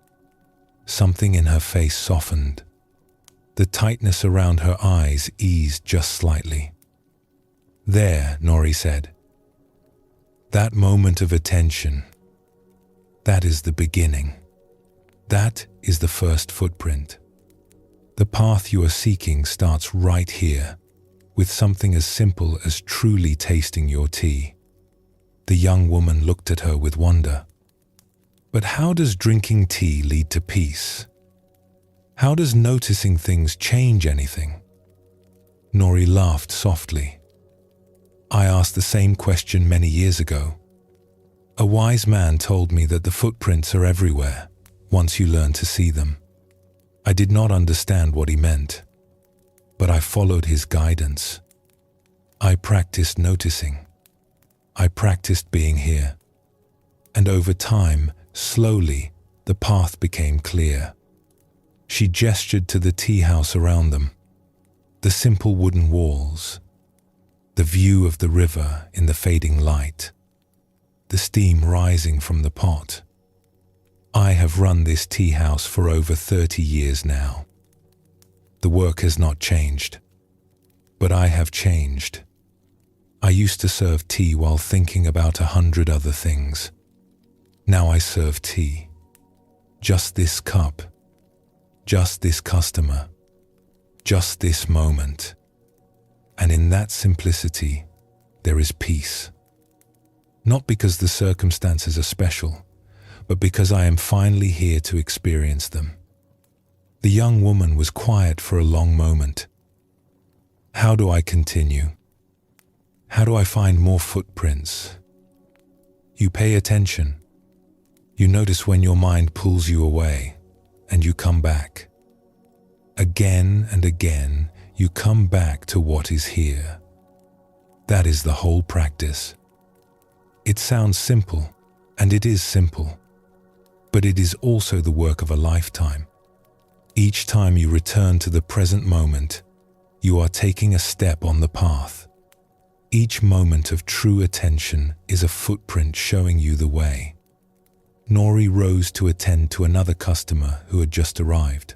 Something in her face softened. The tightness around her eyes eased just slightly. "There," Nori said. "That moment of attention, that is the beginning. That is the first footprint. The path you are seeking starts right here, with something as simple as truly tasting your tea." The young woman looked at her with wonder. "But how does drinking tea lead to peace? How does noticing things change anything?" Nori laughed softly. "I asked the same question many years ago. A wise man told me that the footprints are everywhere, once you learn to see them. I did not understand what he meant, but I followed his guidance. I practiced noticing. I practiced being here. And over time, slowly, the path became clear." She gestured to the tea house around them, the simple wooden walls, the view of the river in the fading light, the steam rising from the pot. "I have run this tea house for over 30 years now. The work has not changed, but I have changed. I used to serve tea while thinking about 100 other things. Now I serve tea. Just this cup. Just this customer. just this moment. And in that simplicity, there is peace. Not because the circumstances are special, but because I am finally here to experience them. The young woman was quiet for a long moment. How do I continue? How do I find more footprints? You pay attention. You notice when your mind pulls you away, and you come back. Again and again, you come back to what is here. That is the whole practice. It sounds simple, and it is simple, but it is also the work of a lifetime. Each time you return to the present moment, you are taking a step on the path. Each moment of true attention is a footprint showing you the way. Nori rose to attend to another customer who had just arrived.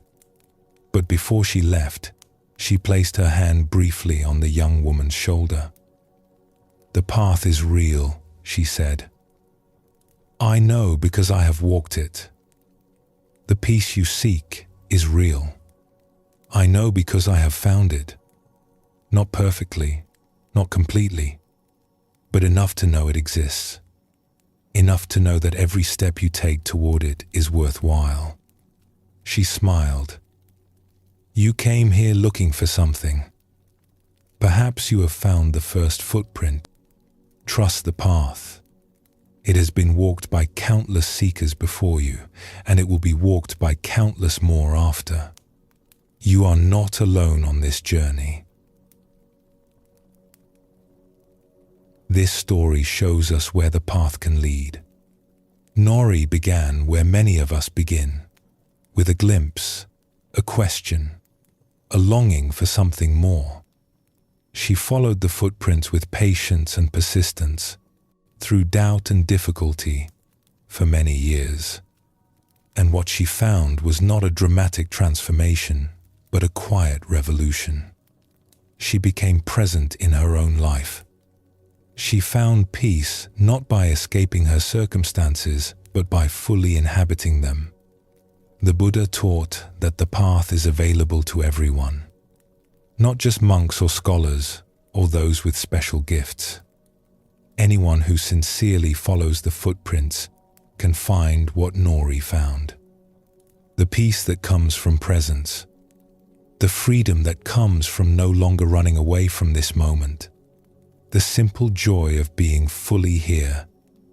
But before she left, she placed her hand briefly on the young woman's shoulder. "The path is real," she said. "I know because I have walked it. The peace you seek is real. I know because I have found it. Not perfectly, not completely, but enough to know it exists. Enough to know that every step you take toward it is worthwhile." She smiled. "You came here looking for something. Perhaps you have found the first footprint. Trust the path. It has been walked by countless seekers before you, and it will be walked by countless more after. You are not alone on this journey." This story shows us where the path can lead. Nori began where many of us begin, with a glimpse, a question, a longing for something more. She followed the footprints with patience and persistence, through doubt and difficulty, for many years. And what she found was not a dramatic transformation, but a quiet revolution. She became present in her own life. She found peace not by escaping her circumstances, but by fully inhabiting them. The Buddha taught that the path is available to everyone, not just monks or scholars or those with special gifts. Anyone who sincerely follows the footprints can find what Nori found. The peace that comes from presence, the freedom that comes from no longer running away from this moment, the simple joy of being fully here,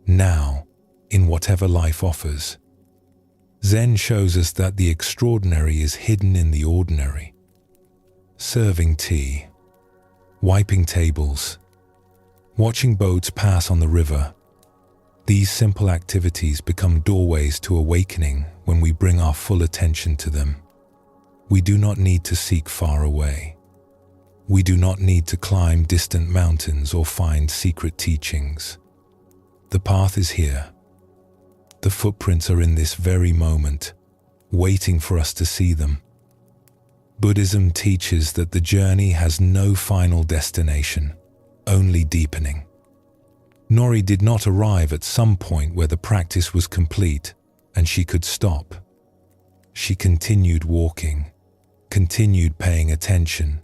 now, in whatever life offers. Zen shows us that the extraordinary is hidden in the ordinary. Serving tea, wiping tables, watching boats pass on the river. These simple activities become doorways to awakening when we bring our full attention to them. We do not need to seek far away. We do not need to climb distant mountains or find secret teachings. The path is here. The footprints are in this very moment, waiting for us to see them. Buddhism teaches that the journey has no final destination, only deepening. Nori did not arrive at some point where the practice was complete and she could stop. She continued walking, continued paying attention,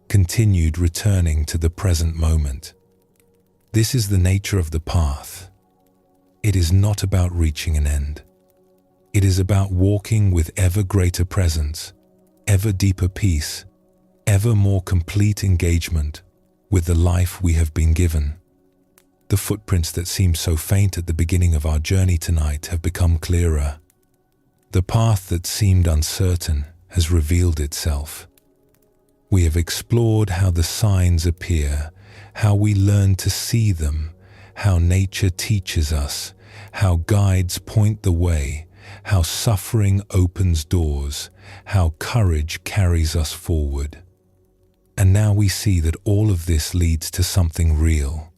continued returning to the present moment. This is the nature of the path. It is not about reaching an end. It is about walking with ever greater presence, ever deeper peace, ever more complete engagement with the life we have been given. The footprints that seemed so faint at the beginning of our journey tonight have become clearer. The path that seemed uncertain has revealed itself. We have explored how the signs appear, how we learn to see them, how nature teaches us, how guides point the way, how suffering opens doors, how courage carries us forward. And now we see that all of this leads to something real,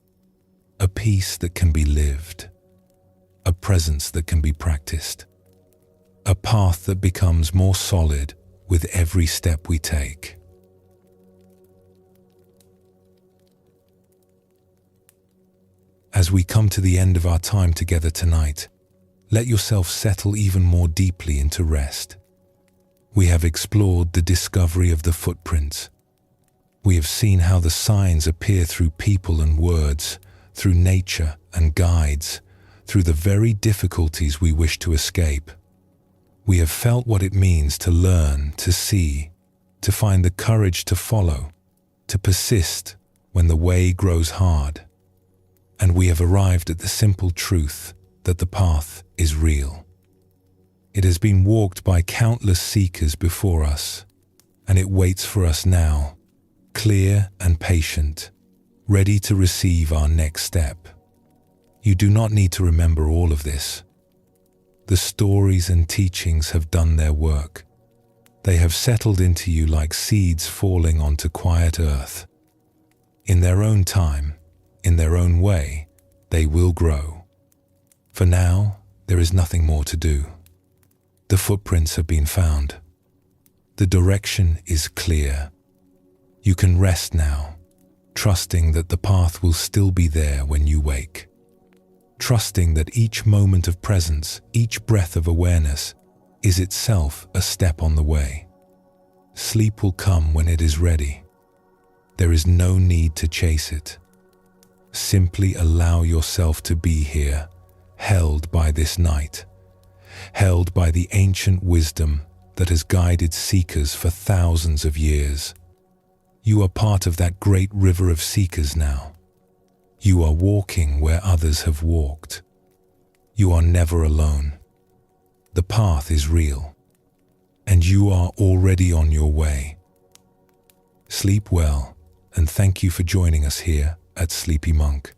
a peace that can be lived, a presence that can be practiced, a path that becomes more solid with every step we take. As we come to the end of our time together tonight, let yourself settle even more deeply into rest. We have explored the discovery of the footprints. We have seen how the signs appear through people and words, through nature and guides, through the very difficulties we wish to escape. We have felt what it means to learn, to see, to find the courage to follow, to persist when the way grows hard. And we have arrived at the simple truth that the path is real. It has been walked by countless seekers before us, and it waits for us now, clear and patient, ready to receive our next step. You do not need to remember all of this. The stories and teachings have done their work. They have settled into you like seeds falling onto quiet earth. In their own time, in their own way, they will grow. For now, there is nothing more to do. The footprints have been found. The direction is clear. You can rest now, trusting that the path will still be there when you wake. Trusting that each moment of presence, each breath of awareness, is itself a step on the way. Sleep will come when it is ready. There is no need to chase it. Simply allow yourself to be here, held by this night, held by the ancient wisdom that has guided seekers for thousands of years. You are part of that great river of seekers now. You are walking where others have walked. You are never alone. The path is real, and you are already on your way. Sleep well, and thank you for joining us here at Sleepy Monk.